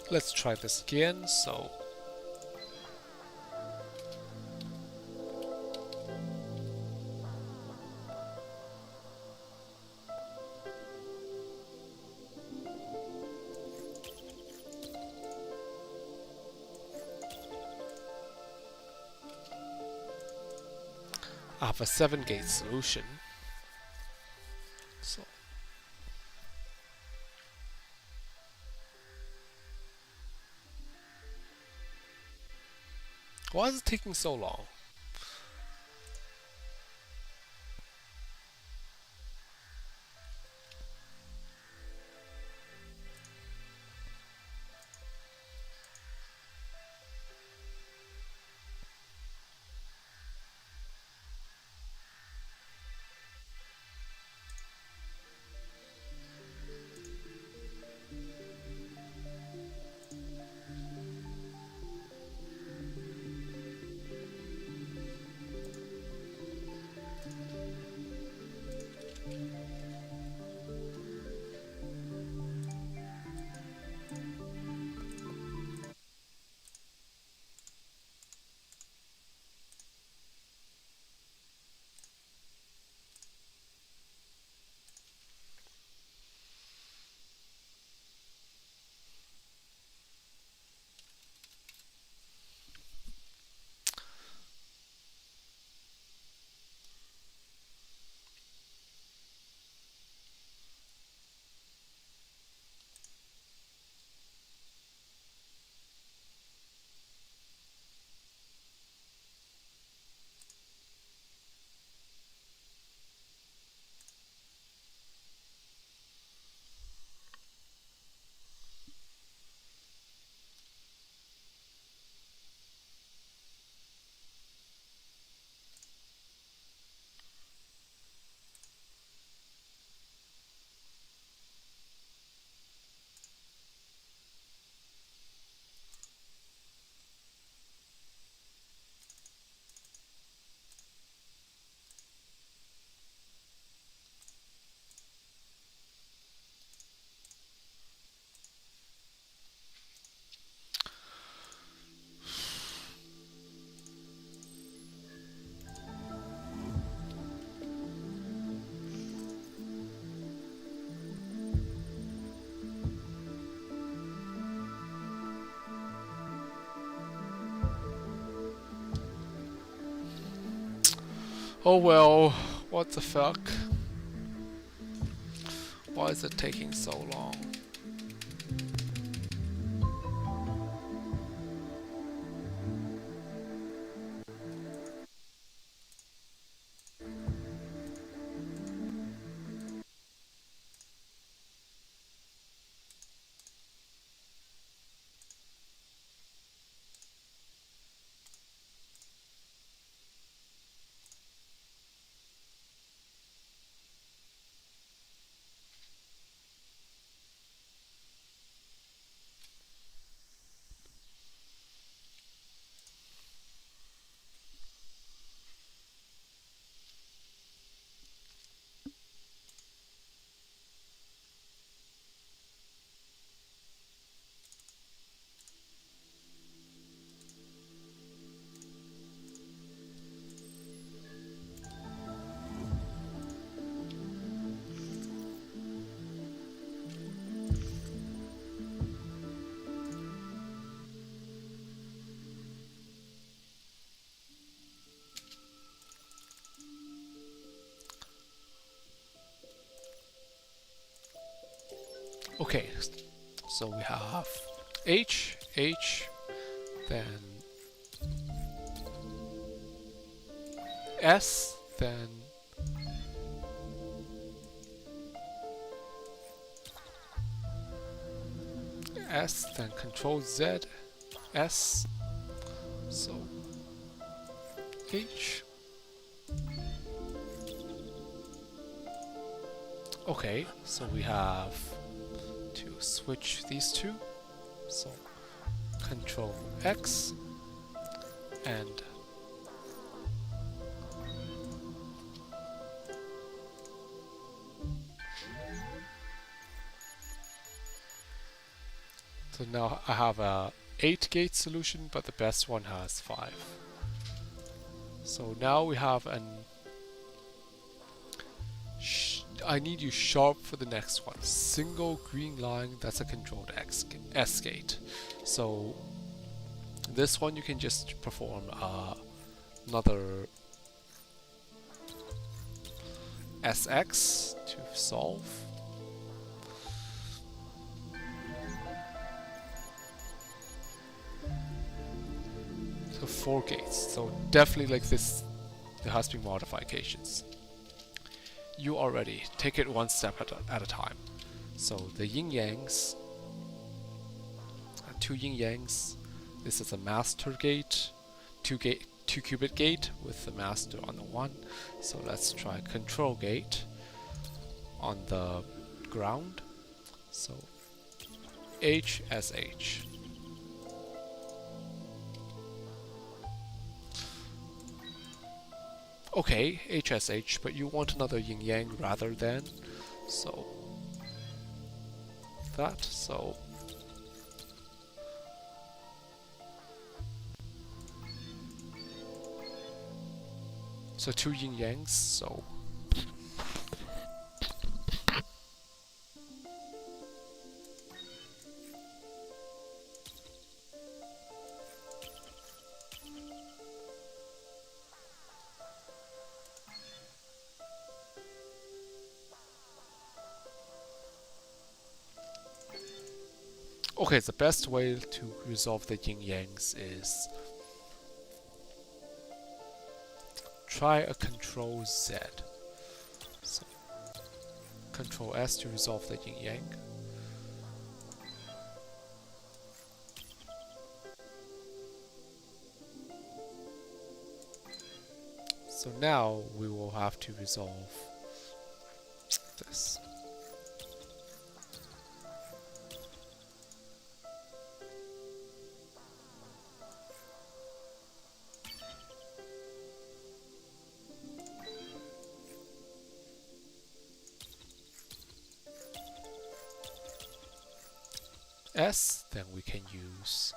Let's try this again. So I have a 7-gate solution. So why is it taking so long? Oh well, what the fuck? Why is it taking so long? Okay, so we have H, then S, then S, then Control Z, S, so H. Okay, so we have to switch these two, so Control X and so now I have a 8-gate solution, but the best one has 5. So now we have an I need you sharp for the next one. Single green line, that's a controlled S gate. So this one you can just perform another SX to solve. So 4 gates. So definitely like this, there has to be modifications. You are ready. Take it one step at a time. So the yin-yangs, 2 yin-yangs. This is a master gate, 2-qubit gate with the master on the 1. So let's try control gate on the ground. So HSH. Okay, HSH, but you want another yin-yang rather than, so that, so so 2 yin-yangs, so okay, the best way to resolve the yin-yangs is try a Control Z. So Control S to resolve the yin-yang. So now we will have to resolve this. S, then we can use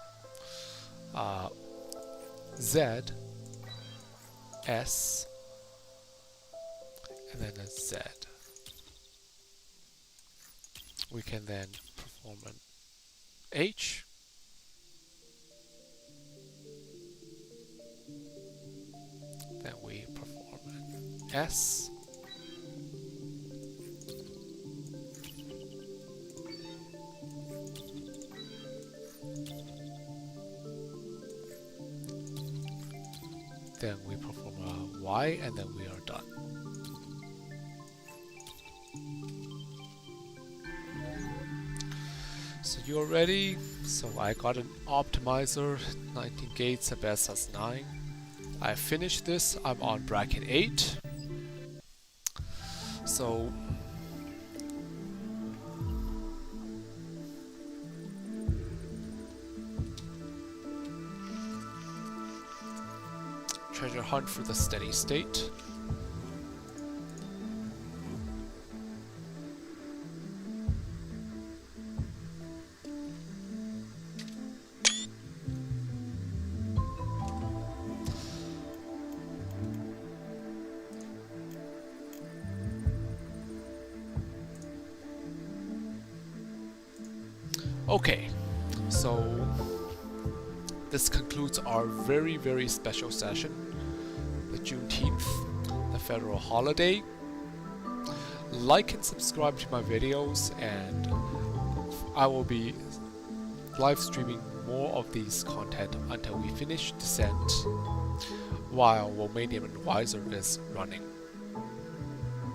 Z, S, and then a Z. We can then perform an H, then we perform an S. Then we perform a Y, and then we are done. So you're ready. So I got an optimizer, 19 gates, a best has 9. I finished this, I'm on bracket 8. So treasure hunt for the steady state. Okay, so this concludes our very, very special session, the Juneteenth, the federal holiday. Like and subscribe to my videos, and I will be live streaming more of these content until we finish Descent while Romanian Advisor is running.